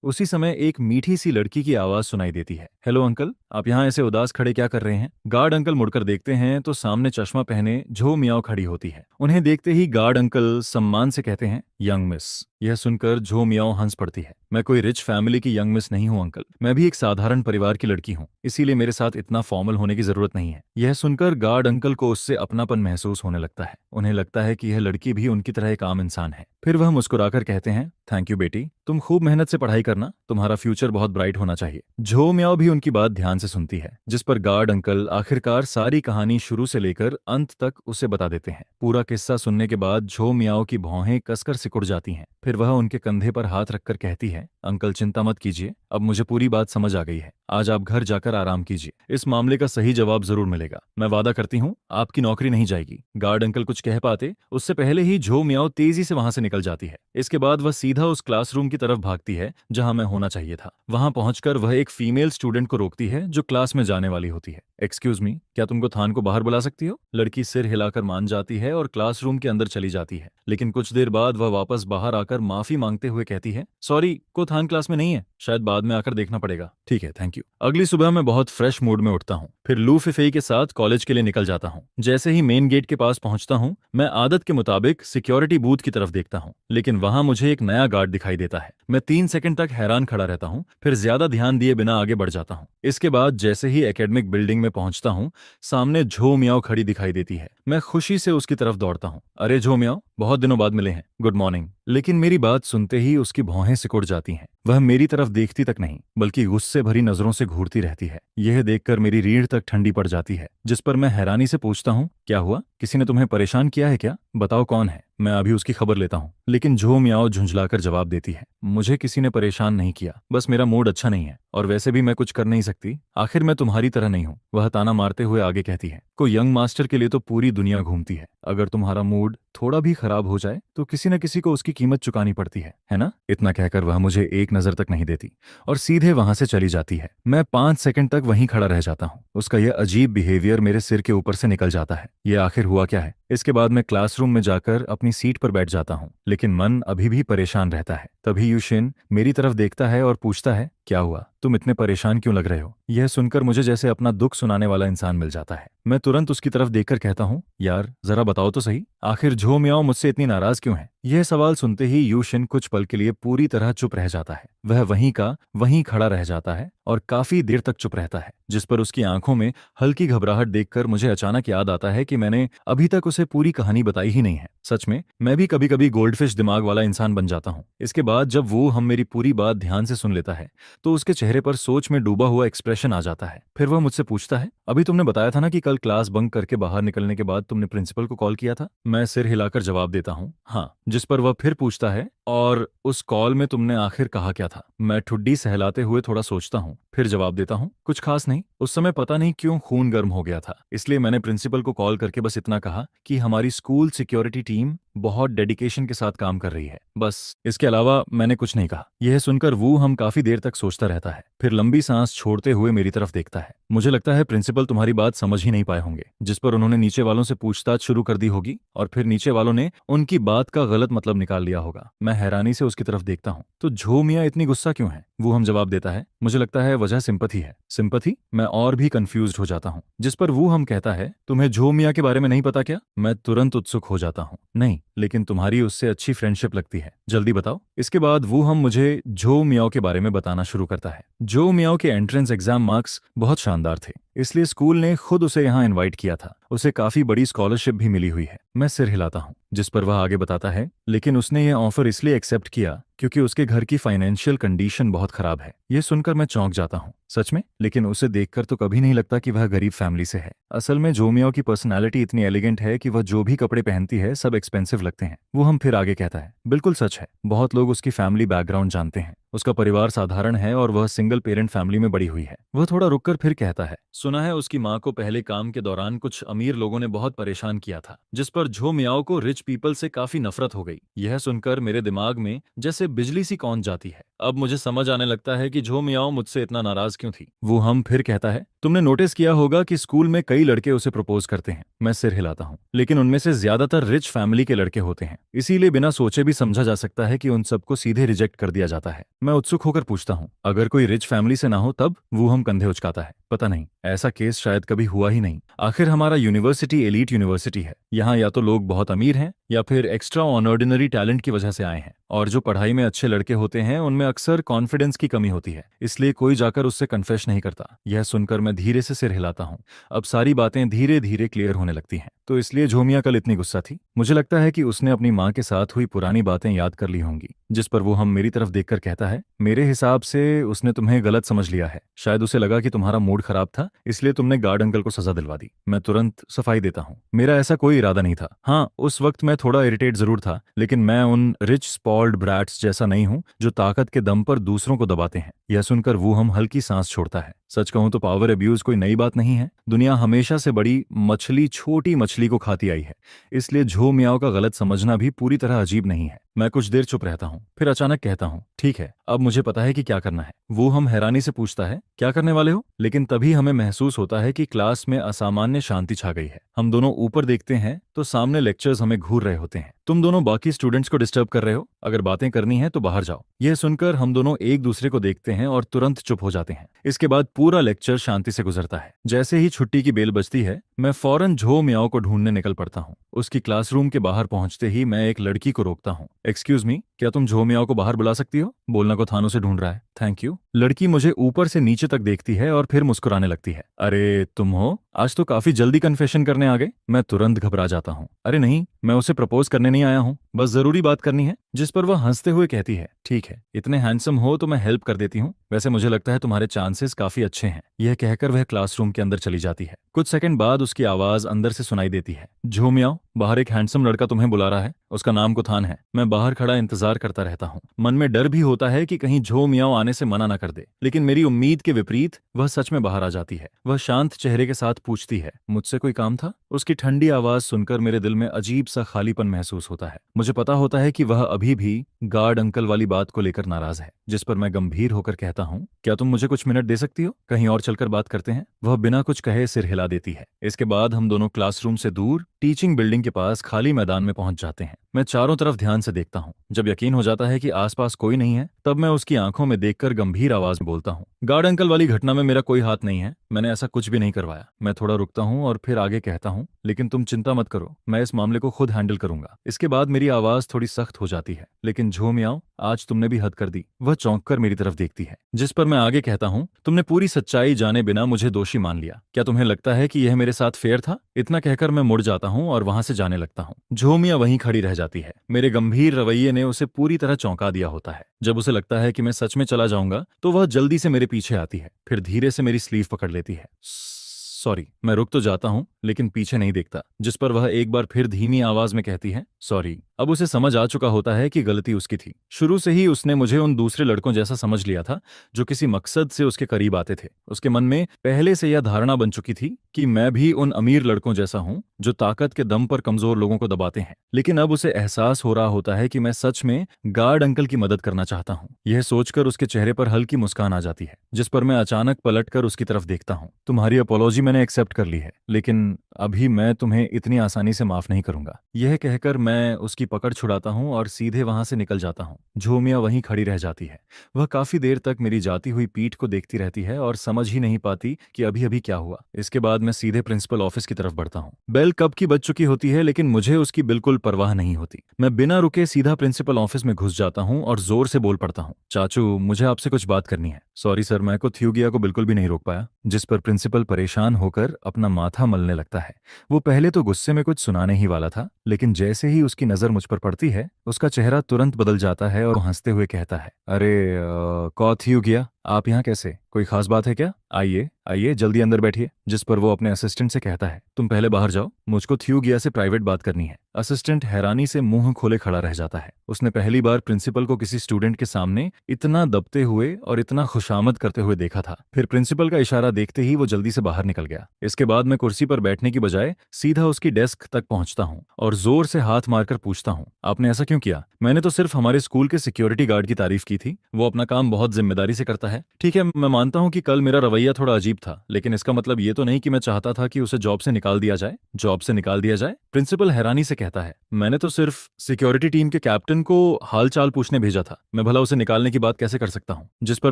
उसी समय एक मीठी सी लड़की की आवाज सुनाई देती है। हेलो अंकल, आप यहाँ ऐसे उदास खड़े क्या कर रहे हैं? गार्ड अंकल मुड़कर देखते हैं तो सामने चश्मा पहने झो मियाओ खड़ी होती है। उन्हें देखते ही गार्ड अंकल सम्मान से कहते हैं, यंग मिस। यह सुनकर झो मियाओ हंस पड़ती है। मैं कोई रिच फैमिली की यंग मिस नहीं हूं अंकल, मैं भी एक साधारण परिवार की लड़की हूं, इसीलिए मेरे साथ इतना फॉर्मल होने की जरूरत नहीं है। यह सुनकर गार्ड अंकल को उससे अपनापन महसूस होने लगता है। उन्हें लगता है कि यह लड़की भी उनकी तरह एक आम इंसान है। फिर वह मुस्कुराकर कहते हैं, थैंक यू बेटी, तुम खूब मेहनत से पढ़ाई करना, तुम्हारा फ्यूचर बहुत ब्राइट होना चाहिए। झो मियाओ भी उनकी बात ध्यान से सुनती है, जिस पर गार्ड अंकल आखिरकार सारी कहानी शुरू से लेकर अंत तक उसे बता देते हैं। पूरा किस्सा सुनने के बाद झो मियाओ की भौहें कसकर सिकुड़ जाती हैं। फिर वह उनके कंधे पर हाथ रखकर कहती है, अंकल चिंता मत कीजिए, अब मुझे पूरी बात समझ आ गई है। आज आप घर जाकर आराम कीजिए, इस मामले का सही जवाब जरूर मिलेगा। मैं वादा करती हूँ आपकी नौकरी नहीं जाएगी। गार्ड अंकल कुछ कह पाते उससे पहले ही झो मियाओ तेजी से वहां से निकल जाती है। इसके बाद वह सीधा उस क्लासरूम की तरफ भागती है जहां मैं होना चाहिए था। वहां पहुंचकर वह एक फीमेल स्टूडेंट को रोकती है जो क्लास में जाने वाली होती है। एक्सक्यूज मी, क्या तुमको थान को बाहर बुला सकती हो? लड़की सिर हिलाकर मान जाती है और क्लासरूम के अंदर चली जाती है, लेकिन कुछ देर बाद वह वापस बाहर आकर माफी मांगते हुए कहती है, सॉरी, को थान क्लास में नहीं है, शायद बाद में आकर देखना पड़ेगा। ठीक है, थैंक यू। अगली सुबह मैं बहुत फ्रेश मूड में उठता हूँ, फिर लू फिफेई के साथ कॉलेज के लिए निकल जाता हूँ। जैसे ही मेन गेट के पास पहुंचता हूँ, मैं आदत के मुताबिक सिक्योरिटी बूथ की तरफ देखता हूँ, लेकिन वहां मुझे एक नया गार्ड दिखाई देता है। मैं 3 सेकंड तक हैरान खड़ा रहता हूँ, फिर ज्यादा ध्यान दिए बिना आगे बढ़ जाता हूँ। इसके बाद जैसे ही एकेडमिक बिल्डिंग में पहुंचता हूँ, सामने झो मियाओ खड़ी दिखाई देती है। मैं खुशी से उसकी तरफ दौड़ता हूँ। अरे झो मियाओ, बहुत दिनों बाद मिले हैं, गुड मॉर्निंग। लेकिन मेरी बात सुनते ही उसकी भौहें सिकुड़ जाती हैं। वह मेरी तरफ देखती तक नहीं, बल्कि गुस्से भरी नजरों से घूरती रहती है। यह देखकर मेरी रीढ़ तक ठंडी पड़ जाती है, जिस पर मैं हैरानी से पूछता हूँ, क्या हुआ? किसी ने तुम्हें परेशान किया है क्या? बताओ कौन है, मैं अभी उसकी खबर लेता हूँ। लेकिन झो मियाओ झुंझलाकर जवाब देती है, मुझे किसी ने परेशान नहीं किया, बस मेरा मूड अच्छा नहीं है, और वैसे भी मैं कुछ कर नहीं सकती, आखिर मैं तुम्हारी तरह नहीं हूँ। वह ताना मारते हुए आगे कहती है, कोई यंग मास्टर के लिए तो पूरी दुनिया घूमती है। अगर तुम्हारा मूड थोड़ा भी खराब हो जाए तो किसी न किसी को उसकी कीमत चुकानी पड़ती है ना? इतना कहकर वह मुझे एक नजर तक नहीं देती और सीधे वहां से चली जाती है। मैं 5 सेकंड तक वहीं खड़ा रह जाता हूँ। उसका यह अजीब बिहेवियर मेरे सिर के ऊपर से निकल जाता है। यह आखिर हुआ क्या है? इसके बाद मैं क्लासरूम में जाकर अपनी सीट पर बैठ जाता हूँ, लेकिन मन अभी भी परेशान रहता है। तभी यूशिन मेरी तरफ देखता है और पूछता है, क्या हुआ? तुम इतने परेशान क्यों लग रहे हो? यह सुनकर मुझे जैसे अपना दुख सुनाने वाला इंसान मिल जाता है। मैं तुरंत उसकी तरफ देखकर कहता हूँ, यार जरा बताओ तो सही, आखिर झो मियाओ मुझसे इतनी नाराज क्यों है? यह सवाल सुनते ही यूशिन कुछ पल के लिए पूरी तरह चुप रह जाता है। वह वहीं का वहीं खड़ा रह जाता है और काफी देर तक चुप रहता है, जिस पर उसकी आंखों में हल्की घबराहट देखकर मुझे अचानक याद आता है कि मैंने अभी तक उसे पूरी कहानी बताई ही नहीं है। सच में मैं भी कभी कभी गोल्डफिश दिमाग वाला इंसान बन जाता हूँ। इसके बाद जब वो हम मेरी पूरी बात ध्यान से सुन लेता है तो उसके चेहरे पर सोच में डूबा हुआ एक्सप्रेशन आ जाता है। फिर वह मुझसे पूछता है, अभी तुमने बताया था ना कि कल क्लास बंक करके बाहर निकलने के बाद तुमने प्रिंसिपल को कॉल किया था? मैं सिर हिलाकर जवाब देता हूँ, हाँ। जिस पर वह फिर पूछता है, और उस कॉल में तुमने आखिर कहा क्या था? मैं ठुड्डी सहलाते हुए थोड़ा सोचता हूँ, फिर जवाब देता हूँ, कुछ खास नहीं। उस समय पता नहीं क्यों खून गर्म हो गया था, इसलिए मैंने प्रिंसिपल को कॉल करके बस इतना कहा कि हमारी स्कूल सिक्योरिटी टीम बहुत डेडिकेशन के साथ काम कर रही है, बस। इसके अलावा मैंने कुछ नहीं कहा। यह सुनकर वो हम काफी देर तक सोचता रहता है, फिर लंबी सांस छोड़ते हुए मेरी तरफ देखता है। मुझे लगता है प्रिंसिपल तुम्हारी बात समझ ही नहीं पाए होंगे, जिस पर उन्होंने नीचे वालों से पूछताछ शुरू कर दी होगी और फिर नीचे वालों ने उनकी बात का गलत मतलब निकाल लिया होगा। मैं हैरानी से उसकी तरफ देखता हूँ। तो झो मियाँ इतनी गुस्सा क्यों है? वो हम जवाब देता है, मुझे लगता है वजह सिंपथी है। सिंपथी? मैं और भी कंफ्यूज्ड हो जाता हूँ, जिस पर वो हम कहता है, तुम्हें झो मियाँ के बारे में नहीं पता क्या? मैं तुरंत उत्सुक हो जाता हूँ, नहीं, लेकिन तुम्हारी उससे अच्छी फ्रेंडशिप लगती है, जल्दी बताओ। इसके बाद वो हम मुझे झो मियाओ के बारे में बताना शुरू करता है। झो मियाओ के एंट्रेंस एग्जाम मार्क्स बहुत शानदार थे, इसलिए स्कूल ने खुद उसे यहाँ इनवाइट किया था। उसे काफी बड़ी स्कॉलरशिप भी मिली हुई है। मैं सिर हिलाता हूँ, जिस पर वह आगे बताता है, लेकिन उसने यह ऑफर इसलिए एक्सेप्ट किया क्योंकि उसके घर की फाइनेंशियल कंडीशन बहुत खराब है। यह सुनकर मैं चौंक जाता हूँ। सच में? लेकिन उसे देखकर तो कभी नहीं लगता कि वह गरीब फैमिली से है। असल में झो मियाओ की पर्सनालिटी इतनी एलिगेंट है कि वह जो भी कपड़े पहनती है सब एक्सपेंसिव लगते हैं। वो हम फिर आगे कहता है, बिल्कुल सच है, बहुत लोग उसकी फैमिली बैकग्राउंड जानते हैं। उसका परिवार साधारण है और वह सिंगल पेरेंट फैमिली में बड़ी हुई है। वह थोड़ा रुककर फिर कहता है, सुना है उसकी माँ को पहले काम के दौरान कुछ अमीर लोगों ने बहुत परेशान किया था, जिस पर झो मियाओ को रिच पीपल से काफी नफरत हो गई। यह सुनकर मेरे दिमाग में जैसे बिजली सी कौंध जाती है। अब मुझे समझ आने लगता है कि झो मियाओ मुझसे इतना नाराज क्यों थी। वो हम फिर कहता है, तुमने नोटिस किया होगा कि स्कूल में कई लड़के उसे प्रपोज करते हैं। मैं सिर हिलाता हूँ, लेकिन उनमें से ज्यादातर रिच फैमिली के लड़के होते हैं, इसीलिए बिना सोचे भी समझा जा सकता है कि उन सबको सीधे रिजेक्ट कर दिया जाता है। मैं उत्सुक होकर पूछता हूँ, अगर कोई रिच फैमिली से ना हो तब? वो हम कंधे उचकाता है, पता नहीं, ऐसा केस शायद कभी हुआ ही नहीं। आखिर हमारा यूनिवर्सिटी एलीट यूनिवर्सिटी है। यहाँ या तो लोग बहुत अमीर हैं या फिर एक्स्ट्रा ऑर्डिनरी टैलेंट की वजह से आए हैं, और जो पढ़ाई में अच्छे लड़के होते हैं उनमें अक्सर कॉन्फिडेंस की कमी होती है, इसलिए कोई जाकर उससे कन्फेस नहीं करता। यह सुनकर मैं धीरे से सिर हिलाता हूँ। अब सारी बातें धीरे धीरे क्लियर होने लगती हैं। तो इसलिए झो मियाँ कल इतनी गुस्सा थी? मुझे लगता है कि उसने अपनी माँ के साथ हुई पुरानी बातें याद कर ली होंगी। जिस पर वो हम मेरी तरफ देखकर कहता है, मेरे हिसाब से उसने तुम्हें गलत समझ लिया है। शायद उसे लगा कि तुम्हारा मूड खराब था, इसलिए तुमने गार्ड अंकल को सजा दिलवा दी। मैं तुरंत सफाई देता हूँ, मेरा ऐसा कोई इरादा नहीं था। हाँ, उस वक्त मैं थोड़ा इरिटेट जरूर था, लेकिन मैं उन रिच स्पॉट स्पॉइल्ड ब्रैट्स जैसा नहीं हूँ जो ताकत के दम पर दूसरों को दबाते हैं। यह सुनकर वो हम हल्की सांस छोड़ता है। सच कहूं तो पावर अब्यूज कोई नई बात नहीं है। दुनिया हमेशा से बड़ी मछली छोटी मछली को खाती आई है, इसलिए झो मियाओ का गलत समझना भी पूरी तरह अजीब नहीं है। मैं कुछ देर चुप रहता हूँ, फिर अचानक कहता हूँ, ठीक है, अब मुझे पता है कि क्या करना है। वो हम हैरानी से पूछता है, क्या करने वाले हो? लेकिन तभी हमें महसूस होता है कि क्लास में असामान्य शांति छा गई है। हम दोनों ऊपर देखते हैं तो सामने लेक्चर्स हमें घूर रहे होते हैं। तुम दोनों बाकी स्टूडेंट्स को डिस्टर्ब कर रहे हो, अगर बातें करनी है तो बाहर जाओ। यह सुनकर हम दोनों एक दूसरे को देखते हैं और तुरंत चुप हो जाते हैं। इसके बाद पूरा लेक्चर शांति से गुजरता है। जैसे ही छुट्टी की बेल बजती है, मैं फौरन झो मियाओ को ढूंढने निकल पड़ता हूँ। उसकी क्लासरूम के बाहर पहुंचते ही मैं एक लड़की को रोकता हूँ। एक्सक्यूज मी, क्या तुम झो मियाओ को बाहर बुला सकती हो? बोलना को थानों से ढूंढ रहा है। Thank you. लड़की मुझे ऊपर से नीचे तक देखती है और फिर मुस्कुराने लगती है। अरे तुम हो, आज तो काफी जल्दी कन्फेशन करने आ गए। मैं तुरंत घबरा जाता हूँ। अरे नहीं, मैं उसे प्रपोज करने नहीं आया हूँ, बस जरूरी बात करनी है। जिस पर वह हंसते हुए कहती है, ठीक है, इतने हैंडसम हो तो मैं हेल्प कर देती हूँ। वैसे मुझे लगता है तुम्हारे चांसेस काफी अच्छे हैं। यह कहकर वह क्लासरूम के अंदर चली जाती है। कुछ सेकंड बाद उसकी आवाज अंदर से सुनाई देती है, झो मियाओ, बाहर एक हैंडसम लड़का तुम्हें बुला रहा है। उसका नाम कुथान है। मैं बाहर खड़ा इंतजार करता रहता हूँ। मन में डर भी होता है कि कहीं झो मियाओ आने से मना न कर दे, लेकिन मेरी उम्मीद के विपरीत वह सच में बाहर आ जाती है। वह शांत चेहरे के साथ पूछती है, मुझसे कोई काम था? उसकी ठंडी आवाज सुनकर मेरे दिल में अजीब सा खालीपन महसूस होता है। मुझे पता होता है कि वह अभी भी गार्ड अंकल वाली बात को लेकर नाराज है। जिस पर मैं गंभीर होकर कहता हूँ, क्या तुम मुझे कुछ मिनट दे सकती हो? कहीं और चलकर बात करते हैं। वह बिना कुछ कहे सिर हिला देती है। इसके बाद हम दोनों क्लासरूम से दूर टीचिंग बिल्डिंग के पास खाली मैदान में पहुंच जाते हैं। मैं चारों तरफ ध्यान से देखता हूँ। जब यकीन हो जाता है कि आसपास कोई नहीं है, तब मैं उसकी आंखों में देखकर गंभीर आवाज में बोलता हूँ, गार्ड अंकल वाली घटना में मेरा कोई हाथ नहीं है। मैंने ऐसा कुछ भी नहीं करवाया। मैं थोड़ा रुकता हूँ और फिर आगे कहता हूँ, लेकिन तुम चिंता मत करो, मैं इस मामले को खुद हैंडल करूंगा। इसके बाद मेरी आवाज थोड़ी सख्त हो जाती है, लेकिन झो मियाओ, आज तुमने भी हद कर दी। वह चौंक कर मेरी तरफ देखती है। जिस पर मैं आगे कहता हूँ, तुमने पूरी सच्चाई जाने बिना मुझे दोषी मान लिया। क्या तुम्हें लगता है कि यह मेरे साथ फेयर था? इतना कहकर मैं मुड़ जाता हूँ और वहां से जाने लगता हूँ। झो मियां वहीं खड़ी रह जाती है। मेरे गंभीर रवैये ने उसे पूरी तरह चौंका दिया होता है। जब उसे लगता है कि मैं सच में चला जाऊंगा, तो वह जल्दी से मेरे पीछे आती है, फिर धीरे से मेरी स्लीव पकड़ लेती है। सॉरी। मैं रुक तो जाता हूँ, लेकिन पीछे नहीं देखता। जिस पर वह एक बार फिर धीमी आवाज में कहती है, सॉरी। अब उसे समझ आ चुका होता है कि गलती उसकी थी। शुरू से ही उसने मुझे उन दूसरे लड़कों जैसा समझ लिया था जो किसी मकसद से उसके करीब आते थे। उसके मन में पहले से यह धारणा बन चुकी थी कि मैं भी उन अमीर लड़कों जैसा हूँ जो ताकत के दम पर कमजोर लोगों को दबाते हैं। लेकिन अब उसे एहसास हो रहा होता है कि मैं सच में गार्ड अंकल की मदद करना चाहता हूँ। यह सोचकर उसके चेहरे पर हल्की मुस्कान आ जाती है, जिस पर मैं अचानक पलटकर उसकी तरफ देखता हूँ। तुम्हारी अपॉलॉजी मैंने एक्सेप्ट कर ली है, लेकिन अभी मैं तुम्हें इतनी आसानी से माफ नहीं करूंगा। यह कहकर मैं उसकी पकड़ छुड़ाता हूं और सीधे वहां से निकल जाता हूं। झो मियां वहीं खड़ी रह जाती है। वह काफी देर तक मेरी जाती हुई पीठ को देखती रहती है और समझ ही नहीं पाती कि अभी अभी क्या हुआ। इसके बाद मैं सीधे प्रिंसिपल ऑफिस की तरफ बढ़ता हूं। बेल कब की बज चुकी होती है, लेकिन मुझे उसकी बिल्कुल परवाह नहीं होती। मैं बिना रुके सीधा प्रिंसिपल ऑफिस में घुस जाता हूं और जोर से बोल पड़ता हूं, चाचू, मुझे आपसे कुछ बात करनी है। सॉरी सर, मैं को थ्यूगिया को बिल्कुल भी नहीं रोक पाया। जिस पर प्रिंसिपल परेशान होकर अपना माथा मलने लगता है। वो पहले तो गुस्से में कुछ सुनाने ही वाला था, लेकिन जैसे ही उसकी नजर मुझ पर पड़ती है, उसका चेहरा तुरंत बदल जाता है और हंसते हुए कहता है, अरे थ्यूगिया, आप यहाँ कैसे? कोई खास बात है क्या? आइए आइए, जल्दी अंदर बैठिए। जिस पर वो अपने असिस्टेंट से कहता है, तुम पहले बाहर जाओ, मुझको थ्यूगिया से प्राइवेट बात करनी है। असिस्टेंट हैरानी से मुंह खोले खड़ा रह जाता है। उसने पहली बार प्रिंसिपल को किसी स्टूडेंट के सामने इतना दबते हुए और इतना खुशामद करते हुए देखा था। फिर प्रिंसिपल का इशारा देखते ही वो जल्दी से बाहर निकल गया। इसके बाद मैं कुर्सी पर बैठने की बजाय सीधा उसकी डेस्क तक पहुंचता हूँ और जोर से हाथ मारकर पूछता हूँ, आपने ऐसा क्यों किया? मैंने तो सिर्फ हमारे स्कूल के सिक्योरिटी गार्ड की तारीफ की थी। वो अपना काम बहुत जिम्मेदारी से करता है। ठीक है, मैं मानता हूँ कि कल मेरा रवैया थोड़ा अजीब था, लेकिन इसका मतलब ये तो नहीं कि मैं चाहता था कि उसे जॉब से निकाल दिया जाए। जॉब से निकाल दिया जाए? प्रिंसिपल हैरानी से कहता है, मैंने तो सिर्फ सिक्योरिटी टीम के कैप्टन को हाल चाल पूछने भेजा था। मैं भला उसे निकालने की बात कैसे कर सकता हूँ? जिस पर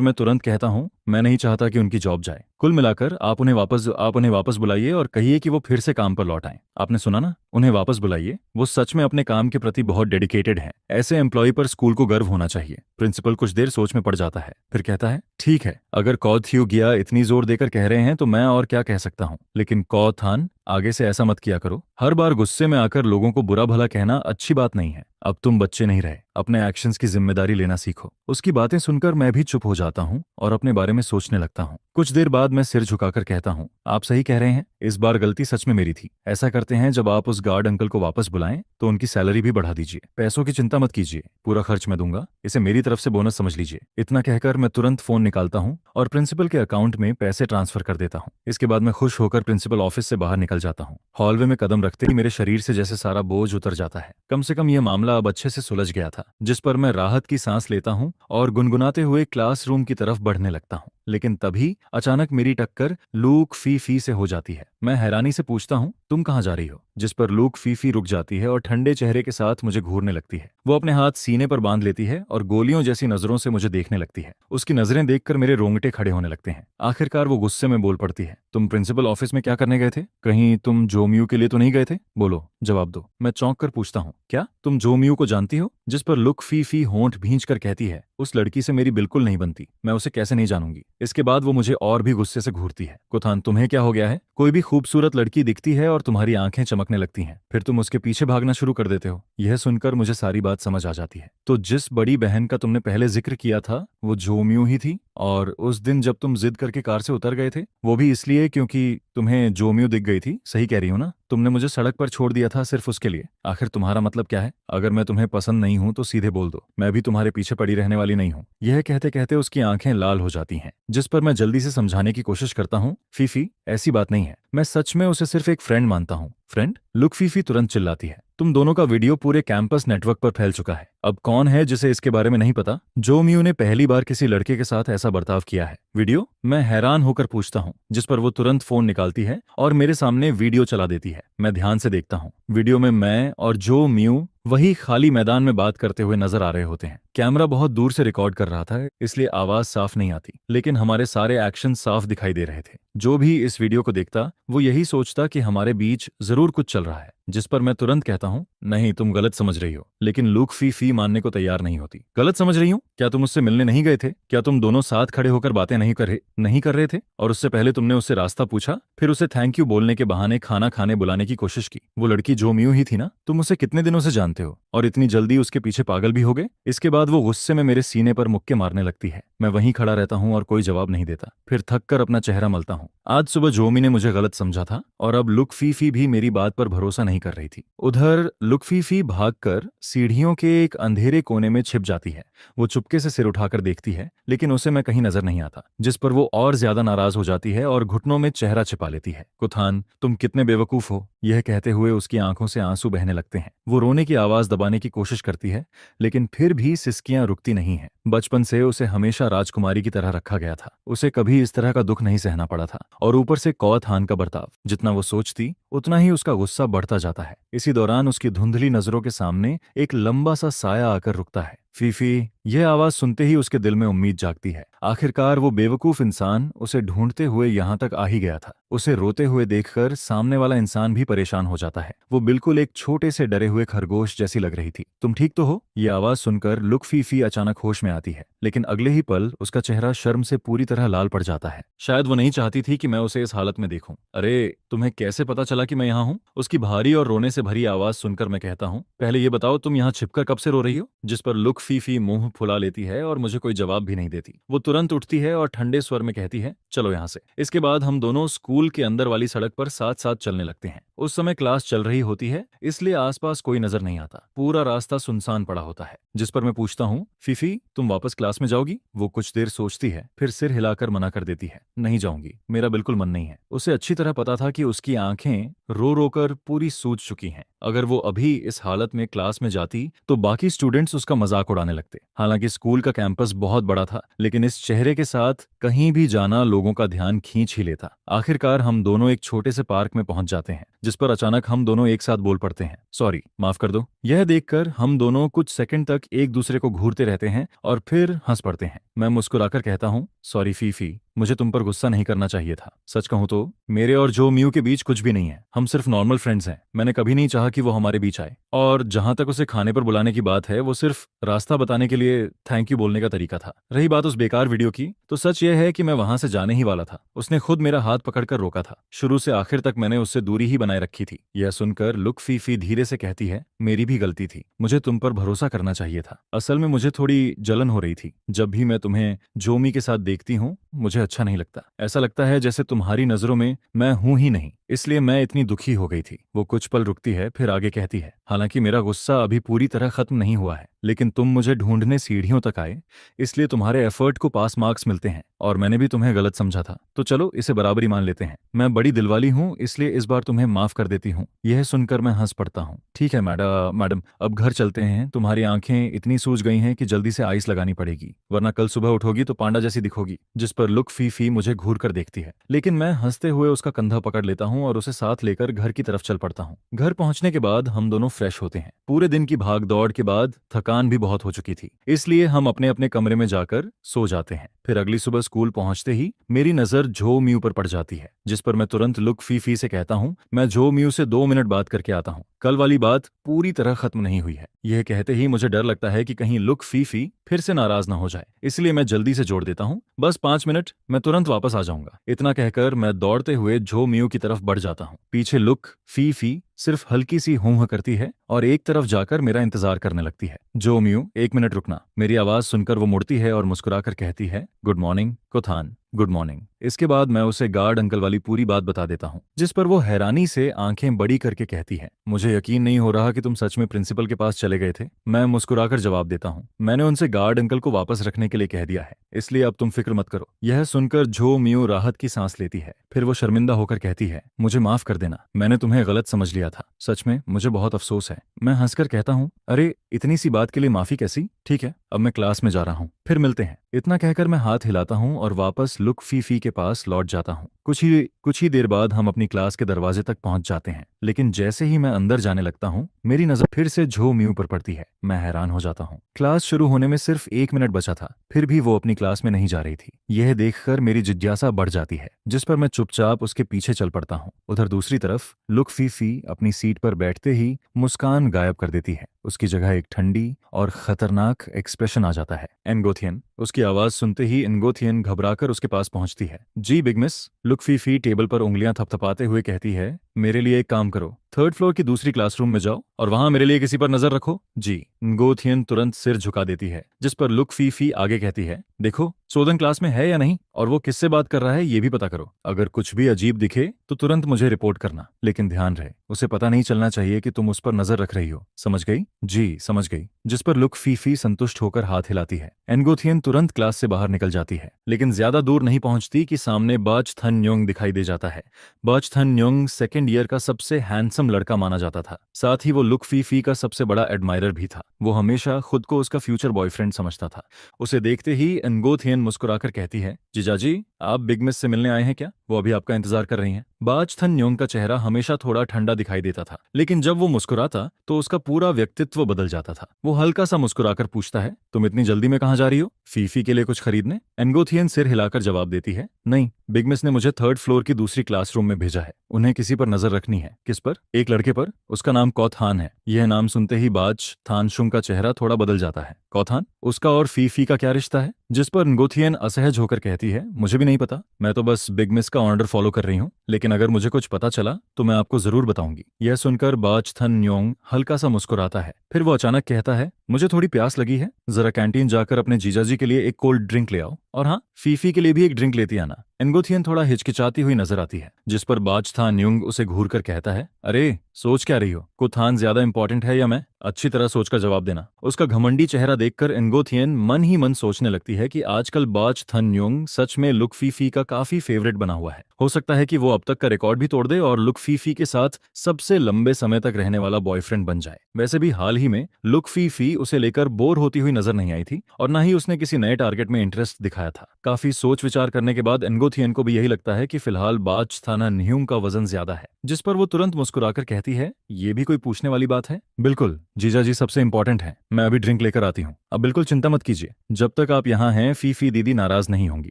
मैं तुरंत कहता हूँ, मैं नहीं चाहता कि उनकी जॉब जाए। कुल मिलाकर आप उन्हें वापस बुलाइए और कहिए कि वो फिर से काम पर लौट आएं। आपने सुना ना, उन्हें वापस बुलाइए। वो सच में अपने काम के प्रति बहुत डेडिकेटेड हैं। ऐसे एम्प्लॉय पर स्कूल को गर्व होना चाहिए। प्रिंसिपल कुछ देर सोच में पड़ जाता है, फिर कहता है, ठीक है, अगर कौ थ्यू गया इतनी जोर देकर कह रहे हैं तो मैं और क्या कह सकता हूँ। लेकिन कौ थान, आगे से ऐसा मत किया करो। हर बार गुस्से में आकर लोगों को बुरा भला कहना अच्छी बात नहीं है। अब तुम बच्चे नहीं रहे, अपने एक्शंस की जिम्मेदारी लेना सीखो। उसकी बातें सुनकर मैं भी चुप हो जाता हूँ और अपने बारे में सोचने लगता हूँ। कुछ देर बाद मैं सिर झुकाकर कहता हूँ, आप सही कह रहे हैं, इस बार गलती सच में मेरी थी। ऐसा करते हैं, जब आप उस गार्ड अंकल को वापस बुलाएं तो उनकी सैलरी भी बढ़ा दीजिए। पैसों की चिंता मत कीजिए, पूरा खर्च मैं दूंगा, इसे मेरी तरफ से बोनस समझ लीजिए। इतना कहकर मैं तुरंत फोन निकालता हूँ और प्रिंसिपल के अकाउंट में पैसे ट्रांसफर कर देता हूँ। इसके बाद मैं खुश होकर प्रिंसिपल ऑफिस से बाहर निकल जाता हूँ। हॉलवे में कदम रखते ही मेरे शरीर से जैसे सारा बोझ उतर जाता है। कम से कम यह मामला अब अच्छे से सुलझ गया था, जिस पर मैं राहत की सांस लेता हूँ और गुनगुनाते हुए क्लासरूम की तरफ बढ़ने लगता हूँ। लेकिन तभी अचानक मेरी टक्कर लूक फीफी से हो जाती है। मैं हैरानी से पूछता हूँ, तुम कहाँ जा रही हो? जिस पर लूक फीफी रुक जाती है और ठंडे चेहरे के साथ मुझे घूरने लगती है। वो अपने हाथ सीने पर बांध लेती है और गोलियों जैसी नजरों से मुझे देखने लगती है। उसकी नजरें देखकर मेरे रोंगटे खड़े होने लगते हैं। आखिरकार वो गुस्से में बोल पड़ती है, तुम प्रिंसिपल ऑफिस में क्या करने गए थे? कहीं तुम जोमियो के लिए तो नहीं गए थे? बोलो, जवाब दो। मैं चौंक कर पूछता हूँ, क्या तुम जोमियो को जानती हो? जिस पर लुक फीफी होंठ भींच कर कहती है, उस लड़की से मेरी बिल्कुल नहीं बनती, मैं उसे कैसे नहीं जानूंगी। इसके बाद वो मुझे और भी गुस्से से घूरती है। कुथान, तुम्हें क्या हो गया है? कोई भी खूबसूरत लड़की दिखती है और तुम्हारी आंखें चमकने लगती हैं, फिर तुम उसके पीछे भागना शुरू कर देते हो। यह सुनकर मुझे सारी बात समझ आ जाती है। तो जिस बड़ी बहन का तुमने पहले जिक्र किया था वो जोमियो ही थी, और उस दिन जब तुम जिद करके कार से उतर गए थे वो भी इसलिए क्योंकि तुम्हें जोमियो दिख गई थी। सही कह रही हो ना? तुमने मुझे सड़क पर छोड़ दिया था सिर्फ उसके लिए। आखिर तुम्हारा मतलब क्या है? अगर मैं तुम्हें पसंद नहीं हूं तो सीधे बोल दो, मैं भी तुम्हारे पीछे पड़ी रहने वाली नहीं हूं। यह कहते कहते उसकी आंखें लाल हो जाती हैं, जिस पर मैं जल्दी से समझाने की कोशिश करता हूं, फीफी ऐसी बात नहीं है, मैं सच में उसे सिर्फ एक फ्रेंड मानता हूं। फ्रेंड? लुक फीफी तुरंत चिल्लाती है, तुम दोनों का वीडियो पूरे कैंपस नेटवर्क पर फैल चुका है। अब कौन है जिसे इसके बारे में नहीं पता? जोमियो ने पहली बार किसी लड़के के साथ ऐसा बर्ताव किया है। वीडियो? मैं हैरान होकर पूछता हूँ, जिस पर वो तुरंत फोन निकालती है और मेरे सामने वीडियो चला देती है। मैं ध्यान से देखता हूँ। वीडियो में मैं और जो म्यू वही खाली मैदान में बात करते हुए नजर आ रहे होते हैं। कैमरा बहुत दूर से रिकॉर्ड कर रहा था, इसलिए आवाज साफ नहीं आती, लेकिन हमारे सारे एक्शन साफ दिखाई दे रहे थे। जो भी इस वीडियो को देखता वो यही सोचता कि हमारे बीच जरूर कुछ चल रहा है। जिस पर मैं तुरंत कहता हूँ, नहीं, तुम गलत समझ रही हो। लेकिन लुक फीफी मानने को तैयार नहीं होती। गलत समझ रही हूँ? क्या तुम उससे मिलने नहीं गए थे? क्या तुम दोनों साथ खड़े होकर बातें नहीं कर रहे थे? और उससे पहले तुमने उससे रास्ता पूछा, फिर उसे थैंक यू बोलने के बहाने खाना खाने बुलाने की कोशिश की। वो लड़की जो म्यू ही थी ना? तुम उसे कितने दिनों से जानते हो और इतनी जल्दी उसके पीछे पागल भी हो गए? इसके बाद वो गुस्से में मेरे सीने पर मुक्के मारने लगती है। मैं वहीं खड़ा रहता हूँ और कोई जवाब नहीं देता। फिर थक कर अपना चेहरा मलता हूँ। आज सुबह जोमी ने मुझे गलत समझा था और अब लुक फीफी भी मेरी बात पर भरोसा नहीं कर रही थी। उधर लुक फीफी भागकर सीढ़ियों के एक अंधेरे कोने में छिप जाती है। वो चुपके से सिर उठाकर देखती है, लेकिन उसे मैं कहीं नजर नहीं आता, जिस पर वो और ज्यादा नाराज हो जाती है और घुटनों में चेहरा छिपा लेती है। कुथान, तुम कितने बेवकूफ हो। यह कहते हुए उसकी आंखों से आंसू बहने लगते हैं। वो रोने की आवाज दबाने की कोशिश करती है, लेकिन फिर भी सिसकियां रुकती नहीं है। बचपन से उसे हमेशा राजकुमारी की तरह रखा गया था। उसे कभी इस तरह का दुख नहीं सहना पड़ा था, और ऊपर से कौथान का बर्ताव। जितना वो सोचती उतना ही उसका गुस्सा बढ़ता जाता है। इसी दौरान उसकी धुंधली नजरों के सामने एक लंबा सा साया आकर रुकता है। फीफी, यह आवाज सुनते ही उसके दिल में उम्मीद जागती है। आखिरकार वो बेवकूफ इंसान उसे ढूंढते हुए यहाँ तक आ ही गया था। उसे रोते हुए देखकर सामने वाला इंसान भी परेशान हो जाता है। वो बिल्कुल एक छोटे से डरे हुए खरगोश जैसी लग रही थी। तुम ठीक तो हो? ये आवाज सुनकर लुक फीफी अचानक होश में आती है, लेकिन अगले ही पल उसका चेहरा शर्म से पूरी तरह लाल पड़ जाता है। शायद वो नहीं चाहती थी कि मैं उसे इस हालत में देखूं। अरे, तुम्हें कैसे पता चला कि मैं यहाँ हूँ? उसकी भारी और रोने से भरी आवाज सुनकर मैं कहता हूँ, पहले ये बताओ तुम यहाँ छिपकर कब से रो रही हो? जिस पर लुक फीफी मुंह फुला लेती है और मुझे कोई जवाब भी नहीं देती। वो तुरंत उठती है और ठंडे स्वर में कहती है, चलो यहाँ से। इसके बाद हम दोनों स्कूल के अंदर वाली सड़क पर साथ साथ चलने लगते हैं। उस समय क्लास चल रही होती है, इसलिए आसपास कोई नजर नहीं आता। पूरा रास्ता सुनसान पड़ा होता है। जिस पर मैं पूछता हूँ, फीफी, तुम वापस क्लास में जाओगी? वो कुछ देर सोचती है, फिर सिर हिलाकर मना कर देती है, नहीं जाऊंगी, मेरा बिल्कुल मन नहीं है। उसे अच्छी तरह पता था कि उसकी आंखें रो रो कर पूरी सूज चुकी हैं। अगर वो अभी इस हालत में क्लास में जाती तो बाकी स्टूडेंट्स उसका मजाक उड़ाने लगते। हालांकि स्कूल का कैंपस बहुत बड़ा था, लेकिन इस चेहरे के साथ कहीं भी जाना लोगों का ध्यान खींच ही लेता। आखिरकार हम दोनों एक छोटे से पार्क में पहुंच जाते हैं, जिस पर अचानक हम दोनों एक साथ बोल पड़ते हैं, सॉरी, माफ कर दो। यह देखकर हम दोनों कुछ सेकंड तक एक दूसरे को घूरते रहते हैं और फिर हंस पड़ते हैं। मैं मुस्कुराकर कहता हूँ, सॉरी फीफी, मुझे तुम पर गुस्सा नहीं करना चाहिए था। सच कहूँ तो मेरे और जो म्यू के बीच कुछ भी नहीं है, हम सिर्फ नॉर्मल फ्रेंड्स हैं। मैंने कभी नहीं चाहा कि वो हमारे बीच आए, और जहां तक उसे खाने पर बुलाने की बात है, वो सिर्फ रास्ता बताने के लिए थैंक यू बोलने का तरीका था। रही बात उस बेकार वीडियो की, तो सच यह है कि मैं वहां से जाने ही वाला था। उसने खुद मेरा हाथ पकड़कर रोका था। शुरू से आखिर तक मैंने उससे दूरी ही बनाए रखी थी। यह सुनकर लुक फीफी धीरे से कहती है, मेरी भी गलती थी, मुझे तुम पर भरोसा करना चाहिए था। असल में मुझे थोड़ी जलन हो रही थी। जब भी मैं तुम्हें जोमी के साथ देखती हूँ मुझे अच्छा नहीं लगता। ऐसा लगता है जैसे तुम्हारी नजरों में मैं हूं ही नहीं, इसलिए मैं इतनी दुखी हो गई थी। वो कुछ पल रुकती है, फिर आगे कहती है, हालांकि मेरा गुस्सा अभी पूरी तरह खत्म नहीं हुआ है, लेकिन तुम मुझे ढूंढने सीढ़ियों तक आए, इसलिए तुम्हारे एफर्ट को पास मार्क्स मिलते हैं, और मैंने भी तुम्हें गलत समझा था। तो चलो इसे बराबरी मान लेते हैं। मैं बड़ी दिलवाली हूँ, इसलिए इस बार तुम्हें माफ कर देती हूँ। यह सुनकर मैं हंस पड़ता हूँ। ठीक है मैडम, अब घर चलते हैं। तुम्हारी आंखें इतनी सूज गई हैं कि जल्दी से आइस लगानी पड़ेगी, वरना कल सुबह उठोगी तो पांडा जैसी दिखोगी। जिस पर लुक फीफी मुझे घूर कर देखती है, लेकिन मैं हंसते हुए उसका कंधा पकड़ लेता हूँ और उसे साथ लेकर घर की तरफ चल पड़ता हूँ। घर पहुंचने के बाद हम दोनों फ्रेश होते हैं। पूरे दिन की भाग दौड़ के बाद थकान भी बहुत हो चुकी थी, इसलिए हम अपने अपने कमरे में जाकर सो जाते हैं। फिर अगली सुबह स्कूल पहुंचते ही मेरी नजर जो म्यू पर पड़ जाती है, जिस पर मैं तुरंत लुक फीफी से कहता हूँ, मैं जो म्यू से 2 मिनट बात करके आता हूँ। कल वाली बात पूरी तरह खत्म नहीं हुई है। यह कहते ही मुझे डर लगता है कि कहीं लुक फीफी फिर से नाराज ना हो जाए, इसलिए मैं जल्दी से जोड़ देता हूँ, बस 5 मिनट, मैं तुरंत वापस आ जाऊंगा। इतना कहकर मैं दौड़ते हुए जो म्यू की तरफ बढ़ जाता हूँ। पीछे लुक फीफी सिर्फ हल्की सी हूं करती है और एक तरफ जाकर मेरा इंतजार करने लगती है। जो म्यू, 1 मिनट रुकना। मेरी आवाज सुनकर वो मुड़ती है और मुस्कुराकर कहती है, गुड मॉर्निंग कोथान, गुड मॉर्निंग। इसके बाद मैं उसे गार्ड अंकल वाली पूरी बात बता देता हूँ, जिस पर वो हैरानी से आंखें बड़ी करके कहती है, मुझे यकीन नहीं हो रहा कि तुम सच में प्रिंसिपल के पास चले गए थे। मैं मुस्कुराकर जवाब देता हूँ, मैंने उनसे गार्ड अंकल को वापस रखने के लिए कह दिया है, इसलिए अब तुम फिक्र मत करो। यह सुनकर जो म्यू राहत की सांस लेती है। फिर वो शर्मिंदा होकर कहती है, मुझे माफ कर देना, मैंने तुम्हें गलत समझ लिया था, सच में मुझे बहुत अफसोस है। मैं हंसकर कहता हूँ, अरे इतनी सी बात के लिए माफी कैसी, ठीक है अब मैं क्लास में जा रहा हूँ, फिर मिलते हैं। इतना कहकर मैं हाथ हिलाता हूँ और वापस लुक फीफी के पास लौट जाता हूँ। कुछ ही देर बाद हम अपनी क्लास के दरवाजे तक पहुंच जाते हैं, लेकिन जैसे ही मैं अंदर जाने लगता हूँ मेरी नजर फिर से झो म्यू पर पड़ती है। मैं हैरान हो जाता हूँ। क्लास शुरू होने में सिर्फ 1 मिनट बचा था, फिर भी वो अपनी क्लास में नहीं जा रही थी। यह देखकर मेरी जिज्ञासा बढ़ जाती है, जिस पर मैं चुपचाप उसके पीछे चल पड़ता हूँ। उधर दूसरी तरफ लुक फीफी अपनी सीट पर बैठते ही मुस्कान गायब कर देती है। उसकी जगह एक ठंडी और खतरनाक एक्सप्रेशन आ जाता है। एनगोथियन। उसकी आवाज सुनते ही एनगोथियन घबराकर उसके पास पहुंचती है। जी बिग मिस। लुक फीफी टेबल पर उंगलियां थपथपाते हुए कहती है, मेरे लिए एक काम करो, 3rd फ्लोर की दूसरी क्लासरूम में जाओ और वहां मेरे लिए किसी पर नजर रखो। जी। एनगोथियन तुरंत सिर झुका देती है, जिस पर लुक फीफी आगे कहती है, देखो सोदन क्लास में है या नहीं, और वो किससे बात कर रहा है ये भी पता करो। अगर कुछ भी अजीब दिखे तो तुरंत मुझे रिपोर्ट करना, लेकिन ध्यान रहे उसे पता नहीं चलना चाहिए कि तुम उस पर नजर रख रही हो, समझ गई? जी समझ गई। जिस पर लुक फीफी संतुष्ट होकर हाथ हिलाती है। एनगोथियन तुरंत क्लास से बाहर निकल जाती है, लेकिन ज्यादा दूर नहीं पहुंचती कि सामने बाच थन योंग दिखाई दे जाता है। बाच थन योंग 2nd ईयर का सबसे हैंडसम लड़का माना जाता था, साथ ही वो लुक फीफी का सबसे बड़ा एडमायरर भी था। वो हमेशा खुद को उसका फ्यूचर बॉयफ्रेंड समझता था। उसे देखते ही एनगोथियन मुस्कुराकर कहती है, जीजाजी आप बिग मिस से मिलने आए हैं क्या? वो अभी आपका इंतजार कर रही हैं। बाच थन योंग का चेहरा हमेशा थोड़ा ठंडा दिखाई देता था, लेकिन जब वो मुस्कुराता तो उसका पूरा व्यक्तित्व बदल जाता था। वो हल्का सा मुस्कुराकर पूछता है, तुम इतनी जल्दी में कहाँ जा रही हो? फीफी के लिए कुछ खरीदने? एनगोथियन सिर हिलाकर जवाब देती है, नहीं, बिग मिस ने मुझे 3rd फ्लोर की दूसरी क्लासरूम में भेजा है, उन्हें किसी पर नजर रखनी है। किस पर? एक लड़के पर, उसका नाम कौथान है। यह नाम सुनते ही बाच थानशुंग का चेहरा थोड़ा बदल जाता है। कौथान? उसका और फीफी का क्या रिश्ता है? जिस पर एनगोथियन असहज होकर कहती है, मुझे भी नहीं पता, मैं तो बस बिग मिस का ऑर्डर फॉलो कर रही हूँ, लेकिन अगर मुझे कुछ पता चला तो मैं आपको जरूर बताऊंगी। यह सुनकर बाच थन योंग हल्का सा मुस्कुराता है, फिर वो अचानक कहता है, मुझे थोड़ी प्यास लगी है, जरा कैंटीन जाकर अपने जीजाजी के लिए एक कोल्ड ड्रिंक ले आओ, और हाँ फीफी के लिए भी एक ड्रिंक लेती आना। एनगोथियन थोड़ा हिचकिचाती हुई नजर आती है, जिस पर बाच थान योंग उसे घूर कर कहता है, अरे सोच क्या रही हो? कुथान ज्यादा इंपॉर्टेंट है या मैं? अच्छी तरह सोचकर जवाब देना। उसका घमंडी चेहरा देखकर एनगोथियन मन ही मन सोचने लगती है कि आजकल बाच थन योंग सच में लुक फीफी का काफी फेवरेट बना हुआ है। हो सकता है कि वो अब तक का रिकॉर्ड भी तोड़ दे और लुक फीफी के साथ सबसे लंबे समय तक रहने वाला बॉयफ्रेंड बन जाए। वैसे भी हाल ही में लुक फीफी उसे लेकर बोर होती हुई नजर नहीं आई थी, और न ही उसने किसी नए टारगेट में इंटरेस्ट दिखाया था। काफी सोच विचार करने के बाद एनगोथियन को भी यही लगता है कि फिलहाल बाच थाना न्यूंग का वजन ज्यादा है, जिस पर वो तुरंत मुस्कुराकर कहती है, ये भी कोई पूछने वाली बात है? बिल्कुल, जीजा जी सबसे इंपॉर्टेंट है। मैं अभी ड्रिंक लेकर आती हूँ, अब बिल्कुल चिंता मत कीजिए, जब तक आप यहाँ यहाँ हैं, फीफी दीदी नाराज नहीं होंगी।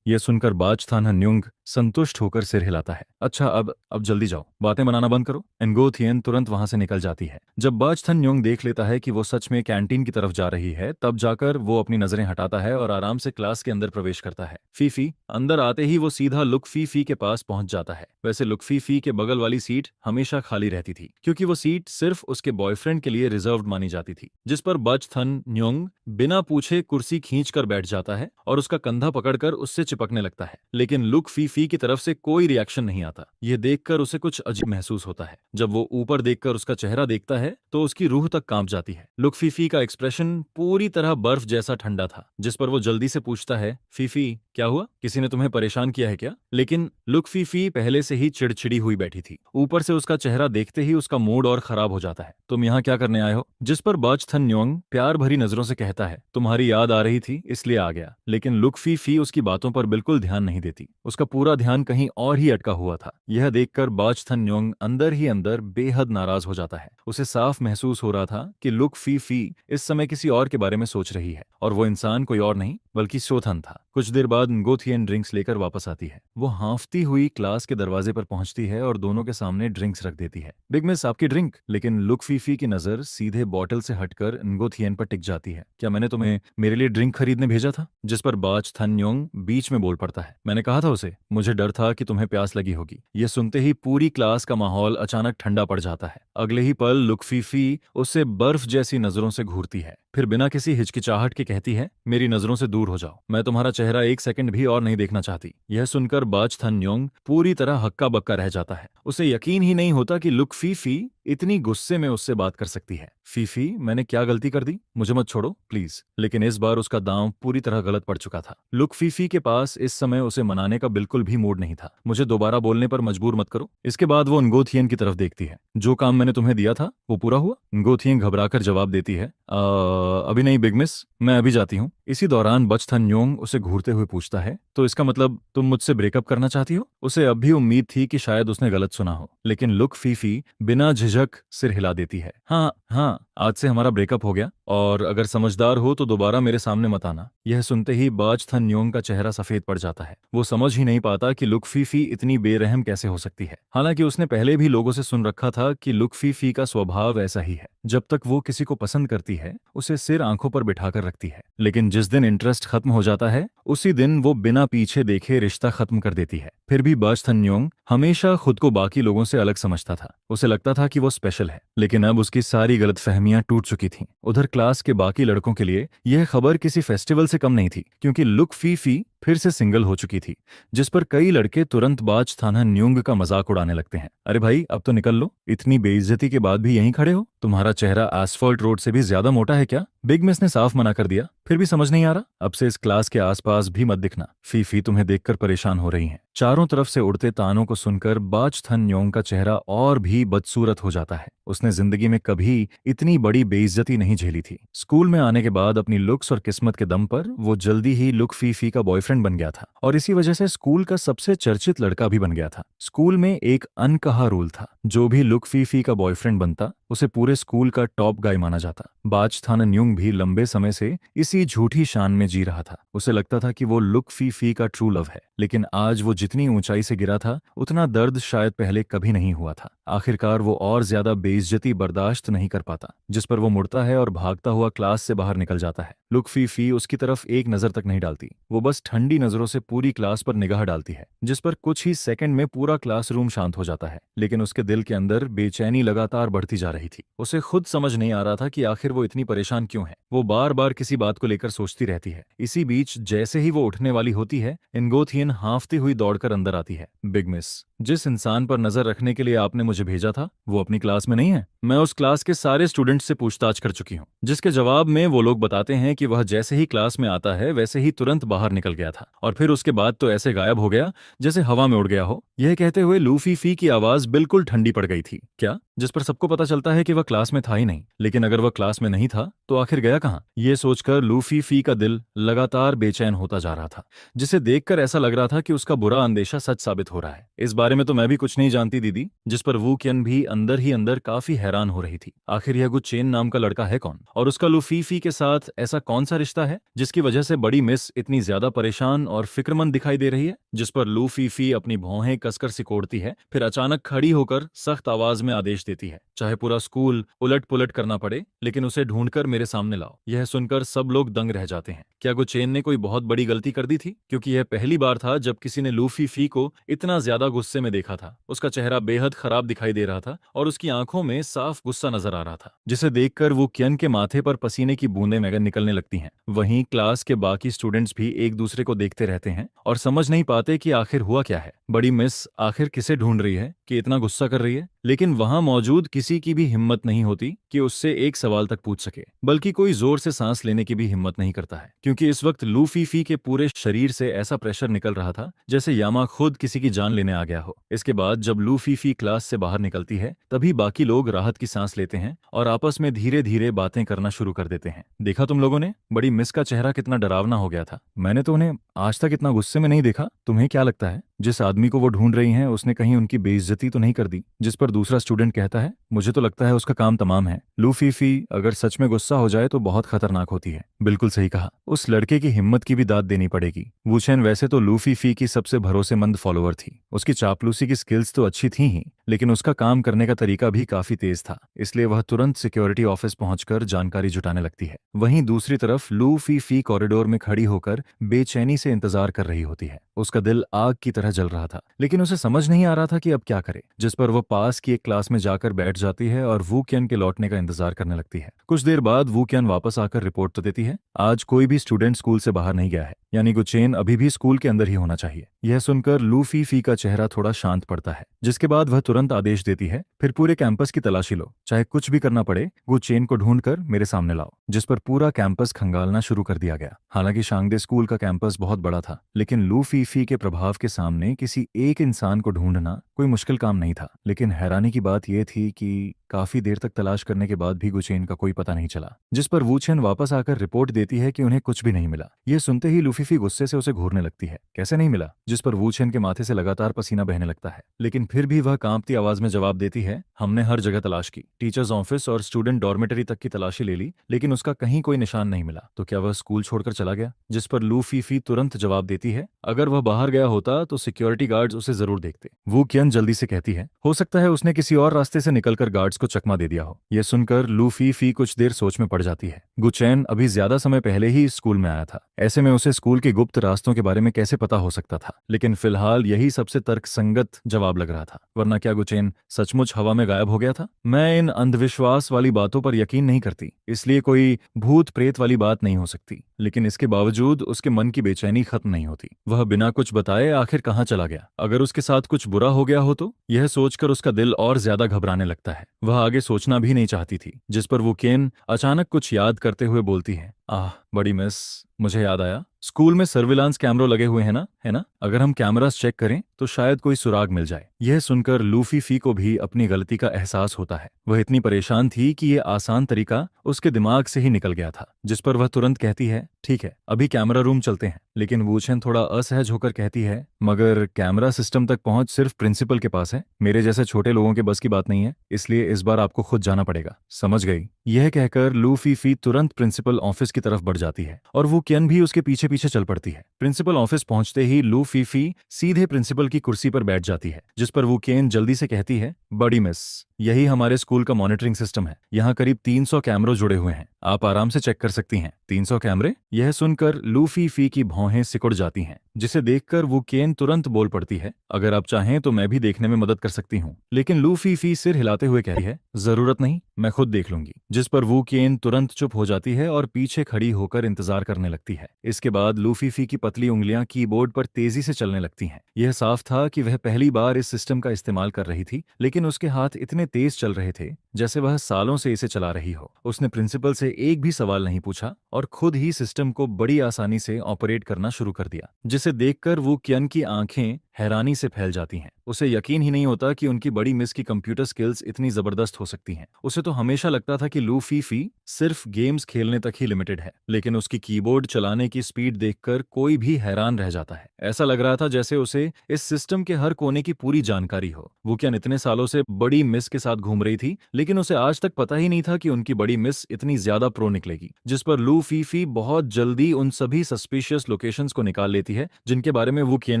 यह सुनकर बाज थान न्योंग संतुष्ट होकर सिर हिलाता है। अच्छा, अब जल्दी जाओ, बातें बनाना बंद करो। एनगो थियन तुरंत वहां से निकल जाती है। जब बाज थन न्योंग देख लेता है कि वो सच में कैंटीन की तरफ जा रही है, तब जाकर वो अपनी नजरें हटाता है और आराम से क्लास के अंदर प्रवेश करता है। फीफी अंदर आते ही वो सीधा लुक फीफी के पास पहुंच जाता है। वैसे लुक फीफी के बगल वाली सीट हमेशा खाली रहती थी, क्योंकि वो सीट सिर्फ उसके बॉयफ्रेंड के लिए रिजर्व्ड मानी जाती थी, जिस पर बाज थन न्योंग बिना पूछे कुर्सी खींचकर बैठ जाता है और उसका कंधा पकड़कर उससे चिपकने लगता है। लेकिन लुक फीफी की तरफ से कोई रिएक्शन नहीं आता। यह देखकर उसे कुछ अजीब महसूस होता है। जब वो ऊपर देखकर उसका चेहरा देखता है तो उसकी रूह तक कांप जाती है। लुक फीफी का एक्सप्रेशन पूरी तरह बर्फ जैसा ठंडा था, जिस पर वो जल्दी से पूछता है, फीफी क्या हुआ, किसी ने तुम्हें परेशान किया है क्या? लेकिन लुक फीफी पहले से ही चिड़चिड़ी हुई बैठी थी। ऊपर से उसका चेहरा देखते ही उसका मूड और खराब हो जाता है। तुम यहाँ क्या करने आए हो? जिस पर बाज थन न्योंग प्यार भरी नजरों से कहता है, तुम्हारी याद आ रही थी इसलिए आ गया। लेकिन लुक फीफी उसकी बातों पर बिल्कुल ध्यान नहीं देती। उसका पूरा ध्यान कहीं और ही अटका हुआ था। यह देखकर बाज थन न्योंग अंदर ही अंदर बेहद नाराज हो जाता है। उसे साफ महसूस हो रहा था कि लुक फीफी इस समय किसी और के बारे में सोच रही है, और वो इंसान कोई और नहीं बल्कि सोथन था। कुछ देर बाद गोथियन ड्रिंक्स लेकर वापस आती है। वो हांफती हुई क्लास के दरवाजे पर पहुंचती है और दोनों के सामने ड्रिंक्स रख देती है। बिग मिस, आपकी ड्रिंक। लेकिन लुक फीफी की नजर सीधे बॉटल से हटकर गोथियन पर टिक जाती है। क्या मैंने तुम्हें मेरे लिए ड्रिंक खरीदने भेजा था? जिस पर बाज थन न्योंग बीच में बोल पड़ता है, मैंने कहा था उसे, मुझे डर था कि तुम्हें प्यास लगी होगी। यह सुनते ही पूरी क्लास का माहौल अचानक ठंडा पड़ जाता है। अगले ही पल लुक फीफी उससे बर्फ जैसी नजरों से घूरती है, फिर बिना किसी हिचकिचाहट के कहती है, मेरी नजरों से दूर हो जाओ, मैं तुम्हारा चेहरा एक सेकंड भी और नहीं देखना चाहती। यह सुनकर बाज थन न्योंग पूरी तरह हक्का बक्का रह जाता है। उसे यकीन ही नहीं होता कि लुक फीफी इतनी गुस्से में उससे बात कर सकती है। फीफी, मैंने क्या गलती कर दी? मुझे मत छोड़ो प्लीज। लेकिन इस बार उसका दांव पूरी तरह गलत पड़ चुका था। लुक फीफी के पास इस समय उसे मनाने का बिल्कुल भी मूड नहीं था। मुझे दोबारा बोलने पर मजबूर मत करो। इसके बाद वो नगोथियन की तरफ देखती है। जो काम मैंने तुम्हें दिया था वो पूरा हुआ? नगोथियन घबराकर जवाब देती है, अभी नहीं बिग मिस, मैं अभी जाती हूँ। इसी दौरान बाज थन न्योंग उसे घूरते हुए पूछता है, तो इसका मतलब तुम मुझसे ब्रेकअप करना चाहती हो? उसे अब भी उम्मीद थी कि शायद उसने गलत सुना हो, लेकिन लुक फीफी बिना झिझक सिर हिला देती है। हाँ हाँ, आज से हमारा ब्रेकअप हो गया, और अगर समझदार हो तो दोबारा मेरे सामने मत आना। यह सुनते ही बाज थन न्योंग का चेहरा सफेद पड़ जाता है। वो समझ ही नहीं पाता कि लुक फीफी इतनी बेरहम कैसे हो सकती है। हालांकि उसने पहले भी लोगों से सुन रखा था कि लुक फीफी का स्वभाव ऐसा ही है। जब तक वो किसी को पसंद करती है उसे सिर आंखों पर बिठाकर रखती है, लेकिन जिस दिन इंटरेस्ट खत्म हो जाता है उसी दिन वो बिना पीछे देखे रिश्ता खत्म कर देती है। फिर भी बाज थन न्योंग हमेशा खुद को बाकी लोगों से अलग समझता था। उसे लगता था कि वो स्पेशल है, लेकिन अब उसकी सारी गलतफहमियां टूट चुकी थीं। उधर क्लास के बाकी लड़कों के लिए यह खबर किसी फेस्टिवल से कम नहीं थी, क्योंकि लुक फीफी फिर से सिंगल हो चुकी थी, जिस पर कई लड़के तुरंत बाज थाना न्योंग का मजाक उड़ाने लगते हैं। अरे भाई, अब तो निकल लो, इतनी बेइज्जती के बाद भी यहीं खड़े हो? तुम्हारा चेहरा एस्फॉल्ट रोड से भी ज्यादा मोटा है क्या? बिग मिस ने साफ मना कर दिया। फिर भी समझ नहीं आ रहा? अब से इस क्लास के आसपास भी मत दिखना। फीफी तुम्हें देखकर परेशान हो रही हैं। चारों तरफ से उड़ते तानों को सुनकर बाज थन न्योंग का चेहरा और भी बदसूरत हो जाता है। उसने जिंदगी में कभी इतनी बड़ी बेइज्जती नहीं झेली थी। स्कूल में आने के बाद अपनी लुक्स और किस्मत के दम पर वो जल्दी ही लुक फीफी का बॉयफ्रेंड बन गया था, और इसी वजह से स्कूल का सबसे चर्चित लड़का भी बन गया था। स्कूल में एक अनकहा रूल था, जो भी लुक फीफी का बॉयफ्रेंड बनता उसे पूरे स्कूल का टॉप गाय माना जाता। बाज थान न्योंग भी लंबे समय से इसी झूठी शान में जी रहा था। उसे लगता था कि वो लुक फीफी का ट्रू लव है, लेकिन आज वो जितनी ऊंचाई से गिरा था उतना दर्द शायद पहले कभी नहीं हुआ था। आखिरकार वो और ज्यादा बेइज्जती बर्दाश्त नहीं कर पाता, जिस पर वो मुड़ता है और भागता हुआ क्लास से बाहर निकल जाता है। लुक फीफी उसकी तरफ एक नजर तक नहीं डालती। वो बस ठंडी नजरों से पूरी क्लास पर निगाह डालती है, जिस पर कुछ ही सेकंड में पूरा क्लासरूम शांत हो जाता है। लेकिन उसके दिल के अंदर बेचैनी लगातार बढ़ती जा रही थी। उसे खुद समझ नहीं आ रहा था कि आखिर वो इतनी परेशान क्यों है। वो बार बार किसी बात को लेकर सोचती रहती है। इसी बीच जैसे ही वो उठने वाली होती है, इनगोथियन हांफती हुई दौड़कर अंदर आती है। बिग मिस, जिस इंसान पर नजर रखने के लिए आपने मुझे भेजा था वो अपनी क्लास में नहीं है। मैं उस क्लास के सारे स्टूडेंट्स से पूछताछ कर चुकी हूँ, जिसके जवाब में वो लोग बताते हैं कि वह जैसे ही क्लास में आता है वैसे ही तुरंत बाहर निकल गया था, और फिर उसके बाद तो ऐसे गायब हो गया जैसे हवा में उड़ गया हो। यह कहते हुए लू फीफी की आवाज बिल्कुल ठंडी पड़ गई थी। क्या? जिस पर सबको पता चलता है कि वह क्लास में था ही नहीं। लेकिन अगर वह क्लास में नहीं था तो आखिर गया कहाँ? ये सोचकर लू फीफी का दिल लगातार बेचैन होता जा रहा था, जिसे देखकर ऐसा लग रहा था कि उसका बुरा अंदेशा सच साबित हो रहा है। इस बारे बारे में तो मैं भी कुछ नहीं जानती दीदी। जिस पर वू कियन भी अंदर ही अंदर काफी हैरान हो रही थी। आखिर यह गुचेन नाम का लड़का है कौन, और उसका लूफीफी के साथ ऐसा कौन सा रिश्ता है जिसकी वजह से बड़ी मिस इतनी ज्यादा परेशान और फिक्रमंद दिखाई दे रही है। जिस पर लूफीफी अपनी भौहें कसकर सिकोड़ती है, फिर अचानक खड़ी होकर सख्त आवाज में आदेश देती है, चाहे पूरा स्कूल उलट पुलट करना पड़े, लेकिन उसे ढूंढकर मेरे सामने लाओ। यह सुनकर सब लोग दंग रह जाते हैं। क्या गुचेन ने कोई बहुत बड़ी गलती कर दी थी, क्योंकि यह पहली बार था जब किसी ने लूफीफी को इतना ज्यादा गुस्से में देखा था। उसका चेहरा बेहद खराब दिखाई दे रहा था और उसकी आंखों में साफ गुस्सा नजर आ रहा था, जिसे देखकर वो कियन के माथे पर पसीने की बूंदें मगर निकलने लगती हैं। वहीं क्लास के बाकी स्टूडेंट्स भी एक दूसरे को देखते रहते हैं और समझ नहीं पाते कि आखिर हुआ क्या है। बड़ी मिस आखिर किसे ढूंढ रही है कि इतना गुस्सा कर रही है, लेकिन वहां मौजूद किसी की भी हिम्मत नहीं होती कि उससे एक सवाल तक पूछ सके, बल्कि कोई जोर से सांस लेने की भी हिम्मत नहीं करता है, क्योंकि इस वक्त लूफीफी के पूरे शरीर से ऐसा प्रेशर निकल रहा था जैसे यामा खुद किसी की जान लेने आ गया हो। इसके बाद जब लूफीफी क्लास से बाहर निकलती है, तभी बाकी लोग राहत की सांस लेते हैं और आपस में धीरे धीरे बातें करना शुरू कर देते हैं। देखा तुम लोगों ने, बड़ी मिस का चेहरा कितना डरावना हो गया था। मैंने तो उन्हें आज तक इतना गुस्से में नहीं देखा। तुम्हें क्या लगता है, जिस आदमी को वो ढूंढ रही हैं उसने कहीं उनकी बेइज्जती तो नहीं कर दी? जिस पर दूसरा स्टूडेंट कहता है, मुझे तो लगता है उसका काम तमाम है। लूफीफी अगर सच में गुस्सा हो जाए तो बहुत खतरनाक होती है। बिल्कुल सही कहा, उस लड़के की हिम्मत की भी दाद देनी पड़ेगी। वूचेन वैसे तो लूफीफी की सबसे भरोसेमंद फॉलोअर थी। उसकी चापलूसी की स्किल्स तो अच्छी थी ही, लेकिन उसका काम करने का तरीका भी काफी तेज था, इसलिए वह तुरंत सिक्योरिटी ऑफिस पहुंचकर जानकारी जुटाने लगती है। वहीं दूसरी तरफ लूफीफी कॉरिडोर में खड़ी होकर बेचैनी से इंतजार कर रही होती है। उसका दिल आग की तरह जल रहा था, लेकिन उसे समझ नहीं आ रहा था कि अब क्या करे। जिस पर वह पास की एक क्लास में जाकर बैठ जाती है और वू कियन के लौटने का इंतजार करने लगती है। कुछ देर बाद वू कियन वापस आकर रिपोर्ट तो देती है, आज कोई भी स्टूडेंट स्कूल से बाहर नहीं गया है, यानी गुचेन अभी भी स्कूल के अंदर ही होना चाहिए। यह सुनकर लूफीफी का चेहरा थोड़ा शांत पड़ता है, जिसके बाद वह तुरंत आदेश देती है, फिर पूरे कैंपस की तलाशी लो, चाहे कुछ भी करना पड़े, गुचेन को ढूंढकर मेरे सामने लाओ। जिस पर पूरा कैंपस खंगालना शुरू कर दिया गया। हालांकि शांगदे स्कूल का कैंपस बहुत बड़ा था, लेकिन लूफीफी के प्रभाव के सामने किसी एक इंसान को ढूंढना कोई मुश्किल काम नहीं था। लेकिन हैरानी की बात यह थी कि काफी देर तक तलाश करने के बाद भी गुचेन का कोई पता नहीं चला। जिस पर वूचेन वापस आकर रिपोर्ट देती है कि उन्हें कुछ भी नहीं मिला। यह सुनते ही लूफीफी गुस्से से उसे घूरने लगती है, कैसे नहीं मिला? जिस पर वूचेन के माथे से लगातार पसीना बहने लगता है, लेकिन फिर भी वह कांपती आवाज में जवाब देती है, हमने हर जगह तलाश की, टीचर्स ऑफिस और स्टूडेंट डॉर्मेटरी तक की तलाशी ले ली, लेकिन उसका कहीं कोई निशान नहीं मिला। तो क्या वह स्कूल छोड़कर चला गया? जिस पर लूफीफी तुरंत जवाब देती है, अगर वह बाहर गया होता तो सिक्योरिटी गार्ड्स उसे जरूर देखते। वू कियन जल्दी से कहती है, हो सकता है उसने किसी और रास्ते से निकलकर गार्ड्स को चकमा दे दिया हो। यह सुनकर लूफीफी कुछ देर सोच में पड़ जाती है। गुचैन अभी ज्यादा समय पहले ही स्कूल में आया था, ऐसे में उसे स्कूल के गुप्त रास्तों के बारे में कैसे पता हो सकता था? लेकिन फिलहाल यही सबसे तर्कसंगत जवाब लग रहा था। वरना क्या गुचैन सचमुच हवा में गायब हो गया था? मैं इन अंधविश्वास वाली बातों पर यकीन नहीं करती, इसलिए कोई भूत प्रेत वाली बात नहीं हो सकती। लेकिन इसके बावजूद उसके मन की बेचैनी खत्म नहीं होती। वह बिना कुछ बताए आखिर कहाँ चला गया? अगर उसके साथ कुछ बुरा हो गया हो तो? यह सोचकर उसका दिल और ज्यादा घबराने लगता है। वह आगे सोचना भी नहीं चाहती थी। जिस पर वो केन अचानक कुछ याद करते हुए बोलती है, आह बड़ी मिस, मुझे याद आया, स्कूल में सर्विलांस कैमरे लगे हुए हैं ना, है ना? अगर हम कैमरास चेक करें तो शायद कोई सुराग मिल जाए। यह सुनकर लूफीफी को भी अपनी गलती का एहसास होता है। वह इतनी परेशान थी कि यह आसान तरीका उसके दिमाग से ही निकल गया था। जिस पर वह तुरंत कहती है, ठीक है, अभी कैमरा रूम चलते हैं। लेकिन वूचेन थोड़ा असहज होकर कहती है, मगर कैमरा सिस्टम तक पहुंच सिर्फ प्रिंसिपल के पास है, मेरे जैसे छोटे लोगों के बस की बात नहीं है, इसलिए इस बार आपको खुद जाना पड़ेगा। समझ गई? यह कहकर लूफीफी तुरंत प्रिंसिपल ऑफिस की तरफ बढ़ जाती है और वो कियन भी उसके पीछे पीछे चल पड़ती है। प्रिंसिपल ऑफिस पहुंचते ही लूफीफी सीधे प्रिंसिपल की कुर्सी पर बैठ जाती है। जिस पर वो कियन जल्दी से कहती है, बड़ी मिस, यही हमारे स्कूल का मॉनिटरिंग सिस्टम है। यहाँ करीब 300 कैमरे जुड़े हुए हैं, आप आराम से चेक कर सकती हैं। 300 कैमरे? यह सुनकर लूफीफी की भौहें सिकुड़ जाती हैं, जिसे देखकर वो केन तुरंत बोल पड़ती है, अगर आप चाहें तो मैं भी देखने में मदद कर सकती हूँ। लेकिन लूफीफी सिर हिलाते हुए कहती है, जरूरत नहीं, मैं खुद देख लूंगी। जिस पर वो केन तुरंत चुप हो जाती है और पीछे खड़ी होकर इंतजार करने लगती है। इसके बाद लूफीफी की पतली उंगलियां कीबोर्ड पर तेजी से चलने लगती हैं। यह साफ था कि वह पहली बार इस सिस्टम का इस्तेमाल कर रही थी, लेकिन उसके हाथ इतने तेज चल रहे थे जैसे वह सालों से इसे चला रही हो। उसने प्रिंसिपल से एक भी सवाल नहीं पूछा और खुद ही सिस्टम को बड़ी आसानी से ऑपरेट करना शुरू कर दिया, जिसे देखकर वो कियन की आंखें हैरानी से फैल जाती हैं। उसे यकीन ही नहीं होता कि उनकी बड़ी मिस की कंप्यूटर स्किल्स इतनी जबरदस्त हो सकती हैं। उसे तो हमेशा लगता था कि लू फीफी सिर्फ गेम्स खेलने तक ही लिमिटेड है, लेकिन उसकी कीबोर्ड चलाने की स्पीड देखकर कोई भी हैरान रह जाता है। ऐसा लग रहा था जैसे उसे इस सिस्टम के हर कोने की पूरी जानकारी हो। वो क्या इतने सालों से बड़ी मिस के साथ घूम रही थी, लेकिन उसे आज तक पता ही नहीं था कि उनकी बड़ी मिस इतनी ज्यादा प्रो निकलेगी। जिस पर लू फीफी बहुत जल्दी उन सभी सस्पिशियस लोकेशंस को निकाल लेती है जिनके बारे में वो कियन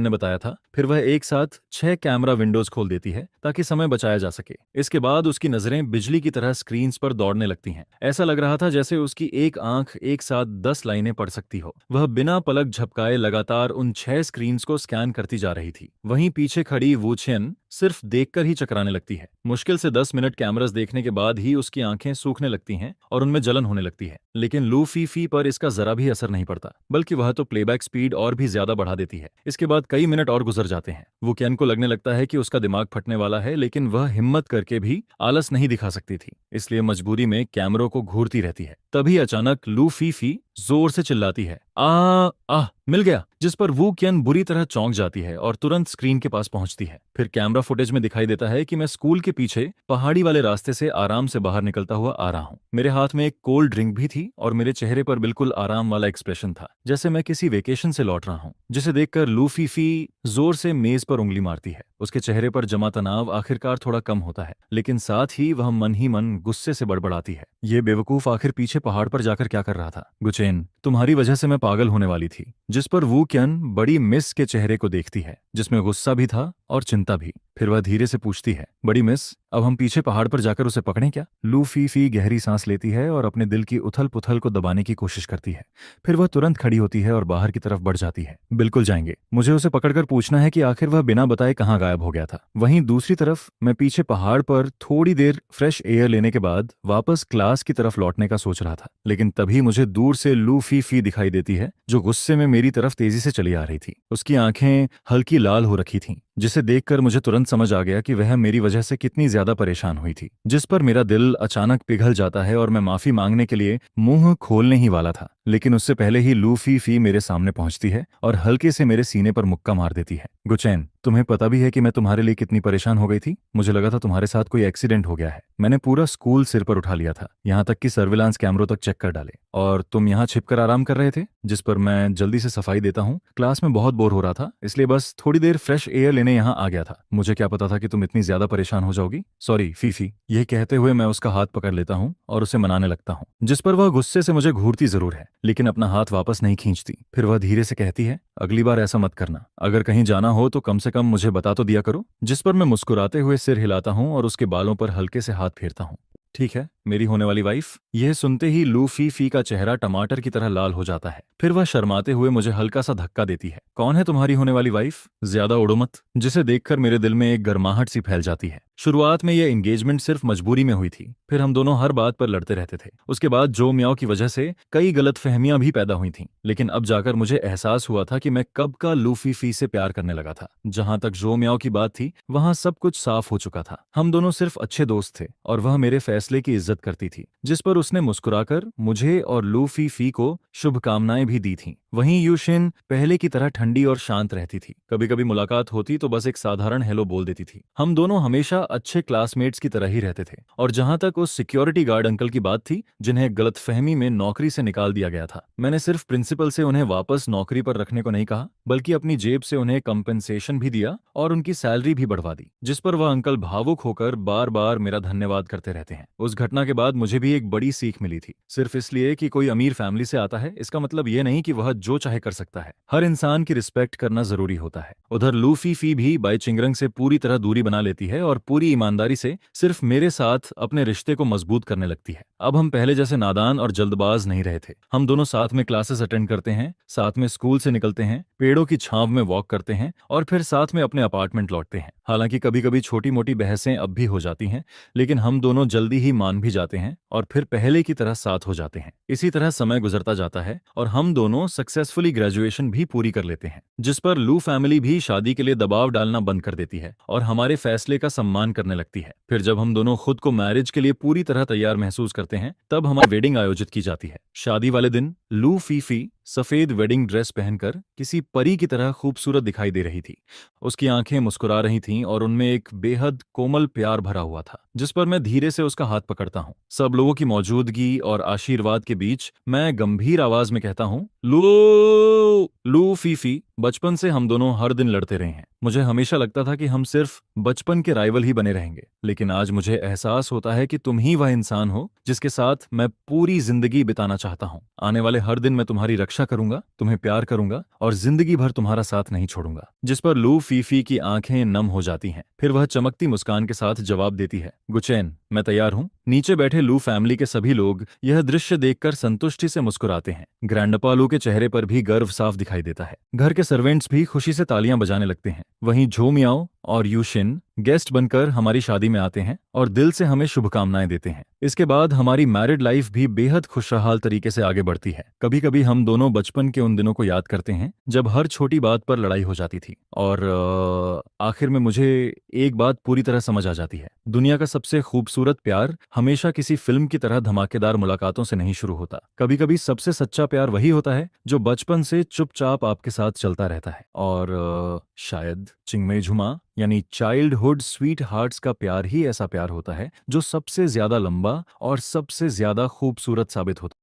ने बताया था। फिर वह एक साथ 6 कैमरा विंडोज खोल देती है ताकि समय बचाया जा सके। इसके बाद उसकी नजरें बिजली की तरह स्क्रीन्स पर दौड़ने लगती हैं। ऐसा लग रहा था जैसे उसकी एक आंख एक साथ 10 लाइनें पढ़ सकती हो। वह बिना पलक झपकाए लगातार उन 6 स्क्रीन्स को स्कैन करती जा रही थी। वहीं पीछे खड़ी वू छियन सिर्फ देखकर ही चकराने लगती है। मुश्किल से 10 मिनट कैमरास देखने के बाद ही उसकी आंखें सूखने लगती हैं और उनमें जलन होने लगती है। लेकिन लू फीफी पर इसका जरा भी असर नहीं पड़ता, बल्कि वह तो प्लेबैक स्पीड और भी ज्यादा बढ़ा देती है। इसके बाद कई मिनट और गुजर जाते हैं। वो केन को लगने लगता है कि उसका दिमाग फटने वाला है, लेकिन वह हिम्मत करके भी आलस नहीं दिखा सकती थी, इसलिए मजबूरी में कैमरों को घूरती रहती है। तभी अचानक लू फीफी जोर से चिल्लाती है, आ मिल गया। जिस पर वू केन बुरी तरह चौंक जाती है और तुरंत स्क्रीन के पास पहुंचती है। फिर कैमरा फुटेज में दिखाई देता है कि मैं स्कूल के पीछे पहाड़ी वाले रास्ते से आराम से बाहर निकलता हुआ आ रहा हूं। मेरे हाथ में एक कोल्ड ड्रिंक भी थी और मेरे चेहरे पर बिल्कुल आराम वाला एक्सप्रेशन था, जैसे मैं किसी वेकेशन से लौट रहा हूं। जिसे देखकर लू फीफी जोर से मेज पर उंगली मारती है। उसके चेहरे पर जमा तनाव आखिरकार थोड़ा कम होता है, लेकिन साथ ही वह मन ही मन गुस्से से बड़बड़ाती है। ये बेवकूफ आखिर पीछे पहाड़ पर जाकर क्या कर रहा था? गुचेन, तुम्हारी वजह से मैं पागल होने वाली थी। जिस पर वू केन बड़ी मिस के चेहरे को देखती है, जिसमें गुस्सा भी था और चिंता भी। फिर वह धीरे से पूछती है, बड़ी मिस, अब हम पीछे पहाड़ पर जाकर उसे पकड़ें क्या? लू फीफी गहरी सांस लेती है और अपने दिल की उथल पुथल को दबाने की कोशिश करती है। फिर वह तुरंत खड़ी होती है और बाहर की तरफ बढ़ जाती है। बिल्कुल जाएंगे। मुझे उसे पकड़कर पूछना है कि आखिर वह बिना बताए कहाँ गायब हो गया था। वहीं दूसरी तरफ मैं पीछे पहाड़ पर थोड़ी देर फ्रेश एयर लेने के बाद वापस क्लास की तरफ लौटने का सोच रहा था, लेकिन तभी मुझे दूर से लू फीफी दिखाई देती है, जो गुस्से में मेरी तरफ तेजी से चली आ रही थी। उसकी आंखें हल्की लाल हो रखी थीं, जिसे देखकर मुझे तुरंत समझ आ गया कि वह मेरी वजह से कितनी ज्यादा परेशान हुई थी। जिस पर मेरा दिल अचानक पिघल जाता है और मैं माफी मांगने के लिए मुंह खोलने ही वाला था, लेकिन उससे पहले ही लू फीफी मेरे सामने पहुंचती है और हल्के से मेरे सीने पर मुक्का मार देती है। गुचैन, तुम्हें पता भी है कि मैं तुम्हारे लिए कितनी परेशान हो गई थी? मुझे लगा था तुम्हारे साथ कोई एक्सीडेंट हो गया है। मैंने पूरा स्कूल सिर पर उठा लिया था, यहाँ तक कि सर्विलांस कैमरों तक चेक कर डाले, और तुम यहाँ छिपकर आराम कर रहे थे। जिस पर मैं जल्दी से सफाई देता हूँ, क्लास में बहुत बोर हो रहा था, इसलिए बस थोड़ी देर फ्रेश एयर लेने यहाँ आ गया था। मुझे क्या पता था कि तुम इतनी ज्यादा परेशान हो जाओगी। Sorry Phi Phi. यह कहते हुए मैं उसका हाथ पकड़ लेता हूँ और उसे मनाने लगता हूँ, जिस पर वह गुस्से से मुझे घूरती जरूर है, लेकिन अपना हाथ वापस नहीं खींचती। फिर वह धीरे से कहती है, अगली बार ऐसा मत करना। अगर कहीं जाना हो तो कम से कम मुझे बता तो दिया करो। जिस पर मैं मुस्कुराते हुए सिर हिलाता हूँ और उसके बालों पर हल्के से हाथ फेरता हूँ। ठीक है, मेरी होने वाली वाइफ। यह सुनते ही लू फीफी का चेहरा टमाटर की तरह लाल हो जाता है। फिर वह शर्माते हुए मुझे हल्का सा धक्का देती है। कौन है तुम्हारी होने वाली वाइफ? ज्यादा उड़ो मत। जिसे देखकर मेरे दिल में एक गर्माहट सी फैल जाती है। शुरुआत में यह एंगेजमेंट सिर्फ मजबूरी में हुई थी, फिर हम दोनों हर बात पर लड़ते रहते थे। उसके बाद जो मियाओ की वजह से कई गलतफहमियां भी पैदा हुई थीं, लेकिन अब जाकर मुझे एहसास हुआ था कि मैं कब का लू फीफी से प्यार करने लगा था। जहां तक जो मियाओ की बात थी, वहां सब कुछ साफ हो चुका था। हम दोनों सिर्फ अच्छे दोस्त थे और वह मेरे फैसले की इज्जत करती थी। जिस पर उसने मुस्कुराकर मुझे और लू फीफी को शुभकामनाएं भी दी थीं। वहीं यूशिन पहले की तरह ठंडी और शांत रहती थी। कभी कभी मुलाकात होती तो बस एक साधारण हेलो बोल देती थी। हम दोनों हमेशा अच्छे क्लासमेट्स की तरह ही रहते थे। और जहां तक उस सिक्योरिटी गार्ड अंकल की बात थी, जिन्हें गलतफहमी में नौकरी से निकाल दिया गया था, मैंने सिर्फ प्रिंसिपल से उन्हें वापस नौकरी पर रखने को नहीं कहा, बल्कि अपनी जेब से उन्हें कंपेंसेशन भी दिया और उनकी सैलरी भी बढ़वा दी। जिस पर वह अंकल भावुक होकर बार बार मेरा धन्यवाद करते रहते हैं। उस घटना के बाद मुझे भी एक बड़ी सीख मिली थी। सिर्फ इसलिए कि कोई अमीर फैमिली से आता है, इसका मतलब ये नहीं कि वह जो चाहे कर सकता है। हर इंसान की रिस्पेक्ट करना जरूरी होता है। उधर लू फीफी भी बाई चिंगरंग से पूरी तरह दूरी बना लेती है और पूरी ईमानदारी से सिर्फ मेरे साथ अपने रिश्ते को मजबूत करने लगती है। अब हम पहले जैसे नादान और जल्दबाज नहीं रहे थे। हम दोनों साथ में क्लासेस अटेंड करते हैं, साथ में स्कूल से निकलते हैं, पेड़ों की छांव में वॉक करते हैं और फिर साथ में अपने अपार्टमेंट लौटते हैं। हालांकि कभी कभी छोटी मोटी बहसें अब भी हो जाती हैं, लेकिन हम दोनों जल्दी ही मान भी जाते हैं और फिर पहले की तरह साथ हो जाते हैं। इसी तरह समय गुजरता जाता है और हम दोनों सक्सेसफुली ग्रेजुएशन भी पूरी कर लेते हैं। जिस पर लू फैमिली भी शादी के लिए दबाव डालना बंद कर देती है और हमारे फैसले का सम्मान करने लगती है। फिर जब हम दोनों खुद को मैरिज के लिए पूरी तरह तैयार महसूस करते हैं, तब हमारी वेडिंग आयोजित की जाती है। शादी वाले दिन लू फीफी सफेद वेडिंग ड्रेस पहनकर किसी परी की तरह खूबसूरत दिखाई दे रही थी। उसकी आंखें मुस्कुरा रही थीं और उनमें एक बेहद कोमल प्यार भरा हुआ था, जिस पर मैं धीरे से उसका हाथ पकड़ता हूँ। सब लोगों की मौजूदगी और आशीर्वाद के बीच मैं गंभीर आवाज में कहता हूँ, लू लू फीफी, बचपन से हम दोनों हर दिन लड़ते रहे हैं। मुझे हमेशा लगता था कि हम सिर्फ बचपन के राइवल ही बने रहेंगे, लेकिन आज मुझे एहसास होता है कि तुम ही वह इंसान हो जिसके साथ मैं पूरी जिंदगी बिताना चाहता हूँ। आने वाले हर दिन मैं तुम्हारी रक्षा करूंगा, तुम्हें प्यार करूंगा और जिंदगी भर तुम्हारा साथ नहीं छोड़ूंगा। जिस पर लू फीफी की आंखें नम हो जाती हैं। फिर वह चमकती मुस्कान के साथ जवाब देती है, गुचैन, मैं तैयार हूँ। नीचे बैठे लू फैमिली के सभी लोग यह दृश्य देखकर संतुष्टि से मुस्कुराते हैं। ग्रैंडपा लू के चेहरे पर भी गर्व साफ दिखाई देता है। घर के सर्वेंट्स भी खुशी से तालियां बजाने लगते हैं। वहीं झोमियाओ और यूशिन गेस्ट बनकर हमारी शादी में आते हैं और दिल से हमें शुभकामनाएं देते हैं। इसके बाद हमारी मैरिड लाइफ भी बेहद खुशहाल तरीके से आगे बढ़ती है। कभी कभी हम दोनों बचपन के उन दिनों को याद करते हैं जब हर छोटी बात पर लड़ाई हो जाती थी, और आखिर में मुझे एक बात पूरी तरह समझ आ जाती है। दुनिया का सबसे खूबसूरत प्यार हमेशा किसी फिल्म की तरह धमाकेदार मुलाकातों से नहीं शुरू होता। कभी कभी सबसे सच्चा प्यार वही होता है जो बचपन से चुपचाप आपके साथ चलता रहता है। और शायद चिंगमे झुमा यानी चाइल्डहुड स्वीट हार्ट्स का प्यार ही ऐसा प्यार होता है जो सबसे ज्यादा लंबा और सबसे ज्यादा खूबसूरत साबित होता है।